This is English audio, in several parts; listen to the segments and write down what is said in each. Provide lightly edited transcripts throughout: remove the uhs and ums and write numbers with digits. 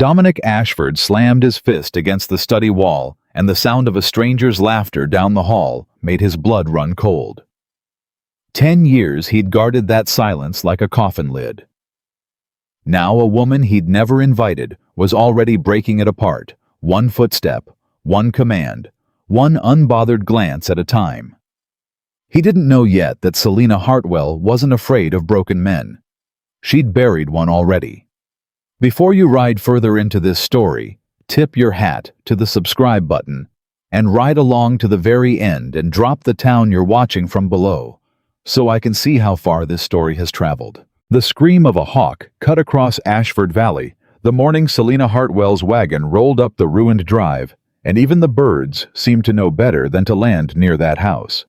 Dominic Ashford slammed his fist against the study wall, and the sound of a stranger's laughter down the hall made his blood run cold. 10 years he'd guarded that silence like a coffin lid. Now a woman he'd never invited was already breaking it apart, one footstep, one command, one unbothered glance at a time. He didn't know yet that Selina Hartwell wasn't afraid of broken men. She'd buried one already. Before you ride further into this story, tip your hat to the subscribe button and ride along to the very end and drop the town you're watching from below, so I can see how far this story has traveled. The scream of a hawk cut across Ashford Valley the morning Selina Hartwell's wagon rolled up the ruined drive, and even the birds seemed to know better than to land near that house.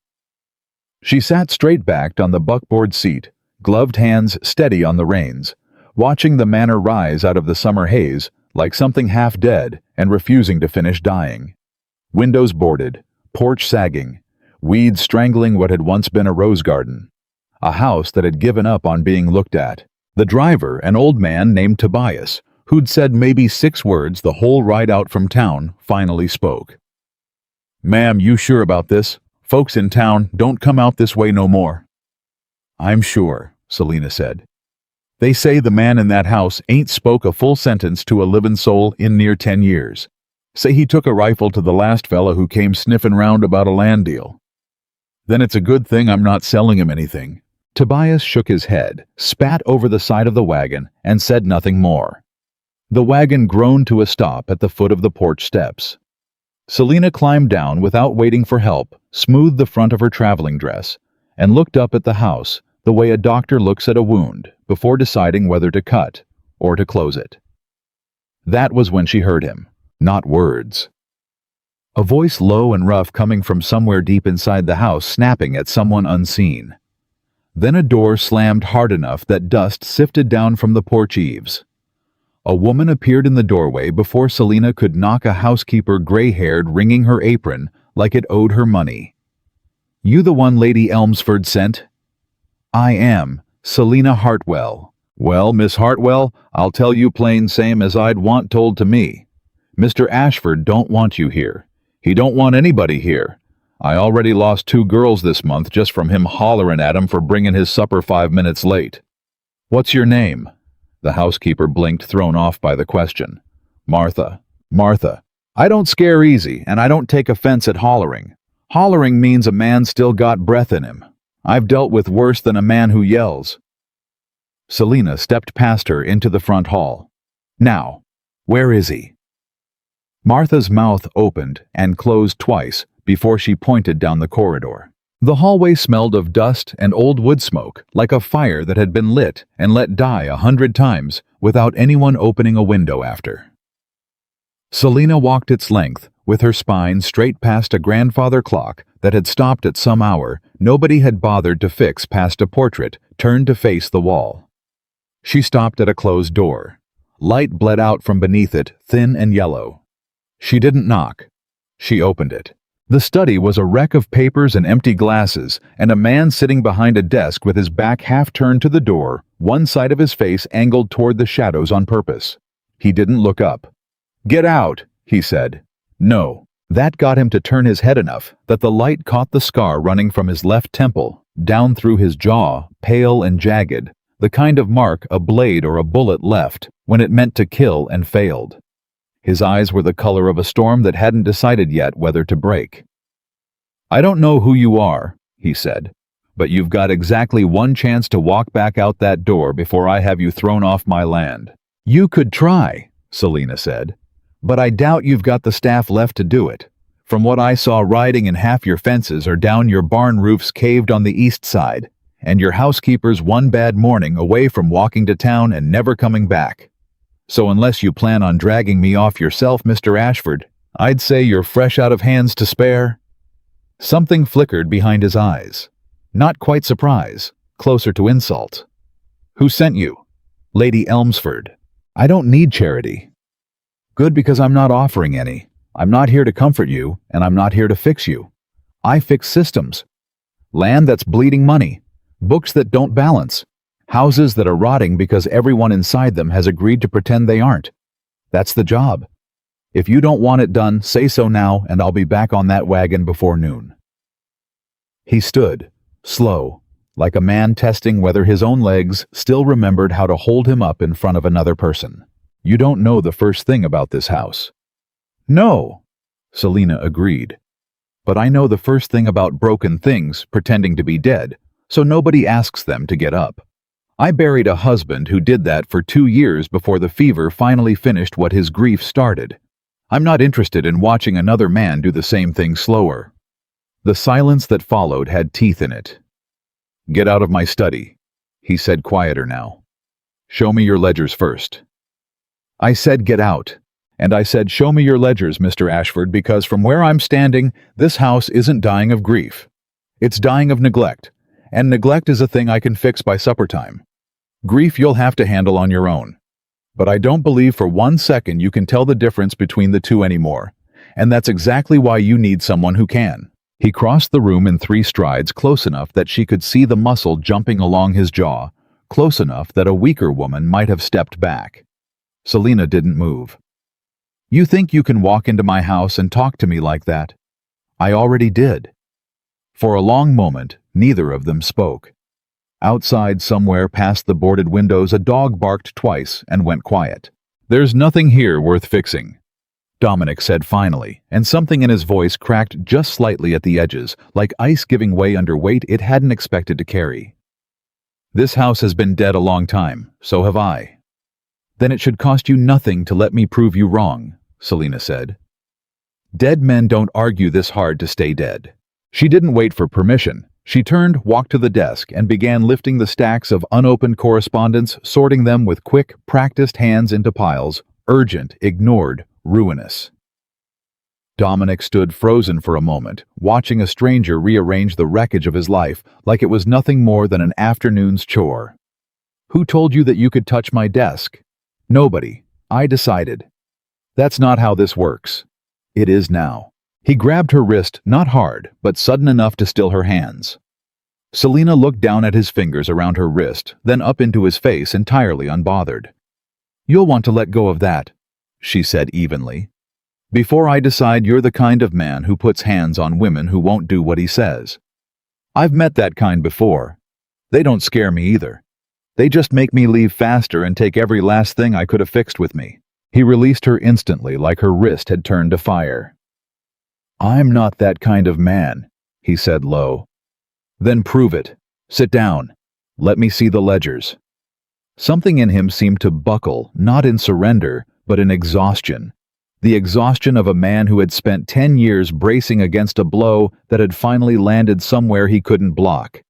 She sat straight-backed on the buckboard seat, gloved hands steady on the reins, watching the manor rise out of the summer haze like something half dead and refusing to finish dying. Windows boarded, porch sagging, weeds strangling what had once been a rose garden. A house that had given up on being looked at. The driver, an old man named Tobias, who'd said maybe 6 words the whole ride out from town, finally spoke. "Ma'am, you sure about this? Folks in town don't come out this way no more." "I'm sure," Selina said. "They say the man in that house ain't spoke a full sentence to a livin' soul in near 10 years. Say he took a rifle to the last fella who came sniffin' round about a land deal." "Then it's a good thing I'm not selling him anything." Tobias shook his head, spat over the side of the wagon, and said nothing more. The wagon groaned to a stop at the foot of the porch steps. Selina climbed down without waiting for help, smoothed the front of her traveling dress, and looked up at the house the way a doctor looks at a wound before deciding whether to cut or to close it. That was when she heard him, not words. A voice low and rough coming from somewhere deep inside the house, snapping at someone unseen. Then a door slammed hard enough that dust sifted down from the porch eaves. A woman appeared in the doorway before Selina could knock a housekeeper gray-haired wringing her apron like it owed her money. "You the one Lady Elmsford sent?" "I am, Selina Hartwell." "Well, Miss Hartwell, I'll tell you plain same as I'd want told to me. Mr. Ashford don't want you here. He don't want anybody here. I already lost 2 girls this month just from him hollerin' at him for bringing his supper 5 minutes late." "What's your name?" The housekeeper blinked, thrown off by the question. "Martha." "Martha. I don't scare easy, and I don't take offense at hollering. Hollering means a man still got breath in him. I've dealt with worse than a man who yells." Selina stepped past her into the front hall. "Now, where is he?" Martha's mouth opened and closed twice before she pointed down the corridor. The hallway smelled of dust and old wood smoke, like a fire that had been lit and let die 100 times without anyone opening a window after. Selina walked its length, with her spine straight past a grandfather clock that had stopped at some hour nobody had bothered to fix past a portrait turned to face the wall. She stopped at a closed door. Light bled out from beneath it, thin and yellow. She didn't knock. She opened it. The study was a wreck of papers and empty glasses, and a man sitting behind a desk with his back half turned to the door, one side of his face angled toward the shadows on purpose. He didn't look up. "Get out," he said. No. That got him to turn his head enough that the light caught the scar running from his left temple, down through his jaw, pale and jagged, the kind of mark a blade or a bullet left when it meant to kill and failed. His eyes were the color of a storm that hadn't decided yet whether to break. "I don't know who you are," he said, "but you've got exactly 1 chance to walk back out that door before I have you thrown off my land." "You could try," Selina said, "but I doubt you've got the staff left to do it. From what I saw, riding in half your fences are down your barn roofs caved on the east side, and your housekeeper's 1 bad morning away from walking to town and never coming back. So unless you plan on dragging me off yourself, Mr. Ashford, I'd say you're fresh out of hands to spare." Something flickered behind his eyes. Not quite surprise, closer to insult. "Who sent you?" "Lady Elmsford." "I don't need charity." "Good, because I'm not offering any. I'm not here to comfort you, and I'm not here to fix you. I fix systems. Land that's bleeding money. Books that don't balance. Houses that are rotting because everyone inside them has agreed to pretend they aren't. That's the job. If you don't want it done, say so now, and I'll be back on that wagon before noon." He stood, slow, like a man testing whether his own legs still remembered how to hold him up in front of another person. "You don't know the first thing about this house." "No," Selina agreed. "But I know the first thing about broken things pretending to be dead, so nobody asks them to get up. I buried a husband who did that for 2 years before the fever finally finished what his grief started. I'm not interested in watching another man do the same thing slower." The silence that followed had teeth in it. "Get out of my study," he said, quieter now. "Show me your ledgers first." "I said get out. And I said show me your ledgers, Mr. Ashford, because from where I'm standing, this house isn't dying of grief. It's dying of neglect, and neglect is a thing I can fix by supper time. Grief you'll have to handle on your own. But I don't believe for 1 second you can tell the difference between the two anymore, and that's exactly why you need someone who can." He crossed the room in 3 strides, close enough that she could see the muscle jumping along his jaw, close enough that a weaker woman might have stepped back. Selina didn't move. "You think you can walk into my house and talk to me like that?" "I already did." For a long moment, neither of them spoke. Outside, somewhere past the boarded windows, a dog barked twice and went quiet. "There's nothing here worth fixing," Dominic said finally, and something in his voice cracked just slightly at the edges, like ice giving way under weight it hadn't expected to carry. "This house has been dead a long time, so have I." "Then it should cost you nothing to let me prove you wrong," Selina said. "Dead men don't argue this hard to stay dead." She didn't wait for permission. She turned, walked to the desk, and began lifting the stacks of unopened correspondence, sorting them with quick, practiced hands into piles, urgent, ignored, ruinous. Dominic stood frozen for a moment, watching a stranger rearrange the wreckage of his life like it was nothing more than an afternoon's chore. "Who told you that you could touch my desk?" "Nobody. I decided." "That's not how this works." "It is now." He grabbed her wrist, not hard, but sudden enough to still her hands. Selina looked down at his fingers around her wrist, then up into his face, entirely unbothered. "You'll want to let go of that," she said evenly. "Before I decide you're the kind of man who puts hands on women who won't do what he says. I've met that kind before. They don't scare me either. They just make me leave faster and take every last thing I could have fixed with me." He released her instantly, like her wrist had turned to fire. "I'm not that kind of man," he said low. "Then prove it. Sit down. Let me see the ledgers." Something in him seemed to buckle, not in surrender, but in exhaustion. The exhaustion of a man who had spent 10 years bracing against a blow that had finally landed somewhere he couldn't block.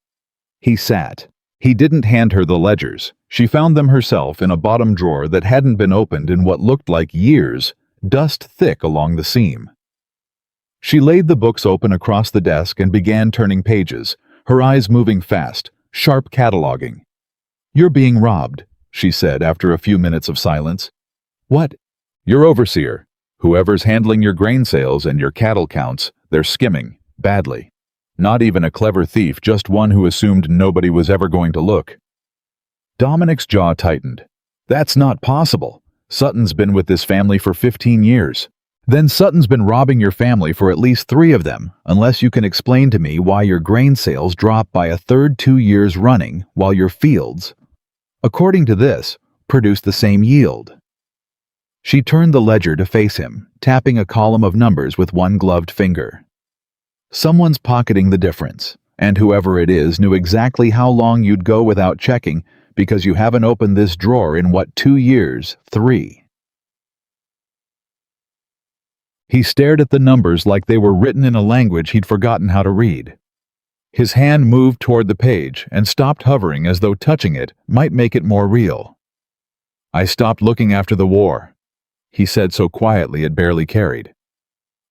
He sat. He didn't hand her the ledgers. She found them herself in a bottom drawer that hadn't been opened in what looked like years, dust thick along the seam. She laid the books open across the desk and began turning pages, her eyes moving fast, sharp cataloging. "You're being robbed," she said after a few minutes of silence. "What?" "Your overseer. Whoever's handling your grain sales and your cattle counts, they're skimming, badly. Not even a clever thief, just one who assumed nobody was ever going to look." Dominic's jaw tightened. "That's not possible. Sutton's been with this family for 15 years. Then Sutton's been robbing your family for at least 3 of them, unless you can explain to me why your grain sales dropped by a third 2 years running, while your fields, according to this, produce the same yield." She turned the ledger to face him, tapping a column of numbers with one gloved finger. "Someone's pocketing the difference, and whoever it is knew exactly how long you'd go without checking, because you haven't opened this drawer in 2 years, 3. He stared at the numbers like they were written in a language he'd forgotten how to read. His hand moved toward the page and stopped hovering as though touching it might make it more real. "I stopped looking after the war," he said so quietly it barely carried.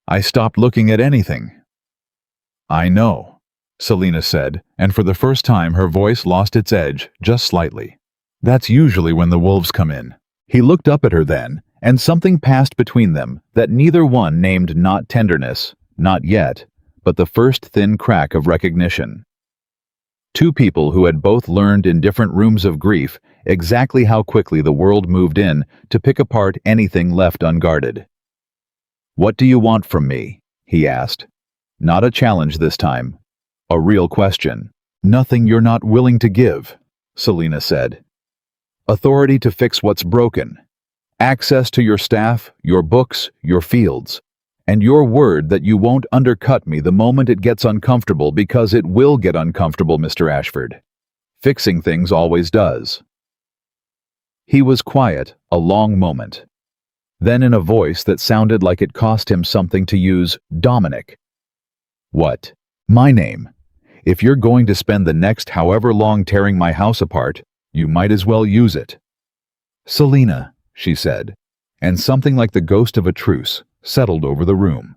"I stopped looking at anything." "I know," Selina said, and for the first time her voice lost its edge, just slightly. "That's usually when the wolves come in." He looked up at her then, and something passed between them that neither one named, not tenderness, not yet, but the first thin crack of recognition. Two people who had both learned in different rooms of grief exactly how quickly the world moved in to pick apart anything left unguarded. "What do you want from me?" he asked. Not a challenge this time. A real question. "Nothing you're not willing to give," Selina said. "Authority to fix what's broken. Access to your staff, your books, your fields. And your word that you won't undercut me the moment it gets uncomfortable, because it will get uncomfortable, Mr. Ashford. Fixing things always does." He was quiet a long moment. Then, in a voice that sounded like it cost him something to use, "Dominic." "What?" "My name. If you're going to spend the next however long tearing my house apart, you might as well use it." "Selina," she said, and something like the ghost of a truce settled over the room.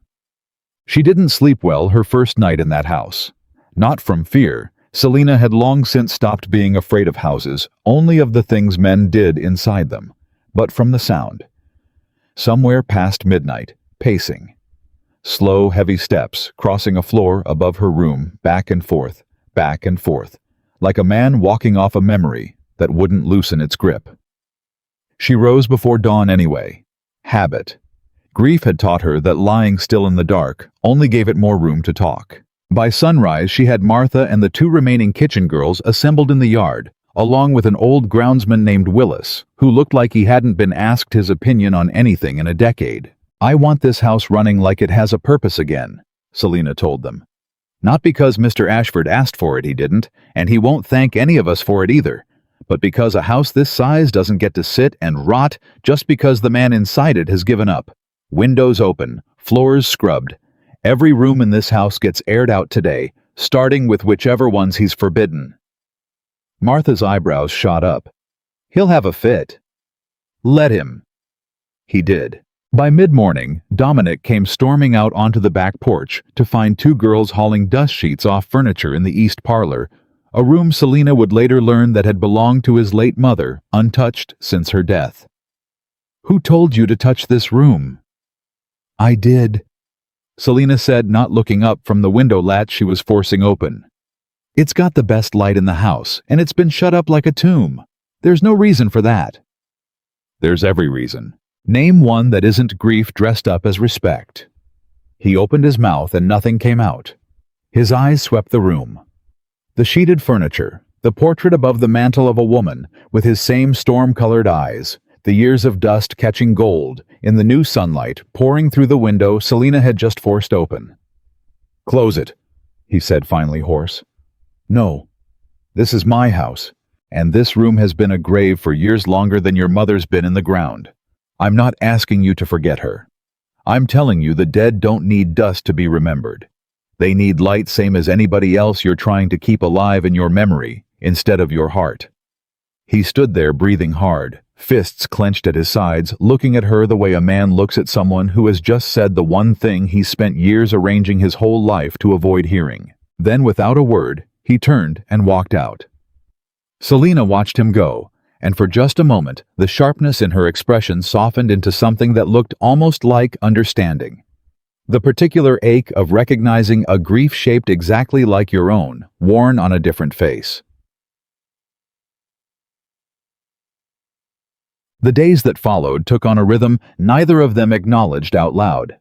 She didn't sleep well her first night in that house. Not from fear. Selina had long since stopped being afraid of houses, only of the things men did inside them, but from the sound. Somewhere past midnight, pacing. Slow, heavy steps crossing a floor above her room, back and forth, like a man walking off a memory that wouldn't loosen its grip. She rose before dawn anyway. Habit. Grief had taught her that lying still in the dark only gave it more room to talk. By sunrise, she had Martha and the two remaining kitchen girls assembled in the yard, along with an old groundsman named Willis, who looked like he hadn't been asked his opinion on anything in a decade. "I want this house running like it has a purpose again," Selina told them. "Not because Mr. Ashford asked for it, he didn't, and he won't thank any of us for it either, but because a house this size doesn't get to sit and rot just because the man inside it has given up. Windows open, floors scrubbed. Every room in this house gets aired out today, starting with whichever ones he's forbidden." Martha's eyebrows shot up. "He'll have a fit." "Let him." He did. By mid-morning, Dominic came storming out onto the back porch to find two girls hauling dust sheets off furniture in the east parlor, a room Selina would later learn that had belonged to his late mother, untouched since her death. "Who told you to touch this room?" "I did," Selina said, not looking up from the window latch she was forcing open. "It's got the best light in the house, and it's been shut up like a tomb. There's no reason for that." "There's every reason. Name one that isn't grief dressed up as respect." He opened his mouth and nothing came out. His eyes swept the room. The sheeted furniture, the portrait above the mantel of a woman with his same storm-colored eyes, the years of dust catching gold in the new sunlight pouring through the window Selina had just forced open. "Close it," he said, finally hoarse. "No. This is my house, and this room has been a grave for years longer than your mother's been in the ground. I'm not asking you to forget her. I'm telling you the dead don't need dust to be remembered. They need light same as anybody else you're trying to keep alive in your memory instead of your heart." He stood there breathing hard, fists clenched at his sides, looking at her the way a man looks at someone who has just said the one thing he's spent years arranging his whole life to avoid hearing. Then, without a word, he turned and walked out. Selina watched him go, and for just a moment, the sharpness in her expression softened into something that looked almost like understanding. The particular ache of recognizing a grief shaped exactly like your own, worn on a different face. The days that followed took on a rhythm neither of them acknowledged out loud.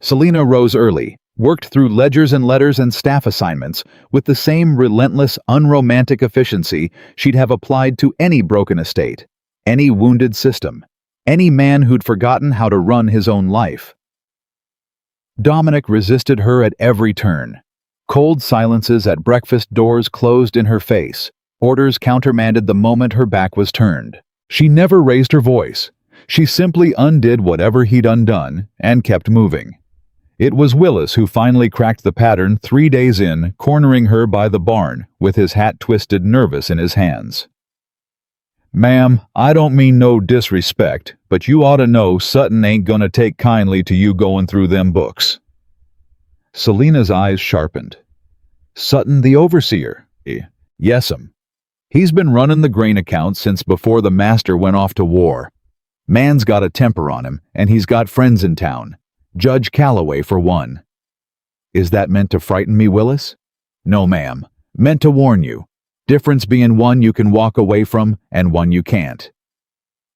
Selina rose early, worked through ledgers and letters and staff assignments with the same relentless, unromantic efficiency she'd have applied to any broken estate, any wounded system, any man who'd forgotten how to run his own life. Dominic resisted her at every turn. Cold silences at breakfast doors closed in her face. Orders countermanded the moment her back was turned. She never raised her voice. She simply undid whatever he'd undone and kept moving. It was Willis who finally cracked the pattern 3 days in, cornering her by the barn with his hat twisted nervous in his hands. "Ma'am, I don't mean no disrespect, but you ought to know Sutton ain't gonna take kindly to you going through them books." Selina's eyes sharpened. "Sutton the overseer?" "Yes'm. He's been running the grain account since before the master went off to war. Man's got a temper on him, and he's got friends in town. Judge Calloway, for one." "Is that meant to frighten me, Willis?" "No, ma'am. Meant to warn you. Difference being one you can walk away from and one you can't.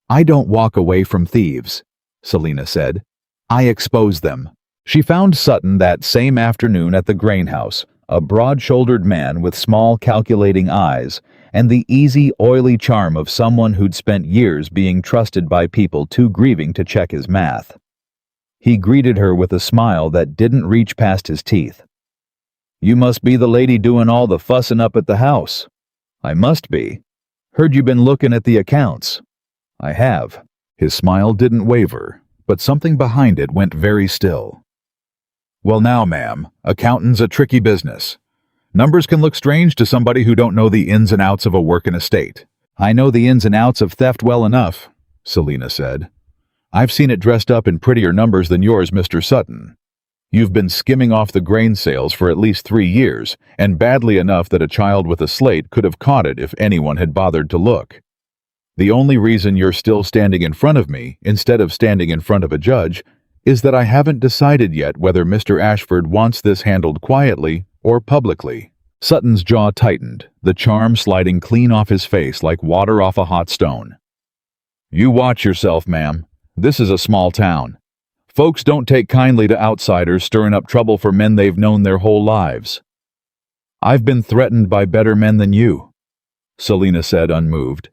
I don't walk away from thieves, Selina said. I expose them. She found Sutton that same afternoon at the grain house, a broad-shouldered man with small calculating eyes and the easy, oily charm of someone who'd spent years being trusted by people too grieving to check his math. He greeted her with a smile that didn't reach past his teeth. You must be the lady doing all the fussing up at the house. I must be. Heard you been looking at the accounts. I have. His smile didn't waver, but something behind it went very still. Well now, ma'am, accounting's a tricky business. Numbers can look strange to somebody who don't know the ins and outs of a working estate. I know the ins and outs of theft well enough, Selina said. I've seen it dressed up in prettier numbers than yours, Mr. Sutton. You've been skimming off the grain sales for at least 3 years, and badly enough that a child with a slate could have caught it if anyone had bothered to look. The only reason you're still standing in front of me, instead of standing in front of a judge, is that I haven't decided yet whether Mr. Ashford wants this handled quietly or publicly. Sutton's jaw tightened, the charm sliding clean off his face like water off a hot stone. You watch yourself, ma'am. This is a small town. Folks don't take kindly to outsiders stirring up trouble for men they've known their whole lives. I've been threatened by better men than you, Selina said, unmoved.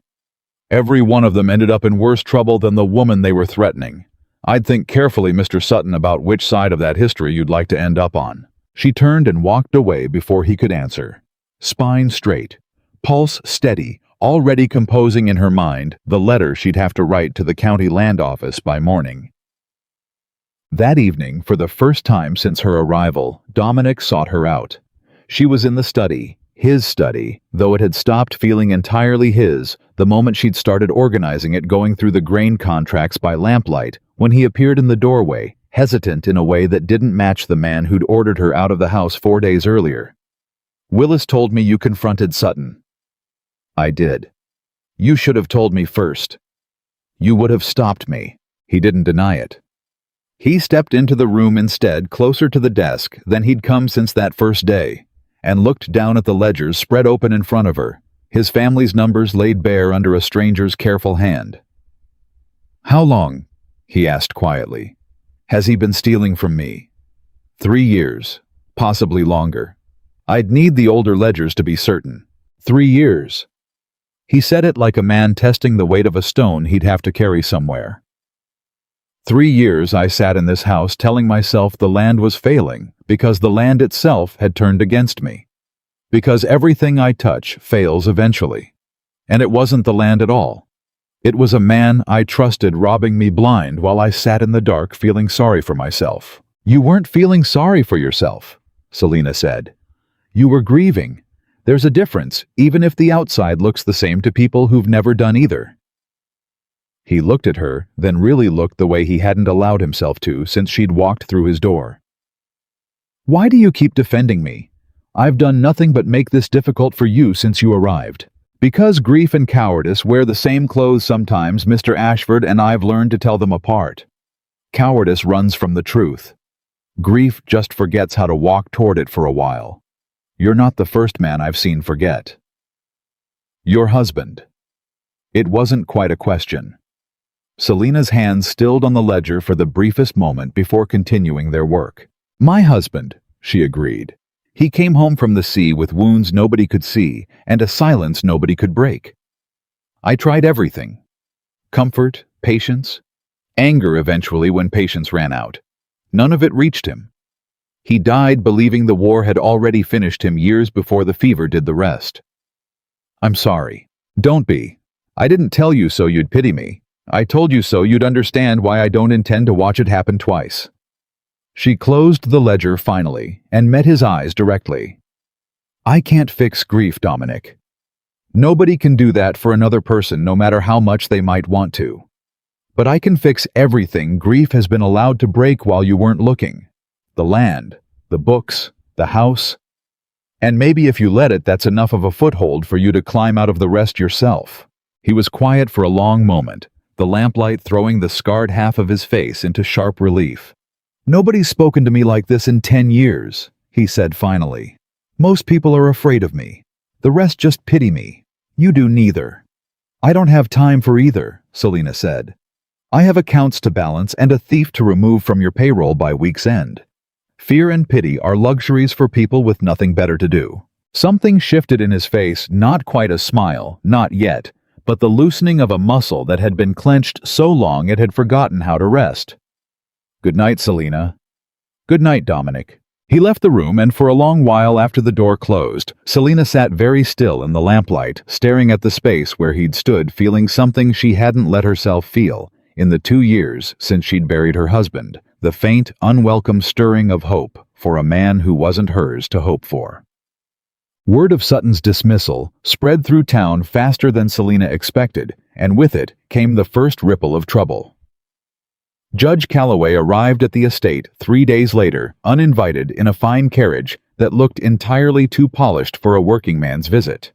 Every one of them ended up in worse trouble than the woman they were threatening. I'd think carefully, Mr. Sutton, about which side of that history you'd like to end up on. She turned and walked away before he could answer. Spine straight, pulse steady, already composing in her mind the letter she'd have to write to the county land office by morning. That evening, for the first time since her arrival, Dominic sought her out. She was in the study, his study, though it had stopped feeling entirely his the moment she'd started organizing it, going through the grain contracts by lamplight, when he appeared in the doorway, hesitant in a way that didn't match the man who'd ordered her out of the house 4 days earlier. Willis told me you confronted Sutton. I did. You should have told me first. You would have stopped me. He didn't deny it. He stepped into the room instead, closer to the desk than he'd come since that first day, and looked down at the ledgers spread open in front of her, his family's numbers laid bare under a stranger's careful hand. How long, he asked quietly, has he been stealing from me? 3 years, possibly longer. I'd need the older ledgers to be certain. 3 years. He said it like a man testing the weight of a stone he'd have to carry somewhere. 3 years I sat in this house telling myself the land was failing because the land itself had turned against me. Because everything I touch fails eventually. And it wasn't the land at all. It was a man I trusted robbing me blind while I sat in the dark feeling sorry for myself. You weren't feeling sorry for yourself, Selina said. You were grieving. There's a difference, even if the outside looks the same to people who've never done either. He looked at her, then really looked the way he hadn't allowed himself to since she'd walked through his door. Why do you keep defending me? I've done nothing but make this difficult for you since you arrived. Because grief and cowardice wear the same clothes sometimes, Mr. Ashford and I've learned to tell them apart. Cowardice runs from the truth. Grief just forgets how to walk toward it for a while. You're not the first man I've seen forget. Your husband. It wasn't quite a question. Selina's hands stilled on the ledger for the briefest moment before continuing their work. My husband, she agreed. He came home from the sea with wounds nobody could see and a silence nobody could break. I tried everything. Comfort, patience, anger eventually when patience ran out. None of it reached him. He died believing the war had already finished him years before the fever did the rest. I'm sorry. Don't be. I didn't tell you so you'd pity me. I told you so you'd understand why I don't intend to watch it happen twice. She closed the ledger finally and met his eyes directly. I can't fix grief, Dominic. Nobody can do that for another person no matter how much they might want to. But I can fix everything grief has been allowed to break while you weren't looking. The land, the books, the house. And maybe if you let it, that's enough of a foothold for you to climb out of the rest yourself. He was quiet for a long moment, the lamplight throwing the scarred half of his face into sharp relief. Nobody's spoken to me like this in 10 years, he said finally. Most people are afraid of me. The rest just pity me. You do neither. I don't have time for either, Selina said. I have accounts to balance and a thief to remove from your payroll by week's end. Fear and pity are luxuries for people with nothing better to do. Something shifted in his face, not quite a smile, not yet, but the loosening of a muscle that had been clenched so long it had forgotten how to rest. Good night, Selina. Good night, Dominic. He left the room, and for a long while after the door closed, Selina sat very still in the lamplight, staring at the space where he'd stood, feeling something she hadn't let herself feel in the 2 years since she'd buried her husband, the faint, unwelcome stirring of hope for a man who wasn't hers to hope for. Word of Sutton's dismissal spread through town faster than Selina expected, and with it came the first ripple of trouble. Judge Calloway arrived at the estate 3 days later, uninvited, in a fine carriage that looked entirely too polished for a working man's visit.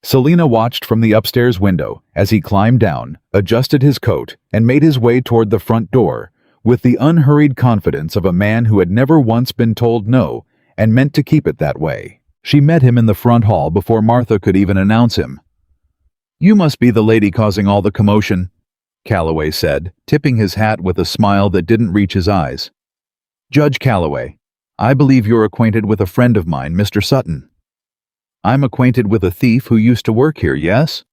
Selina watched from the upstairs window as he climbed down, adjusted his coat, and made his way toward the front door, with the unhurried confidence of a man who had never once been told no and meant to keep it that way. She met him in the front hall before Martha could even announce him. "You must be the lady causing all the commotion," Calloway said, tipping his hat with a smile that didn't reach his eyes. "Judge Calloway, I believe you're acquainted with a friend of mine, Mr. Sutton." "I'm acquainted with a thief who used to work here, yes?"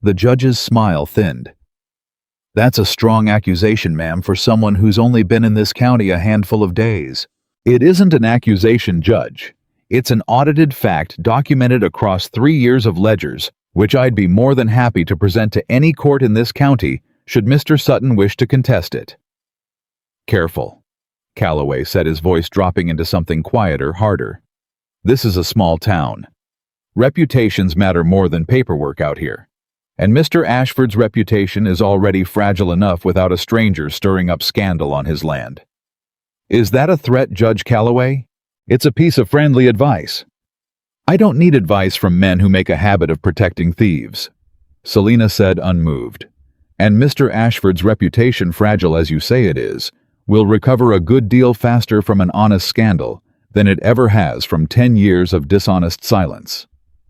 The judge's smile thinned. "That's a strong accusation, ma'am, for someone who's only been in this county a handful of days." "It isn't an accusation, Judge. It's an audited fact documented across 3 years of ledgers, which I'd be more than happy to present to any court in this county should Mr. Sutton wish to contest it." "Careful," Calloway said, his voice dropping into something quieter, harder. "This is a small town. Reputations matter more than paperwork out here. And Mr. Ashford's reputation is already fragile enough without a stranger stirring up scandal on his land." "Is that a threat, Judge Calloway?" "It's a piece of friendly advice." "I don't need advice from men who make a habit of protecting thieves," Selina said, unmoved. "And Mr. Ashford's reputation, fragile as you say it is, will recover a good deal faster from an honest scandal than it ever has from 10 years of dishonest silence.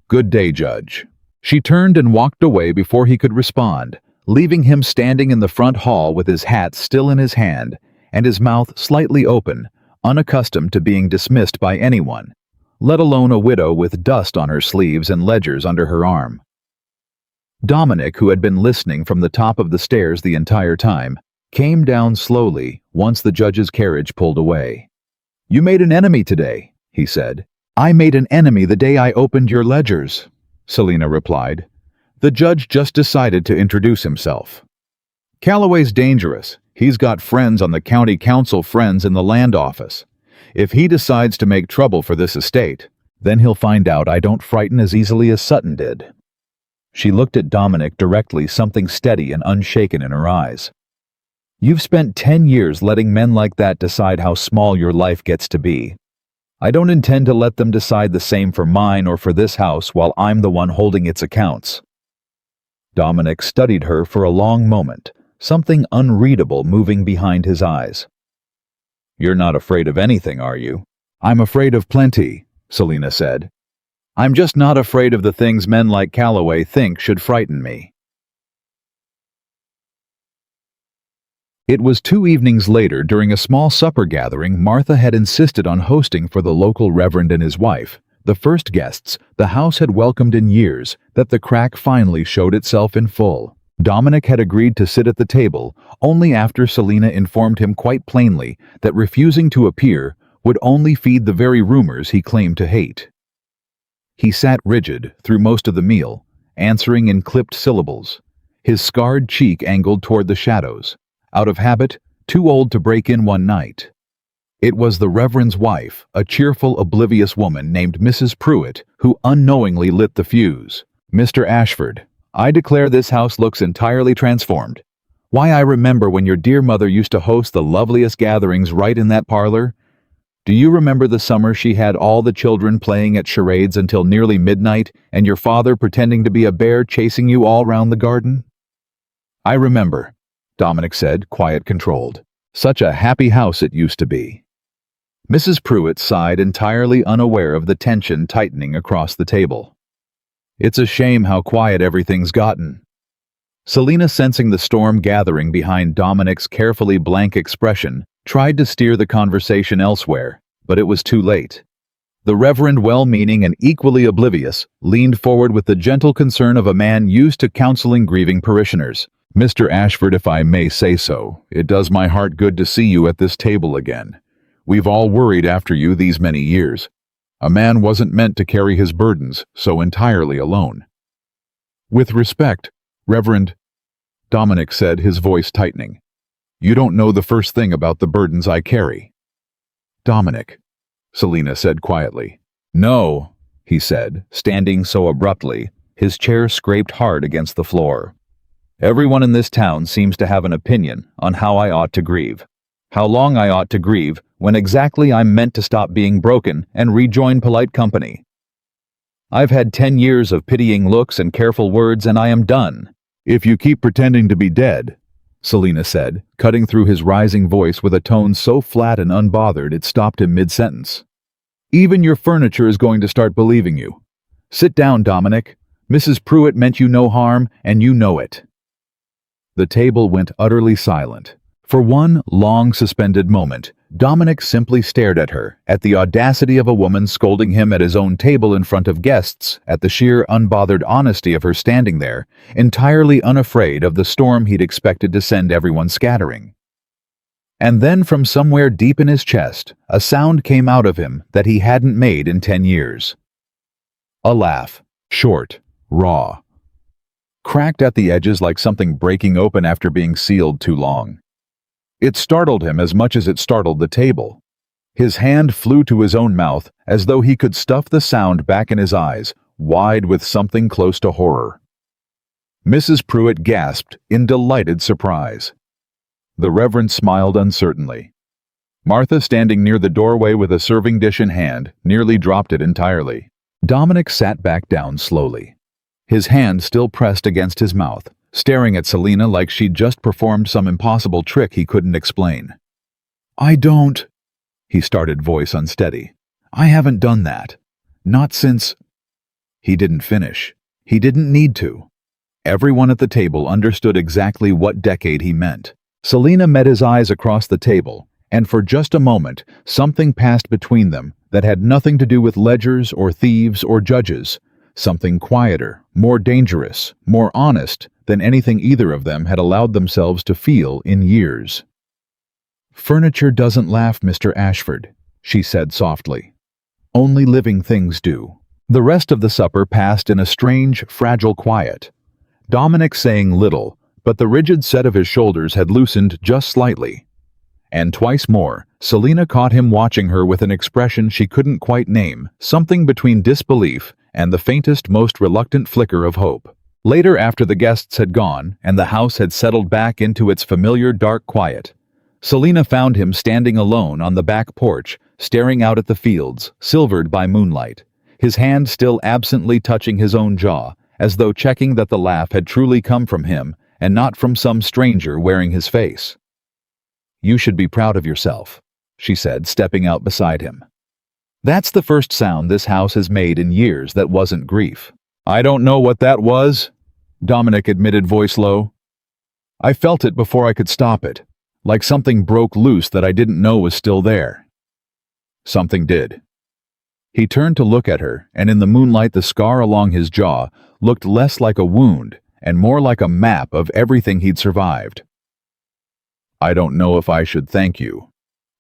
Good day, Judge." She turned and walked away before he could respond, leaving him standing in the front hall with his hat still in his hand and his mouth slightly open, unaccustomed to being dismissed by anyone, let alone a widow with dust on her sleeves and ledgers under her arm. Dominic, who had been listening from the top of the stairs the entire time, came down slowly once the judge's carriage pulled away. "You made an enemy today," he said. "I made an enemy the day I opened your ledgers," Selina replied. The judge just decided to introduce himself. "Calloway's dangerous. He's got friends on the county council, friends in the land office. If he decides to make trouble for this estate, then he'll find out I don't frighten as easily as Sutton did." She looked at Dominic directly, something steady and unshaken in her eyes. "You've spent 10 years letting men like that decide how small your life gets to be. I don't intend to let them decide the same for mine or for this house while I'm the one holding its accounts." Dominic studied her for a long moment, something unreadable moving behind his eyes. "You're not afraid of anything, are you?" "I'm afraid of plenty," Selina said. "I'm just not afraid of the things men like Calloway think should frighten me." It was 2 evenings later, during a small supper gathering Martha had insisted on hosting for the local reverend and his wife, the first guests the house had welcomed in years, that the crack finally showed itself in full. Dominic had agreed to sit at the table only after Selina informed him quite plainly that refusing to appear would only feed the very rumors he claimed to hate. He sat rigid through most of the meal, answering in clipped syllables, his scarred cheek angled toward the shadows, out of habit, too old to break in one night. It was the Reverend's wife, a cheerful, oblivious woman named Mrs. Pruitt, who unknowingly lit the fuse. "Mr. Ashford, I declare this house looks entirely transformed. Why, I remember when your dear mother used to host the loveliest gatherings right in that parlor. Do you remember the summer she had all the children playing at charades until nearly midnight and your father pretending to be a bear chasing you all round the garden?" "I remember," Dominic said, quiet, controlled. "Such a happy house it used to be." Mrs. Pruitt sighed, entirely unaware of the tension tightening across the table. It's a shame how quiet everything's gotten. Selina, sensing the storm gathering behind Dominic's carefully blank expression, tried to steer the conversation elsewhere, but it was too late. The Reverend, well-meaning and equally oblivious, leaned forward with the gentle concern of a man used to counseling grieving parishioners. "Mr. Ashford, if I may say so, it does my heart good to see you at this table again. We've all worried after you these many years. A man wasn't meant to carry his burdens so entirely alone." "With respect, Reverend," Dominic said, his voice tightening, "you don't know the first thing about the burdens I carry." "Dominic," Selina said quietly. "No," he said, standing so abruptly, his chair scraped hard against the floor. "Everyone in this town seems to have an opinion on how I ought to grieve. How long I ought to grieve, when exactly I'm meant to stop being broken and rejoin polite company. I've had 10 years of pitying looks and careful words, and I am done." "If you keep pretending to be dead," Selina said, cutting through his rising voice with a tone so flat and unbothered it stopped him mid-sentence, "even your furniture is going to start believing you. Sit down, Dominic. Mrs. Pruitt meant you no harm, and you know it." The table went utterly silent. For one long suspended moment, Dominic simply stared at her, at the audacity of a woman scolding him at his own table in front of guests, at the sheer unbothered honesty of her standing there, entirely unafraid of the storm he'd expected to send everyone scattering. And then from somewhere deep in his chest, a sound came out of him that he hadn't made in 10 years. A laugh, short, raw, cracked at the edges like something breaking open after being sealed too long. It startled him as much as it startled the table. His hand flew to his own mouth as though he could stuff the sound back in his eyes, wide with something close to horror. Mrs. Pruitt gasped in delighted surprise. The Reverend smiled uncertainly. Martha, standing near the doorway with a serving dish in hand, nearly dropped it entirely. Dominic sat back down slowly, his hand still pressed against his mouth, staring at Selina like she'd just performed some impossible trick he couldn't explain. "I don't," he started, voice unsteady. "I haven't done that. Not since—" He didn't finish. He didn't need to. Everyone at the table understood exactly what decade he meant. Selina met his eyes across the table, and for just a moment, something passed between them that had nothing to do with ledgers or thieves or judges. Something quieter, more dangerous, more honest than anything either of them had allowed themselves to feel in years. "Furniture doesn't laugh, Mr. Ashford," she said softly. "Only living things do." The rest of the supper passed in a strange, fragile quiet. Dominic saying little, but the rigid set of his shoulders had loosened just slightly. And twice more, Selina caught him watching her with an expression she couldn't quite name, something between disbelief and the faintest, most reluctant flicker of hope. Later, after the guests had gone and the house had settled back into its familiar dark quiet, Selina found him standing alone on the back porch, staring out at the fields, silvered by moonlight, his hand still absently touching his own jaw, as though checking that the laugh had truly come from him and not from some stranger wearing his face. "You should be proud of yourself," she said, stepping out beside him. "That's the first sound this house has made in years that wasn't grief." "I don't know what that was," Dominic admitted, voice low. "I felt it before I could stop it, like something broke loose that I didn't know was still there." Something did. He turned to look at her, and in the moonlight the scar along his jaw looked less like a wound and more like a map of everything he'd survived. "I don't know if I should thank you,"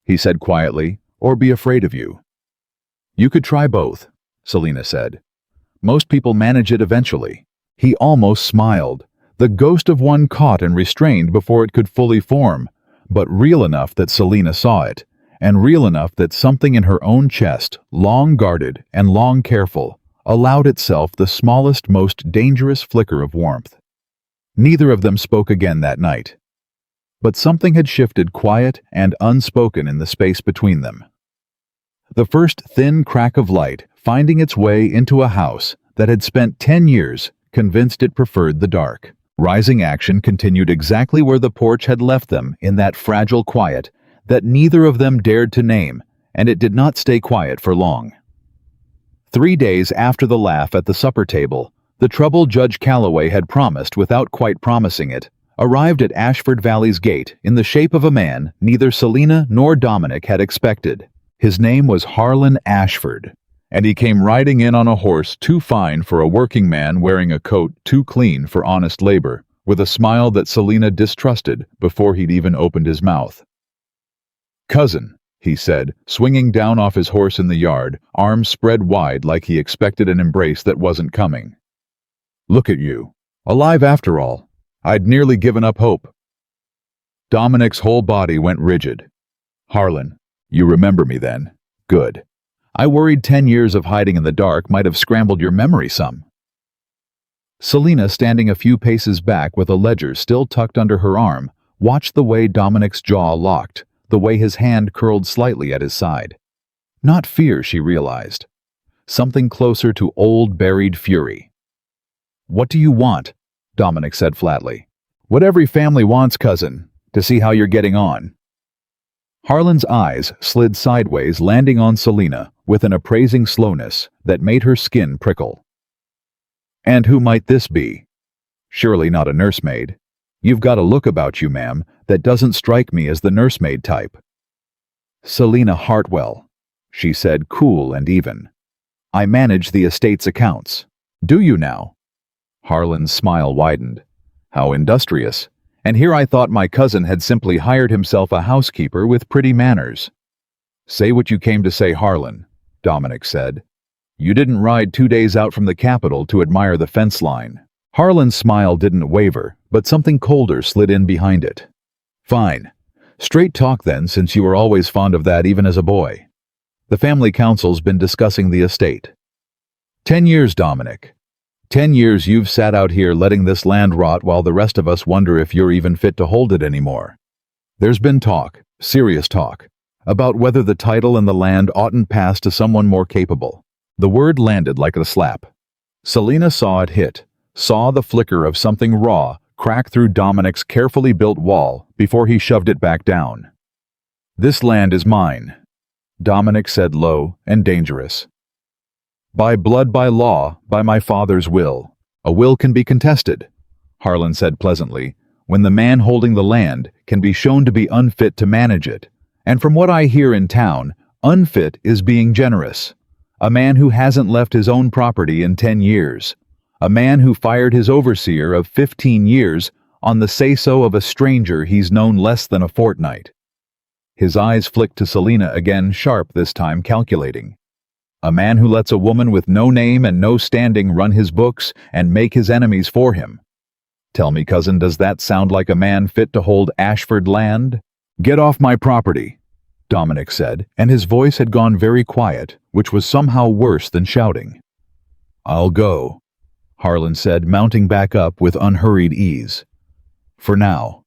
he said quietly, "or be afraid of you." "You could try both," Selina said. "Most people manage it eventually." He almost smiled, the ghost of one caught and restrained before it could fully form, but real enough that Selina saw it, and real enough that something in her own chest, long guarded and long careful, allowed itself the smallest, most dangerous flicker of warmth. Neither of them spoke again that night. But something had shifted quiet and unspoken in the space between them. The first thin crack of light, finding its way into a house that had spent 10 years convinced it preferred the dark. Rising action continued exactly where the porch had left them, in that fragile quiet that neither of them dared to name, and it did not stay quiet for long. 3 days after the laugh at the supper table, the trouble Judge Calloway had promised without quite promising it arrived at Ashford Valley's gate in the shape of a man neither Selina nor Dominic had expected. His name was Harlan Ashford, and he came riding in on a horse too fine for a working man wearing a coat too clean for honest labor, with a smile that Selina distrusted before he'd even opened his mouth. "Cousin," he said, swinging down off his horse in the yard, arms spread wide like he expected an embrace that wasn't coming. "Look at you. Alive after all. I'd nearly given up hope." Dominic's whole body went rigid. "Harlan, you remember me then? Good. I worried 10 years of hiding in the dark might have scrambled your memory some." Selina, standing a few paces back with a ledger still tucked under her arm, watched the way Dominic's jaw locked, the way his hand curled slightly at his side. Not fear, she realized. Something closer to old buried fury. "What do you want?" Dominic said flatly. "What every family wants, cousin, to see how you're getting on." Harlan's eyes slid sideways, landing on Selina with an appraising slowness that made her skin prickle. "And who might this be? Surely not a nursemaid. You've got a look about you, ma'am, that doesn't strike me as the nursemaid type." "Selina Hartwell," she said, cool and even. "I manage the estate's accounts." "Do you now?" Harlan's smile widened. "How industrious. And here I thought my cousin had simply hired himself a housekeeper with pretty manners." "Say what you came to say, Harlan," Dominic said. "You didn't ride 2 days out from the capital to admire the fence line." Harlan's smile didn't waver, but something colder slid in behind it. "Fine. Straight talk then, since you were always fond of that even as a boy. The family council's been discussing the estate." 10 years, Dominic. 10 years you've sat out here letting this land rot while the rest of us wonder if you're even fit to hold it anymore. There's been talk, serious talk, about whether the title and the land oughtn't pass to someone more capable. The word landed like a slap. Selina saw it hit, saw the flicker of something raw crack through Dominic's carefully built wall before he shoved it back down. "This land is mine," Dominic said low and dangerous. "By blood, by law, by my father's will. A will can be contested," Harlan said pleasantly, "when the man holding the land can be shown to be unfit to manage it. And from what I hear in town, unfit is being generous. A man who hasn't left his own property in 10 years. A man who fired his overseer of 15 years on the say-so of a stranger he's known less than a fortnight." His eyes flicked to Selina again, sharp this time, calculating. "A man who lets a woman with no name and no standing run his books and make his enemies for him. Tell me, cousin, does that sound like a man fit to hold Ashford land?" "Get off my property," Dominic said, and his voice had gone very quiet, which was somehow worse than shouting. "I'll go," Harlan said, mounting back up with unhurried ease. "For now.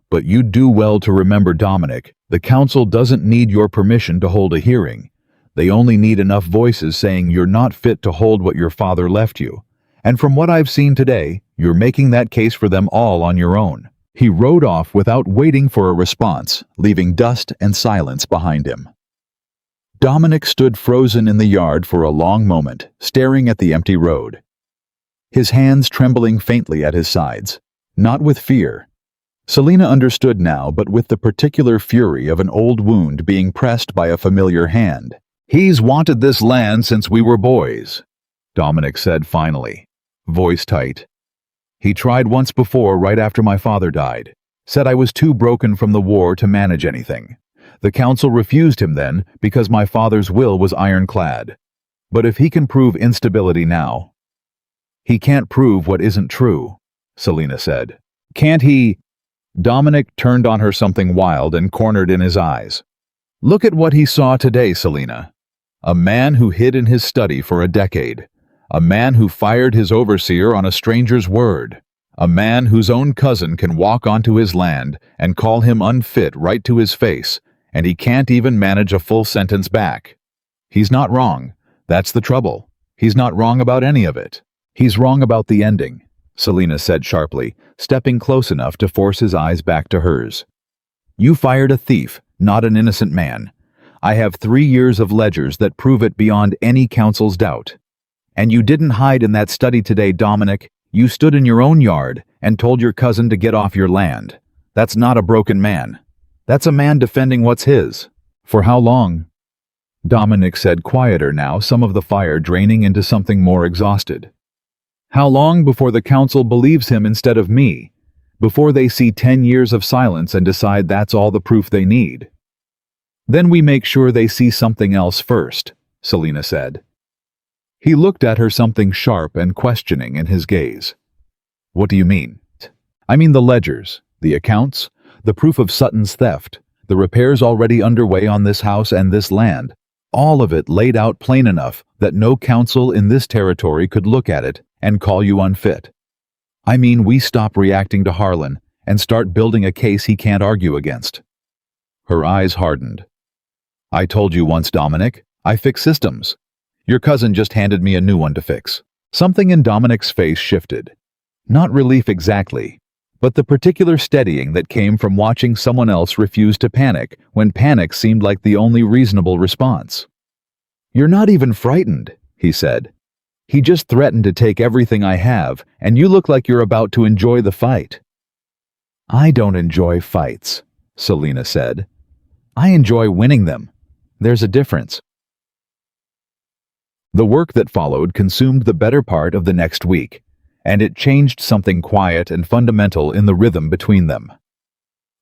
But you'd do well to remember, Dominic, the council doesn't need your permission to hold a hearing. They only need enough voices saying you're not fit to hold what your father left you. And from what I've seen today, you're making that case for them all on your own." He rode off without waiting for a response, leaving dust and silence behind him. Dominic stood frozen in the yard for a long moment, staring at the empty road. His hands trembling faintly at his sides, not with fear. Selina understood now, but with the particular fury of an old wound being pressed by a familiar hand. "He's wanted this land since we were boys," Dominic said finally, voice tight. "He tried once before right after my father died. Said I was too broken from the war to manage anything. The council refused him then because my father's will was ironclad. But if he can prove instability now—" "He can't prove what isn't true," Selina said. "Can't he—" Dominic turned on her something wild and cornered in his eyes. "Look at what he saw today, Selina. A man who hid in his study for a decade. A man who fired his overseer on a stranger's word. A man whose own cousin can walk onto his land and call him unfit right to his face, and he can't even manage a full sentence back. He's not wrong. That's the trouble. He's not wrong about any of it. He's wrong about the ending," Selina said sharply, stepping close enough to force his eyes back to hers. "You fired a thief, not an innocent man. I have 3 years of ledgers that prove it beyond any council's doubt. And you didn't hide in that study today, Dominic. You stood in your own yard and told your cousin to get off your land. That's not a broken man. That's a man defending what's his. For how long? Dominic said, quieter now, some of the fire draining into something more exhausted. How long before the council believes him instead of me? Before they see 10 years of silence and decide that's all the proof they need? Then we make sure they see something else first, Selina said. He looked at her, something sharp and questioning in his gaze. What do you mean? I mean the ledgers, the accounts, the proof of Sutton's theft, the repairs already underway on this house and this land. All of it laid out plain enough that no council in this territory could look at it and call you unfit. I mean, we stop reacting to Harlan and start building a case he can't argue against. Her eyes hardened. I told you once, Dominic, I fix systems. Your cousin just handed me a new one to fix. Something in Dominic's face shifted. Not relief exactly, but the particular steadying that came from watching someone else refuse to panic when panic seemed like the only reasonable response. You're not even frightened, he said. He just threatened to take everything I have, and you look like you're about to enjoy the fight. I don't enjoy fights, Selina said. I enjoy winning them. There's a difference. The work that followed consumed the better part of the next week, and it changed something quiet and fundamental in the rhythm between them.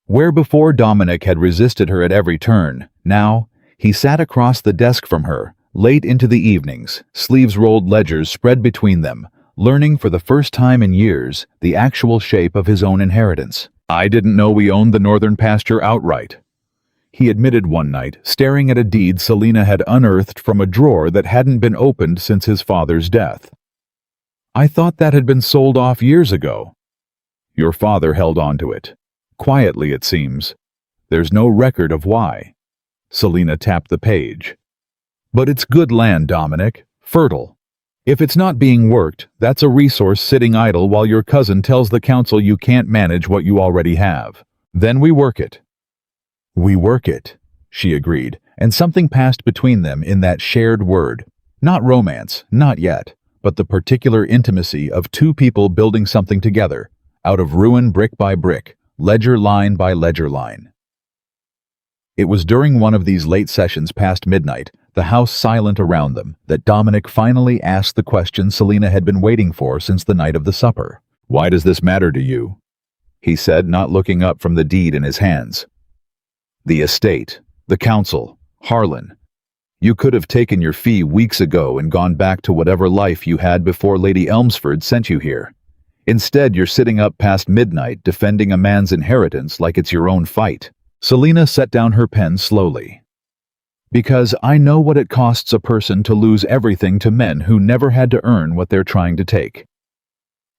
Where before Dominic had resisted her at every turn, now he sat across the desk from her, late into the evenings, sleeves rolled, ledgers spread between them, learning for the first time in years the actual shape of his own inheritance. I didn't know we owned the northern pasture outright, he admitted one night, staring at a deed Selina had unearthed from a drawer that hadn't been opened since his father's death. I thought that had been sold off years ago. Your father held on to it. Quietly, it seems. There's no record of why. Selina tapped the page. But it's good land, Dominic. Fertile. If it's not being worked, that's a resource sitting idle while your cousin tells the council you can't manage what you already have. Then we work it. We work it, she agreed, and something passed between them in that shared word. Not romance, not yet, but the particular intimacy of two people building something together, out of ruin, brick by brick, ledger line by ledger line. It was during one of these late sessions past midnight, the house silent around them, that Dominic finally asked the question Selina had been waiting for since the night of the supper. Why does this matter to you? He said, not looking up from the deed in his hands. The estate, the council, Harlan. You could have taken your fee weeks ago and gone back to whatever life you had before Lady Elmsford sent you here. Instead, you're sitting up past midnight defending a man's inheritance like it's your own fight. Selina set down her pen slowly. Because I know what it costs a person to lose everything to men who never had to earn what they're trying to take.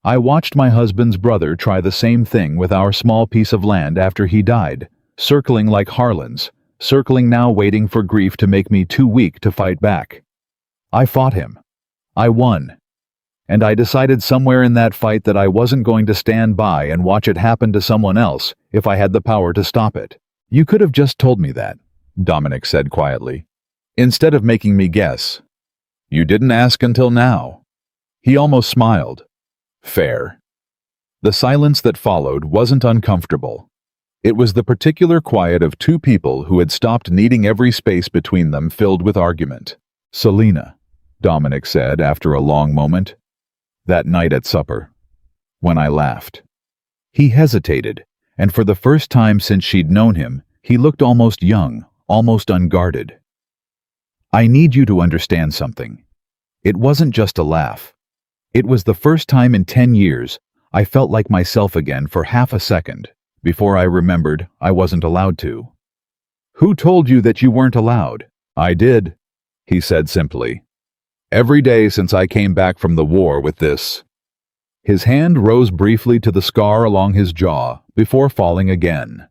I watched my husband's brother try the same thing with our small piece of land after he died, circling like Harlan's, circling now waiting for grief to make me too weak to fight back. I fought him. I won. And I decided somewhere in that fight that I wasn't going to stand by and watch it happen to someone else if I had the power to stop it. You could have just told me that, Dominic said quietly, instead of making me guess. You didn't ask until now. He almost smiled. Fair. The silence that followed wasn't uncomfortable. It was the particular quiet of two people who had stopped needing every space between them filled with argument. Selina, Dominic said after a long moment. That night at supper. When I laughed. He hesitated, and for the first time since she'd known him, he looked almost young, almost unguarded. I need you to understand something. It wasn't just a laugh. It was the first time in 10 years I felt like myself again for half a second, before I remembered I wasn't allowed to. Who told you that you weren't allowed? I did, he said simply. Every day since I came back from the war with this. His hand rose briefly to the scar along his jaw, before falling again.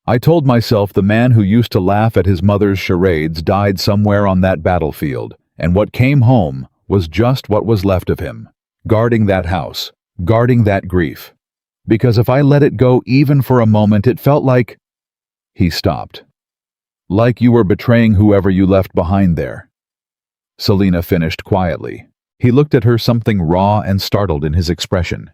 I told myself the man who used to laugh at his mother's charades died somewhere on that battlefield, and what came home was just what was left of him, guarding that house, guarding that grief. Because if I let it go even for a moment, it felt like... He stopped. Like you were betraying whoever you left behind there. Selina finished quietly. He looked at her, something raw and startled in his expression.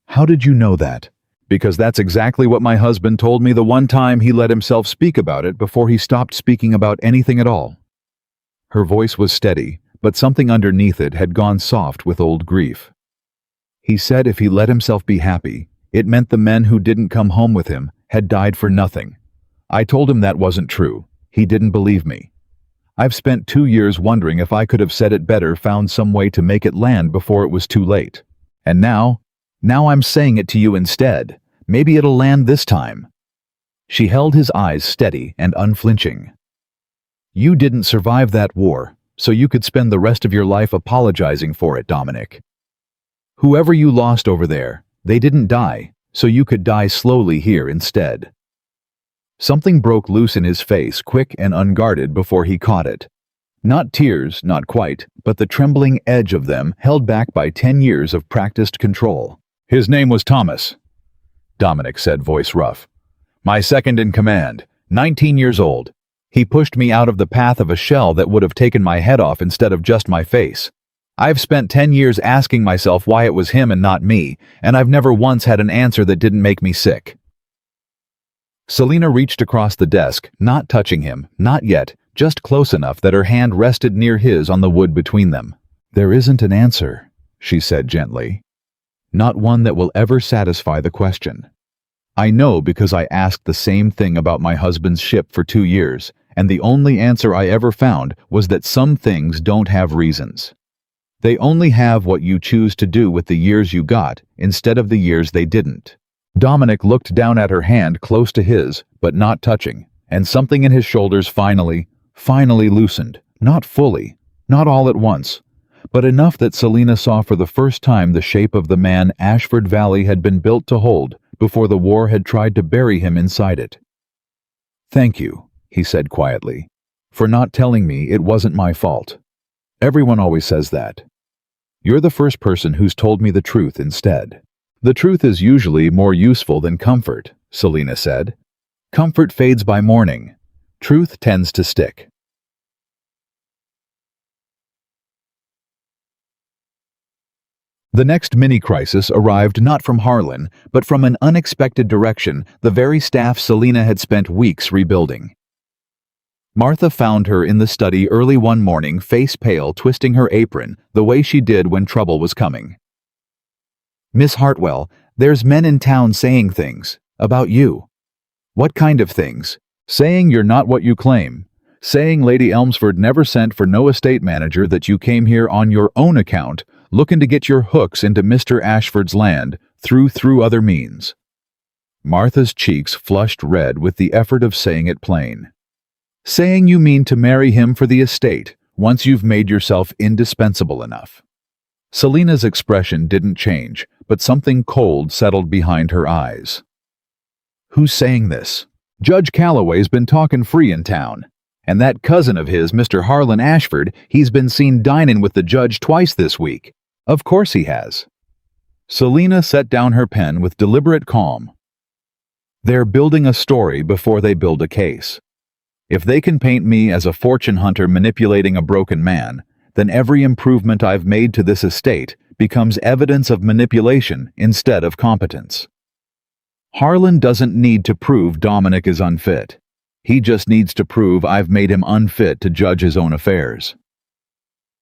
How did you know that? Because that's exactly what my husband told me the one time he let himself speak about it before he stopped speaking about anything at all. Her voice was steady, but something underneath it had gone soft with old grief. He said if he let himself be happy, it meant the men who didn't come home with him had died for nothing. I told him that wasn't true. He didn't believe me. I've spent 2 years wondering if I could have said it better, found some way to make it land before it was too late. And now I'm saying it to you instead. Maybe it'll land this time. She held his eyes steady and unflinching. You didn't survive that war, so you could spend the rest of your life apologizing for it, Dominic. Whoever you lost over there, they didn't die, so you could die slowly here instead. Something broke loose in his face, quick and unguarded, before he caught it. Not tears, not quite, but the trembling edge of them held back by 10 years of practiced control. His name was Thomas, Dominic said, voice rough. My second in command, 19 years old. He pushed me out of the path of a shell that would have taken my head off instead of just my face. I've spent 10 years asking myself why it was him and not me, and I've never once had an answer that didn't make me sick. Selina reached across the desk, not touching him, not yet, just close enough that her hand rested near his on the wood between them. There isn't an answer, she said gently. Not one that will ever satisfy the question. I know because I asked the same thing about my husband's ship for 2 years, and the only answer I ever found was that some things don't have reasons. They only have what you choose to do with the years you got instead of the years they didn't. Dominic looked down at her hand close to his, but not touching, and something in his shoulders finally loosened. Not fully, not all at once, but enough that Selina saw for the first time the shape of the man Ashford Valley had been built to hold before the war had tried to bury him inside it. Thank you, he said quietly, for not telling me it wasn't my fault. Everyone always says that. You're the first person who's told me the truth instead. The truth is usually more useful than comfort, Selina said. Comfort fades by morning. Truth tends to stick. The next mini-crisis arrived not from Harlan, but from an unexpected direction, the very staff Selina had spent weeks rebuilding. Martha found her in the study early one morning, face pale, twisting her apron, the way she did when trouble was coming. Miss Hartwell, there's men in town saying things about you. What kind of things? Saying you're not what you claim. Saying Lady Elmsford never sent for no estate manager, that you came here on your own account, looking to get your hooks into Mr. Ashford's land through other means. Martha's cheeks flushed red with the effort of saying it plain. Saying you mean to marry him for the estate once you've made yourself indispensable enough. Selina's expression didn't change, but something cold settled behind her eyes. Who's saying this? Judge Calloway's been talking free in town. And that cousin of his, Mr. Harlan Ashford, he's been seen dining with the judge twice this week. Of course he has. Selina set down her pen with deliberate calm. They're building a story before they build a case. If they can paint me as a fortune hunter manipulating a broken man, then every improvement I've made to this estate becomes evidence of manipulation instead of competence. Harlan doesn't need to prove Dominic is unfit. He just needs to prove I've made him unfit to judge his own affairs.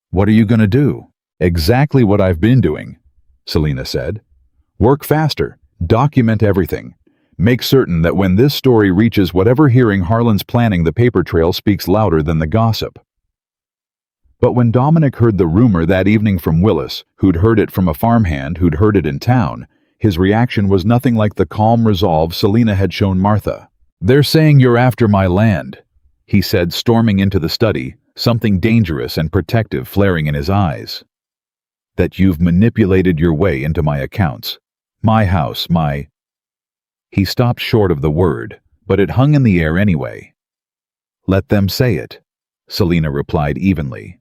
What are you going to do? Exactly what I've been doing, Selina said. Work faster, document everything. Make certain that when this story reaches whatever hearing Harlan's planning, the paper trail speaks louder than the gossip. But when Dominic heard the rumor that evening from Willis, who'd heard it from a farmhand who'd heard it in town, his reaction was nothing like the calm resolve Selina had shown Martha. They're saying you're after my land, he said, storming into the study, something dangerous and protective flaring in his eyes. That you've manipulated your way into my accounts. My house, my... He stopped short of the word, but it hung in the air anyway. Let them say it, Selina replied evenly.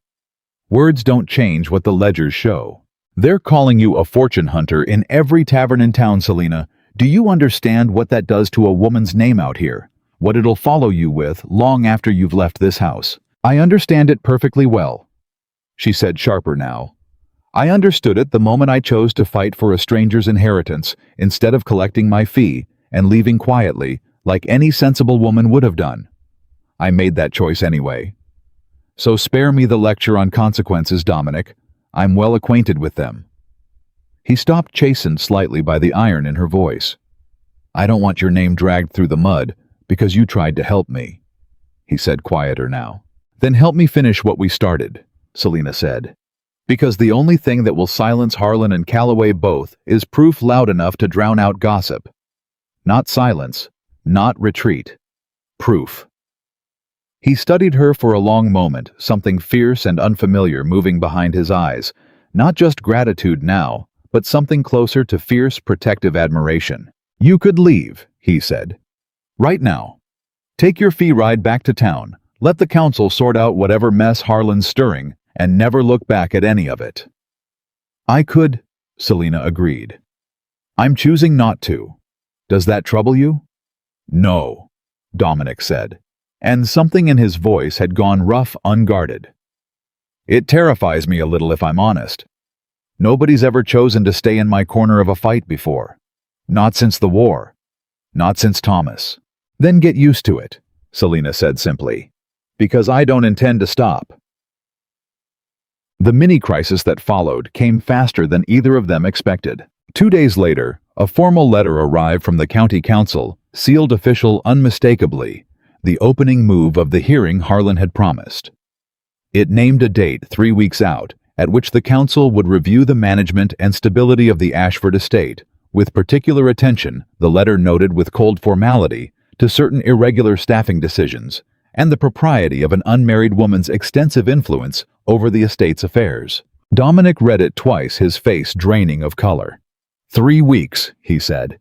Words don't change what the ledgers show. They're calling you a fortune hunter in every tavern in town, Selina. Do you understand what that does to a woman's name out here? what it'll follow you with long after you've left this house. I understand it perfectly well, she said sharper now. I understood it the moment I chose to fight for a stranger's inheritance instead of collecting my fee and leaving quietly, like any sensible woman would have done. I made that choice anyway. So spare me the lecture on consequences, Dominic. I'm well acquainted with them. He stopped, chastened slightly by the iron in her voice. I don't want your name dragged through the mud because you tried to help me, he said, quieter now. Then help me finish what we started, Selina said. Because the only thing that will silence Harlan and Calloway both is proof loud enough to drown out gossip. Not silence, not retreat. Proof. He studied her for a long moment, something fierce and unfamiliar moving behind his eyes. Not just gratitude now, but something closer to fierce, protective admiration. You could leave, he said. Right now. Take your fee ride back to town. Let the council sort out whatever mess Harlan's stirring, and never look back at any of it. I could, Selina agreed. I'm choosing not to. Does that trouble you? No, Dominic said, and something in his voice had gone rough, unguarded. It terrifies me a little, if I'm honest. Nobody's ever chosen to stay in my corner of a fight before. Not since the war. Not since Thomas. Then get used to it, Selina said simply, because I don't intend to stop. The mini-crisis that followed came faster than either of them expected. 2 days later, a formal letter arrived from the county council, sealed official unmistakably, the opening move of the hearing Harlan had promised. It named a date 3 weeks out, at which the council would review the management and stability of the Ashford estate, with particular attention, the letter noted with cold formality, to certain irregular staffing decisions, and the propriety of an unmarried woman's extensive influence over the estate's affairs. Dominic read it twice, his face draining of color. 3 weeks, he said.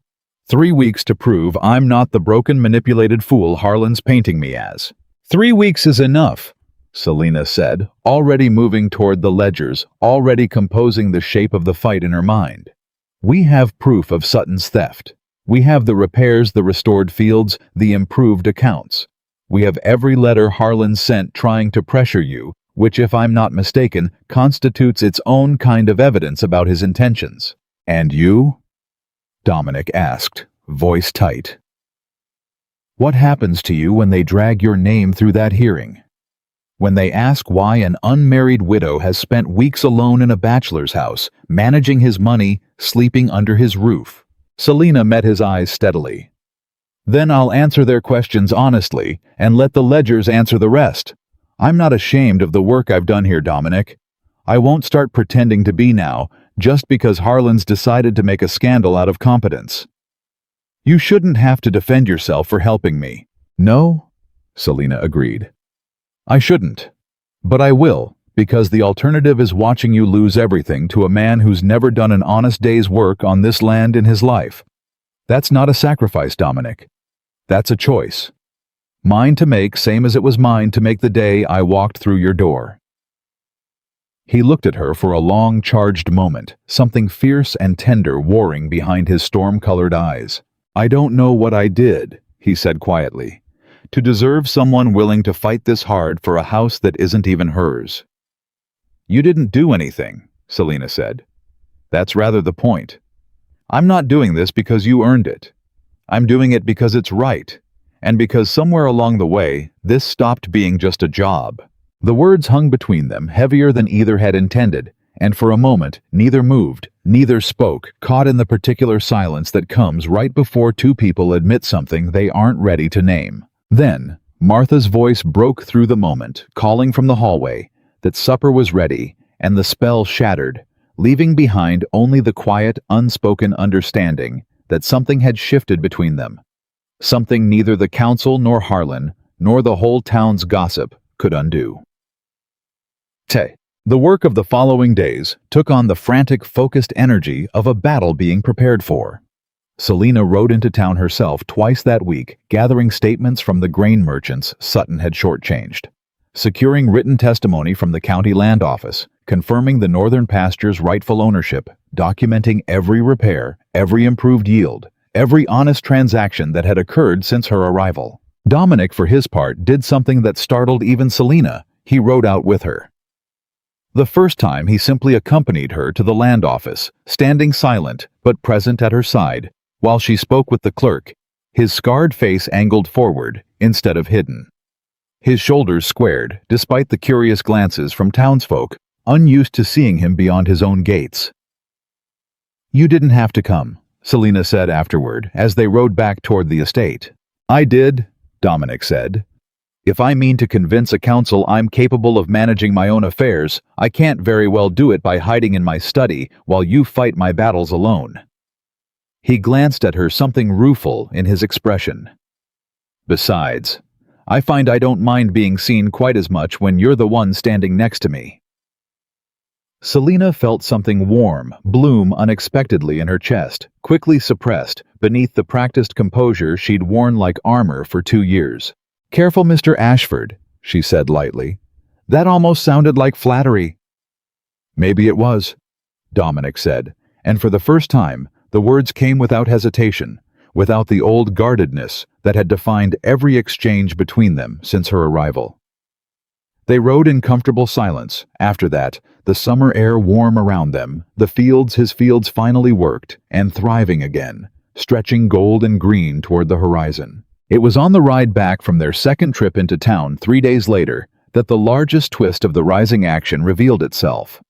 3 weeks to prove I'm not the broken, manipulated fool Harlan's painting me as. 3 weeks is enough, Selina said, already moving toward the ledgers, already composing the shape of the fight in her mind. We have proof of Sutton's theft. We have the repairs, the restored fields, the improved accounts. We have every letter Harlan sent trying to pressure you, which, if I'm not mistaken, constitutes its own kind of evidence about his intentions. And you? Dominic asked, voice tight. What happens to you when they drag your name through that hearing? When they ask why an unmarried widow has spent weeks alone in a bachelor's house, managing his money, sleeping under his roof? Selina met his eyes steadily. Then I'll answer their questions honestly, and let the ledgers answer the rest. I'm not ashamed of the work I've done here, Dominic. I won't start pretending to be now, just because Harlan's decided to make a scandal out of competence. You shouldn't have to defend yourself for helping me. No, Selina agreed. I shouldn't. But I will, because the alternative is watching you lose everything to a man who's never done an honest day's work on this land in his life. That's not a sacrifice, Dominic. That's a choice. Mine to make, same as it was mine to make the day I walked through your door. He looked at her for a long, charged moment, something fierce and tender warring behind his storm-colored eyes. I don't know what I did, he said quietly, to deserve someone willing to fight this hard for a house that isn't even hers. You didn't do anything, Selina said. That's rather the point. I'm not doing this because you earned it. I'm doing it because it's right, and because somewhere along the way, this stopped being just a job. The words hung between them, heavier than either had intended, and for a moment, neither moved, neither spoke, caught in the particular silence that comes right before two people admit something they aren't ready to name. Then, Martha's voice broke through the moment, calling from the hallway that supper was ready, and the spell shattered, leaving behind only the quiet, unspoken understanding that something had shifted between them. Something neither the council nor Harlan, nor the whole town's gossip could undo. The work of the following days took on the frantic, focused energy of a battle being prepared for. Selina rode into town herself twice that week, gathering statements from the grain merchants Sutton had shortchanged, securing written testimony from the county land office, confirming the northern pasture's rightful ownership, documenting every repair, every improved yield, every honest transaction that had occurred since her arrival. Dominic, for his part, did something that startled even Selina. He rode out with her. The first time, he simply accompanied her to the land office, standing silent but present at her side, while she spoke with the clerk, his scarred face angled forward instead of hidden. His shoulders squared, despite the curious glances from townsfolk, unused to seeing him beyond his own gates. "You didn't have to come," Selina said afterward, as they rode back toward the estate. "I did," Dominic said. "If I mean to convince a council I'm capable of managing my own affairs, I can't very well do it by hiding in my study while you fight my battles alone." He glanced at her, something rueful in his expression. "Besides, I find I don't mind being seen quite as much when you're the one standing next to me." Selina felt something warm bloom unexpectedly in her chest, quickly suppressed beneath the practiced composure she'd worn like armor for 2 years. "Careful, Mr. Ashford," she said lightly. "That almost sounded like flattery." "Maybe it was," Dominic said, and for the first time, the words came without hesitation, without the old guardedness that had defined every exchange between them since her arrival. They rode in comfortable silence. After that, the summer air warm around them, his fields finally worked and thriving again, stretching gold and green toward the horizon. It was on the ride back from their second trip into town 3 days later that the largest twist of the rising action revealed itself.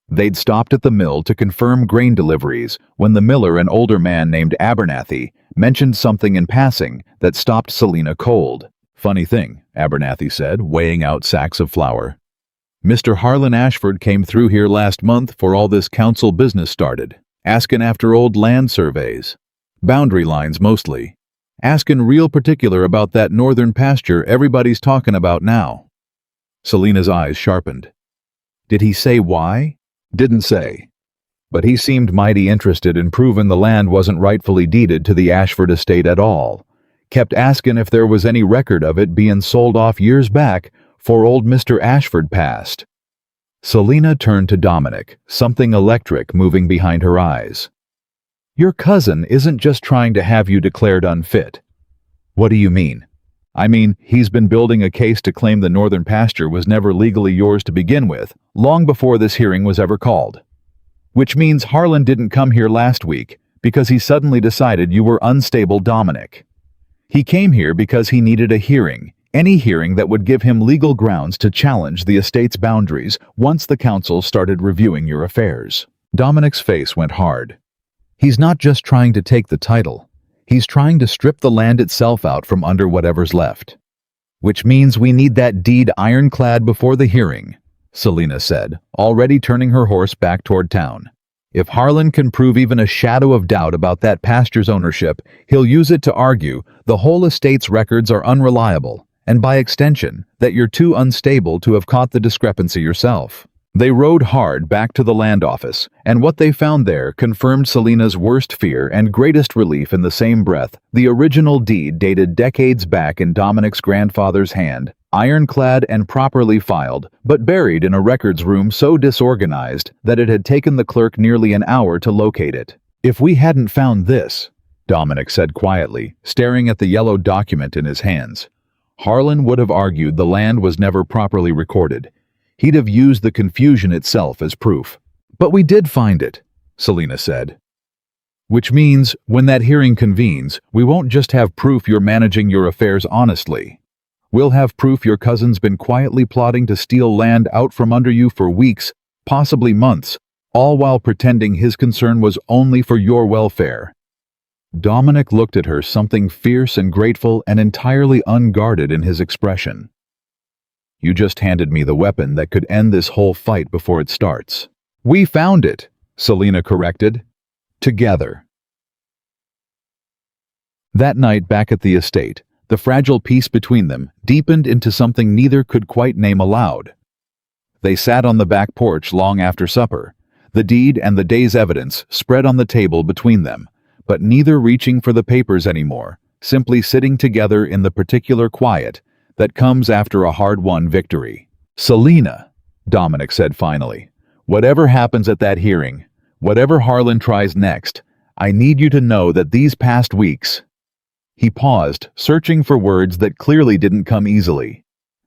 They'd stopped at the mill to confirm grain deliveries when the miller, an older man named Abernathy, mentioned something in passing that stopped Selina cold. "Funny thing," Abernathy said, weighing out sacks of flour. "Mr. Harlan Ashford came through here last month for all this council business started, askin' after old land surveys. Boundary lines mostly. Askin' real particular about that northern pasture everybody's talking about now." Selina's eyes sharpened. "Did he say why?" "Didn't say. But he seemed mighty interested in proving the land wasn't rightfully deeded to the Ashford estate at all. Kept asking if there was any record of it being sold off years back 'fore old Mr. Ashford passed." Selina turned to Dominic, something electric moving behind her eyes. "Your cousin isn't just trying to have you declared unfit." "What do you mean?" "I mean, he's been building a case to claim the northern pasture was never legally yours to begin with, long before this hearing was ever called. Which means Harlan didn't come here last week because he suddenly decided you were unstable, Dominic. He came here because he needed a hearing, any hearing that would give him legal grounds to challenge the estate's boundaries once the council started reviewing your affairs." Dominic's face went hard. "He's not just trying to take the title. He's trying to strip the land itself out from under whatever's left. Which means we need that deed ironclad before the hearing," Selina said, already turning her horse back toward town. "If Harlan can prove even a shadow of doubt about that pasture's ownership, he'll use it to argue the whole estate's records are unreliable, and by extension, that you're too unstable to have caught the discrepancy yourself." They rode hard back to the land office, and what they found there confirmed Selina's worst fear and greatest relief in the same breath. The original deed dated decades back in Dominic's grandfather's hand, ironclad and properly filed, but buried in a records room so disorganized that it had taken the clerk nearly an hour to locate it. "If we hadn't found this," Dominic said quietly, staring at the yellow document in his hands, "Harlan would have argued the land was never properly recorded. He'd have used the confusion itself as proof." "But we did find it," Selina said. "Which means, when that hearing convenes, we won't just have proof you're managing your affairs honestly. We'll have proof your cousin's been quietly plotting to steal land out from under you for weeks, possibly months, all while pretending his concern was only for your welfare." Dominic looked at her, something fierce and grateful and entirely unguarded in his expression. "You just handed me the weapon that could end this whole fight before it starts." "We found it," Selina corrected. "Together." That night back at the estate, the fragile peace between them deepened into something neither could quite name aloud. They sat on the back porch long after supper, the deed and the day's evidence spread on the table between them, but neither reaching for the papers anymore, simply sitting together in the particular quiet that comes after a hard-won victory. "Selina," Dominic said finally, "whatever happens at that hearing, whatever Harlan tries next, I need you to know that these past weeks..." He paused, searching for words that clearly didn't come easily.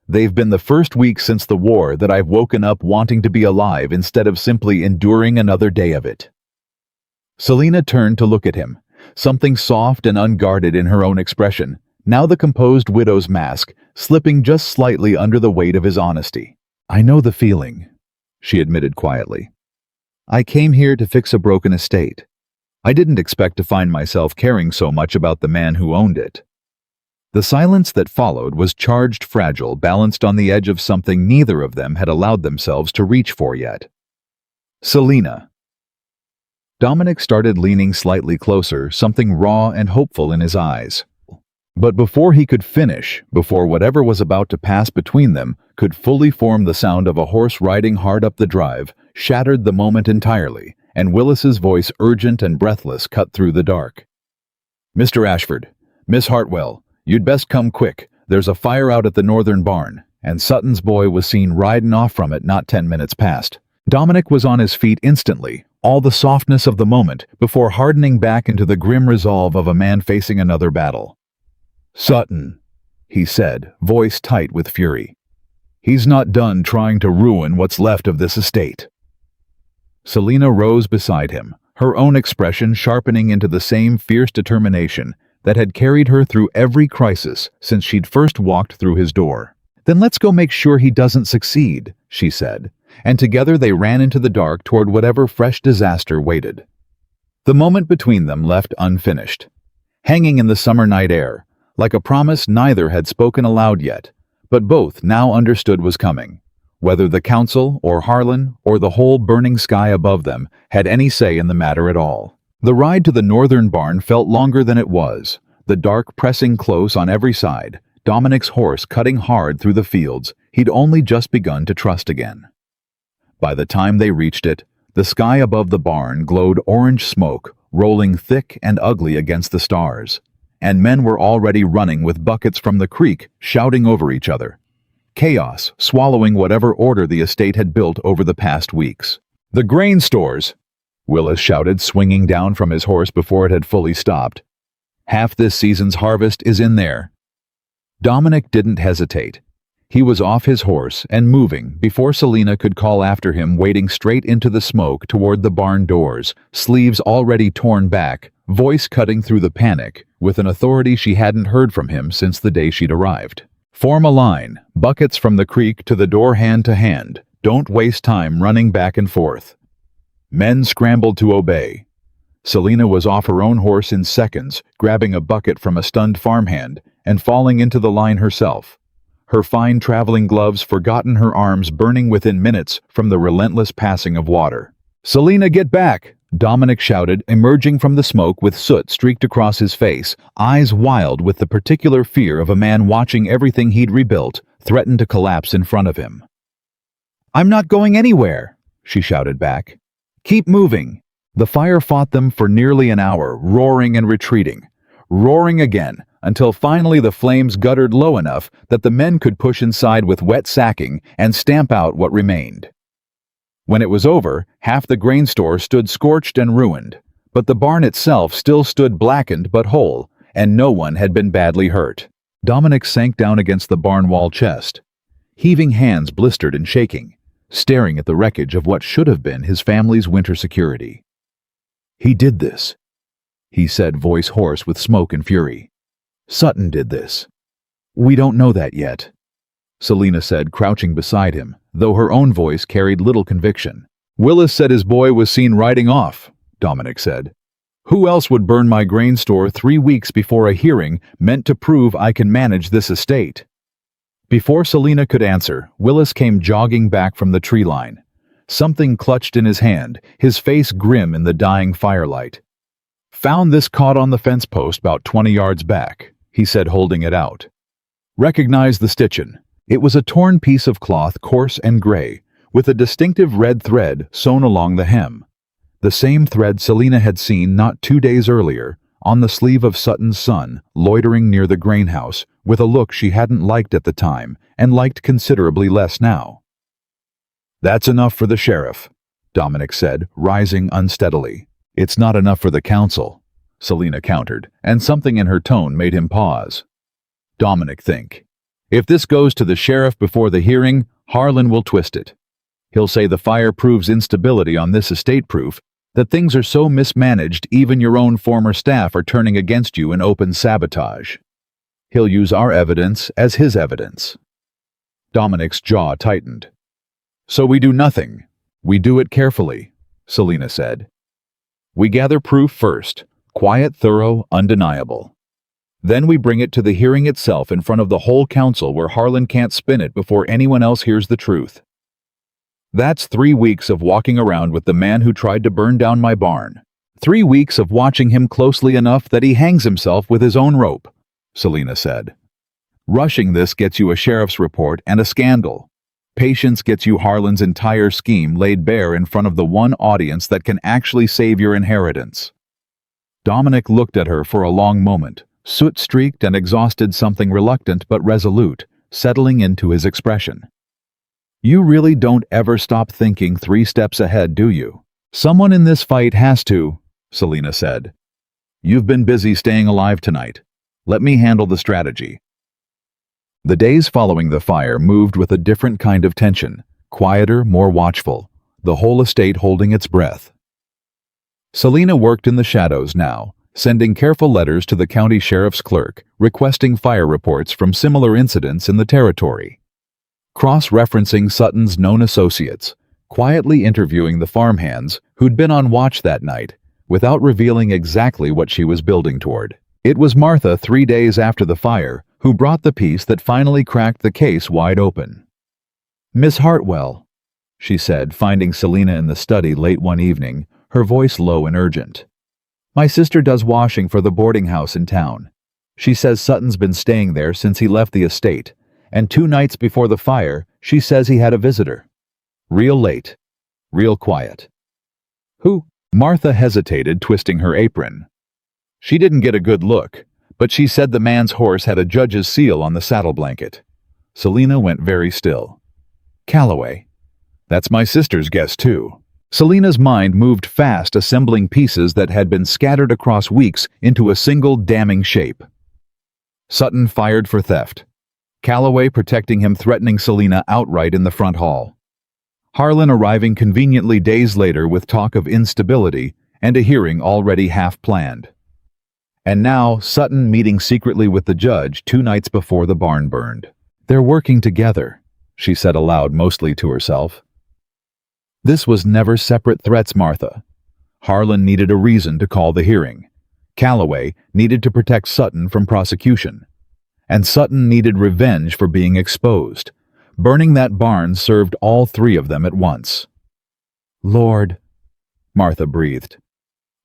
"They've been the first week since the war that I've woken up wanting to be alive instead of simply enduring another day of it." Selina turned to look at him, something soft and unguarded in her own expression, now the composed widow's mask, slipping just slightly under the weight of his honesty. "I know the feeling," she admitted quietly. "I came here to fix a broken estate. I didn't expect to find myself caring so much about the man who owned it." The silence that followed was charged, fragile, balanced on the edge of something neither of them had allowed themselves to reach for yet. "Selina." Dominic started leaning slightly closer, something raw and hopeful in his eyes. But before he could finish, before whatever was about to pass between them could fully form, the sound of a horse riding hard up the drive shattered the moment entirely, and Willis's voice, urgent and breathless, cut through the dark. "Mr. Ashford, Miss Hartwell, you'd best come quick. There's a fire out at the northern barn," and Sutton's boy was seen riding off from it not 10 minutes past. Dominic was on his feet instantly, all the softness of the moment, before hardening back into the grim resolve of a man facing another battle. "Sutton," he said, voice tight with fury. "He's not done trying to ruin what's left of this estate." Selina rose beside him, her own expression sharpening into the same fierce determination that had carried her through every crisis since she'd first walked through his door. "Then let's go make sure he doesn't succeed," she said, and together they ran into the dark toward whatever fresh disaster waited. The moment between them left unfinished, hanging in the summer night air, like a promise neither had spoken aloud yet, but both now understood was coming, whether the council or Harlan or the whole burning sky above them had any say in the matter at all. The ride to the northern barn felt longer than it was, the dark pressing close on every side, Dominic's horse cutting hard through the fields he'd only just begun to trust again. By the time they reached it, the sky above the barn glowed orange smoke, rolling thick and ugly against the stars, and men were already running with buckets from the creek, shouting over each other. Chaos swallowing whatever order the estate had built over the past weeks. "The grain stores!" Willis shouted, swinging down from his horse before it had fully stopped. "Half this season's harvest is in there." Dominic didn't hesitate. He was off his horse and moving before Selina could call after him, wading straight into the smoke toward the barn doors, sleeves already torn back, voice cutting through the panic, with an authority she hadn't heard from him since the day she'd arrived. "Form a line, buckets from the creek to the door, hand to hand. Don't waste time running back and forth." Men scrambled to obey. Selina was off her own horse in seconds, grabbing a bucket from a stunned farmhand and falling into the line herself, her fine traveling gloves forgotten, her arms burning within minutes from the relentless passing of water. "Selina, get back!" Dominic shouted, emerging from the smoke with soot streaked across his face, eyes wild with the particular fear of a man watching everything he'd rebuilt threaten to collapse in front of him. "I'm not going anywhere," she shouted back. "Keep moving." The fire fought them for nearly an hour, roaring and retreating, roaring again, until finally the flames guttered low enough that the men could push inside with wet sacking and stamp out what remained. When it was over, half the grain store stood scorched and ruined, but the barn itself still stood blackened but whole, and no one had been badly hurt. Dominic sank down against the barn wall chest, heaving hands blistered and shaking, staring at the wreckage of what should have been his family's winter security. "He did this," he said, voice hoarse with smoke and fury. "Sutton did this." "We don't know that yet," Selina said, crouching beside him, though her own voice carried little conviction. "Willis said his boy was seen riding off," Dominic said. "Who else would burn my grain store 3 weeks before a hearing meant to prove I can manage this estate?" Before Selina could answer, Willis came jogging back from the tree line, something clutched in his hand, his face grim in the dying firelight. "Found this caught on the fence post about 20 yards back," he said, holding it out. "Recognize the stitchin'. It was a torn piece of cloth, coarse and gray, with a distinctive red thread sewn along the hem. The same thread Selina had seen not 2 days earlier, on the sleeve of Sutton's son, loitering near the grain house, with a look she hadn't liked at the time, and liked considerably less now. "That's enough for the sheriff," Dominic said, rising unsteadily. "It's not enough for the council. Selina countered, and something in her tone made him pause. Dominic, think. If this goes to the sheriff before the hearing, Harlan will twist it. He'll say the fire proves instability on this estate proof, that things are so mismanaged even your own former staff are turning against you in open sabotage. He'll use our evidence as his evidence. Dominic's jaw tightened. So we do nothing. We do it carefully, Selina said. We gather proof first, quiet, thorough, undeniable. Then we bring it to the hearing itself in front of the whole council where Harlan can't spin it before anyone else hears the truth. That's 3 weeks of walking around with the man who tried to burn down my barn. 3 weeks of watching him closely enough that he hangs himself with his own rope, Selina said. Rushing this gets you a sheriff's report and a scandal. Patience gets you Harlan's entire scheme laid bare in front of the one audience that can actually save your inheritance. Dominic looked at her for a long moment, soot-streaked and exhausted, something reluctant but resolute, settling into his expression. You really don't ever stop thinking 3 steps ahead, do you? Someone in this fight has to, Selina said. You've been busy staying alive tonight. Let me handle the strategy. The days following the fire moved with a different kind of tension, quieter, more watchful, the whole estate holding its breath. Selina worked in the shadows now, sending careful letters to the county sheriff's clerk, requesting fire reports from similar incidents in the territory. Cross-referencing Sutton's known associates, quietly interviewing the farmhands who'd been on watch that night, without revealing exactly what she was building toward. It was Martha 3 days after the fire who brought the piece that finally cracked the case wide open. Miss Hartwell, she said, finding Selina in the study late one evening, her voice low and urgent. My sister does washing for the boarding house in town. She says Sutton's been staying there since he left the estate, and 2 nights before the fire, she says he had a visitor. Real late. Real quiet. Who? Martha hesitated, twisting her apron. She didn't get a good look, but she said the man's horse had a judge's seal on the saddle blanket. Selina went very still. Calloway. That's my sister's guess, too. Selina's mind moved fast, assembling pieces that had been scattered across weeks into a single damning shape. Sutton fired for theft. Calloway protecting him, threatening Selina outright in the front hall. Harlan arriving conveniently days later with talk of instability and a hearing already half-planned. And now Sutton meeting secretly with the judge 2 nights before the barn burned. They're working together, she said aloud, mostly to herself. This was never separate threats, Martha. Harlan needed a reason to call the hearing. Calloway needed to protect Sutton from prosecution. And Sutton needed revenge for being exposed. Burning that barn served all 3 of them at once. Lord, Martha breathed.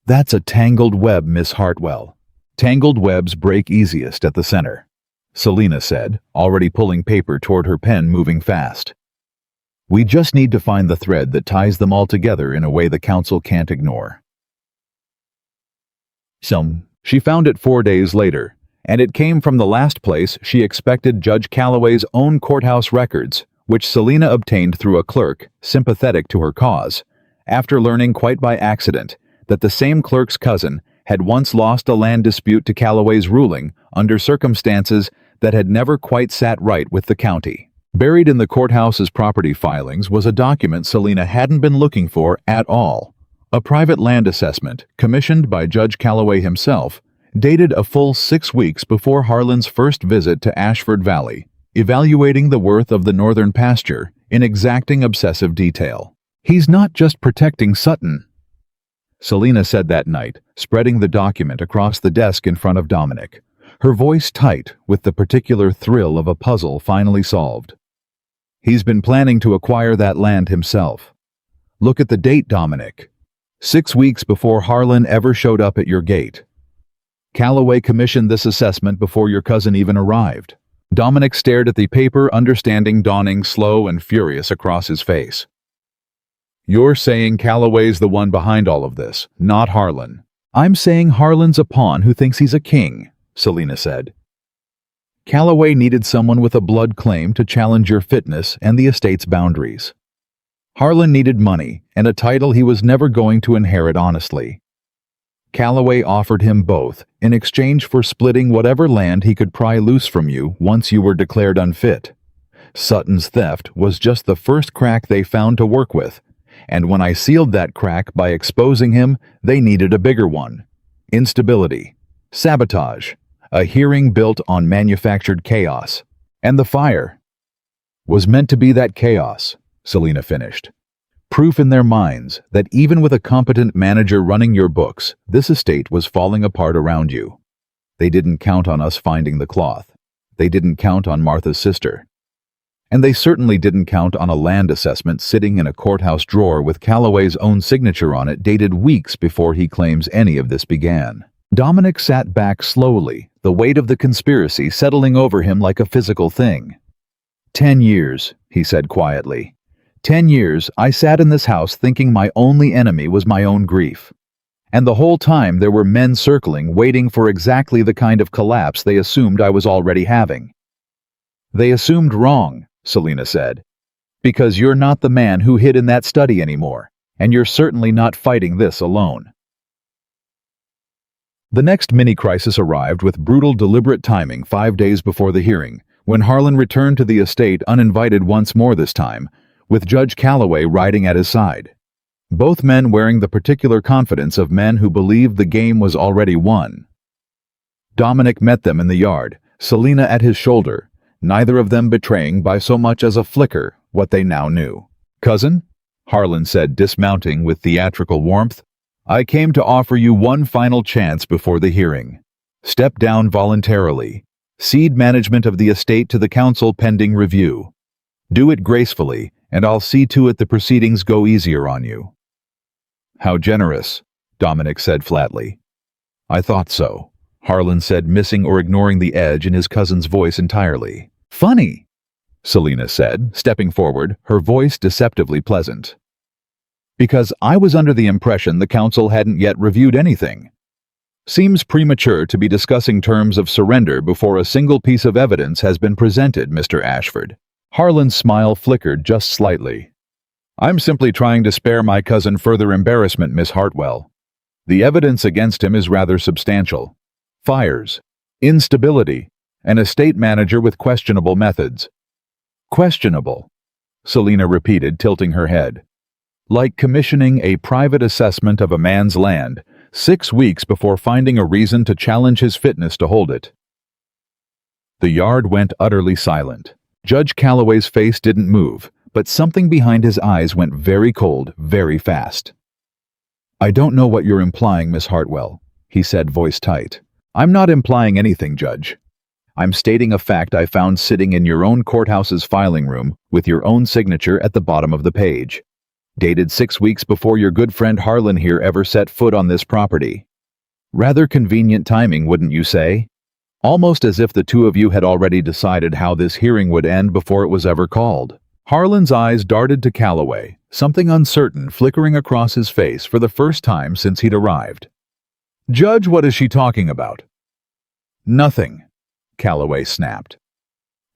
That's a tangled web, Miss Hartwell. Tangled webs break easiest at the center, Selina said, already pulling paper toward her pen, moving fast. We just need to find the thread that ties them all together in a way the council can't ignore. She found it 4 days later, and it came from the last place she expected, Judge Calloway's own courthouse records, which Selina obtained through a clerk sympathetic to her cause, after learning quite by accident that the same clerk's cousin had once lost a land dispute to Calloway's ruling under circumstances that had never quite sat right with the county. Buried in the courthouse's property filings was a document Selina hadn't been looking for at all. A private land assessment, commissioned by Judge Calloway himself, dated a full 6 weeks before Harlan's first visit to Ashford Valley, evaluating the worth of the northern pasture in exacting obsessive detail. He's not just protecting Sutton, Selina said that night, spreading the document across the desk in front of Dominic, her voice tight with the particular thrill of a puzzle finally solved. He's been planning to acquire that land himself. Look at the date, Dominic. 6 weeks before Harlan ever showed up at your gate. Calloway commissioned this assessment before your cousin even arrived. Dominic stared at the paper, understanding dawning slow and furious across his face. You're saying Calloway's the one behind all of this, not Harlan. I'm saying Harlan's a pawn who thinks he's a king, Selina said. Calloway needed someone with a blood claim to challenge your fitness and the estate's boundaries. Harlan needed money and a title he was never going to inherit honestly. Calloway offered him both in exchange for splitting whatever land he could pry loose from you once you were declared unfit. Sutton's theft was just the first crack they found to work with, and when I sealed that crack by exposing him, they needed a bigger one. Instability, sabotage, a hearing built on manufactured chaos. And the fire was meant to be that chaos, Selina finished. Proof in their minds that even with a competent manager running your books, this estate was falling apart around you. They didn't count on us finding the cloth. They didn't count on Martha's sister. And they certainly didn't count on a land assessment sitting in a courthouse drawer with Calloway's own signature on it dated weeks before he claims any of this began. Dominic sat back slowly, the weight of the conspiracy settling over him like a physical thing. 10 years, he said quietly. 10 years I sat in this house thinking my only enemy was my own grief. And the whole time there were men circling, waiting for exactly the kind of collapse they assumed I was already having. They assumed wrong, Selina said. Because you're not the man who hid in that study anymore, and you're certainly not fighting this alone. The next mini-crisis arrived with brutal, deliberate timing 5 days before the hearing, when Harlan returned to the estate uninvited once more this time, with Judge Calloway riding at his side. Both men wearing the particular confidence of men who believed the game was already won. Dominic met them in the yard, Selina at his shoulder, neither of them betraying by so much as a flicker what they now knew. "Cousin," Harlan said, dismounting with theatrical warmth, "I came to offer you one final chance before the hearing. Step down voluntarily. Cede management of the estate to the council pending review. Do it gracefully, and I'll see to it the proceedings go easier on you." "How generous," Dominic said flatly. "I thought so," Harlan said, missing or ignoring the edge in his cousin's voice entirely. "Funny," Selina said, stepping forward, her voice deceptively pleasant. "Because I was under the impression the council hadn't yet reviewed anything. Seems premature to be discussing terms of surrender before a single piece of evidence has been presented, Mr. Ashford." Harlan's smile flickered just slightly. "I'm simply trying to spare my cousin further embarrassment, Miss Hartwell. The evidence against him is rather substantial. Fires, instability, an estate manager with questionable methods." "Questionable," Selina repeated, tilting her head. "Like commissioning a private assessment of a man's land 6 weeks before finding a reason to challenge his fitness to hold it." The yard went utterly silent. Judge Calloway's face didn't move, but something behind his eyes went very cold, very fast. "I don't know what you're implying, Miss Hartwell," he said, voice tight. "I'm not implying anything, Judge. I'm stating a fact I found sitting in your own courthouse's filing room with your own signature at the bottom of the page. Dated 6 weeks before your good friend Harlan here ever set foot on this property. Rather convenient timing, wouldn't you say? Almost as if the two of you had already decided how this hearing would end before it was ever called." Harlan's eyes darted to Calloway, something uncertain flickering across his face for the first time since he'd arrived. "Judge, what is she talking about?" "Nothing," Calloway snapped.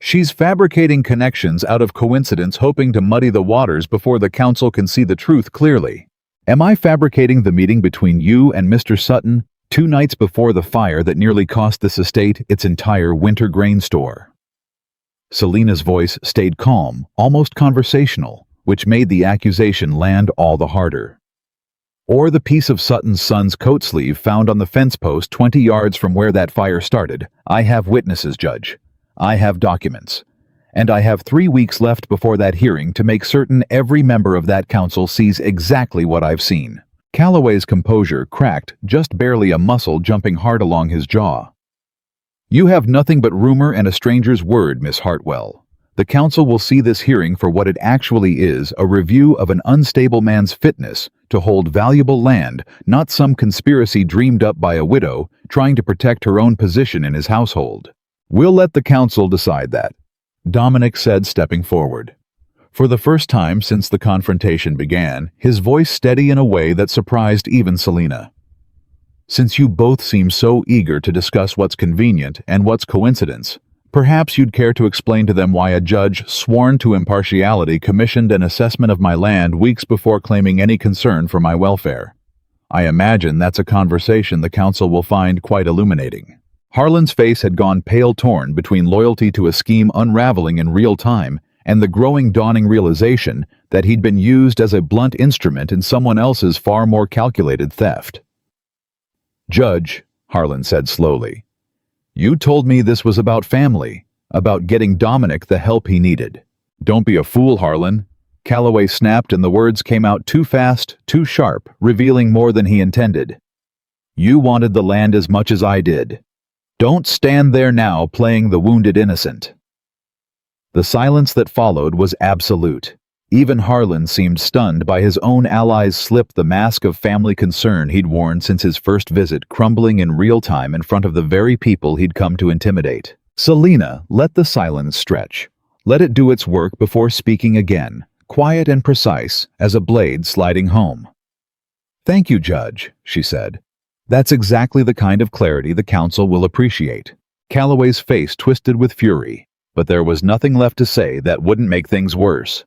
"She's fabricating connections out of coincidence, hoping to muddy the waters before the council can see the truth clearly. Am I fabricating the meeting between you and Mr. Sutton 2 nights before the fire that nearly cost this estate its entire winter grain store?" Selina's voice stayed calm, almost conversational, which made the accusation land all the harder. "Or the piece of Sutton's son's coat sleeve found on the fence post 20 yards from where that fire started. I have witnesses, Judge. I have documents. And I have 3 weeks left before that hearing to make certain every member of that council sees exactly what I've seen." Calloway's composure cracked, just barely a muscle jumping hard along his jaw. "You have nothing but rumor and a stranger's word, Miss Hartwell. The council will see this hearing for what it actually is, a review of an unstable man's fitness to hold valuable land, not some conspiracy dreamed up by a widow trying to protect her own position in his household. We'll let the council decide that," Dominic said, stepping forward. For the first time since the confrontation began, his voice steady in a way that surprised even Selina. "Since you both seem so eager to discuss what's convenient and what's coincidence, perhaps you'd care to explain to them why a judge sworn to impartiality commissioned an assessment of my land weeks before claiming any concern for my welfare. I imagine that's a conversation the council will find quite illuminating. Harlan's face had gone pale, torn between loyalty to a scheme unraveling in real time and the growing dawning realization that he'd been used as a blunt instrument in someone else's far more calculated theft. "Judge," Harlan said slowly, "you told me this was about family, about getting Dominic the help he needed." "Don't be a fool, Harlan." Calloway snapped, and the words came out too fast, too sharp, revealing more than he intended. "You wanted the land as much as I did. Don't stand there now playing the wounded innocent." The silence that followed was absolute. Even Harlan seemed stunned by his own ally's slip, the mask of family concern he'd worn since his first visit crumbling in real time in front of the very people he'd come to intimidate. Selina let the silence stretch. Let it do its work before speaking again, quiet and precise as a blade sliding home. "Thank you, Judge," she said. "That's exactly the kind of clarity the council will appreciate." Calloway's face twisted with fury, but there was nothing left to say that wouldn't make things worse.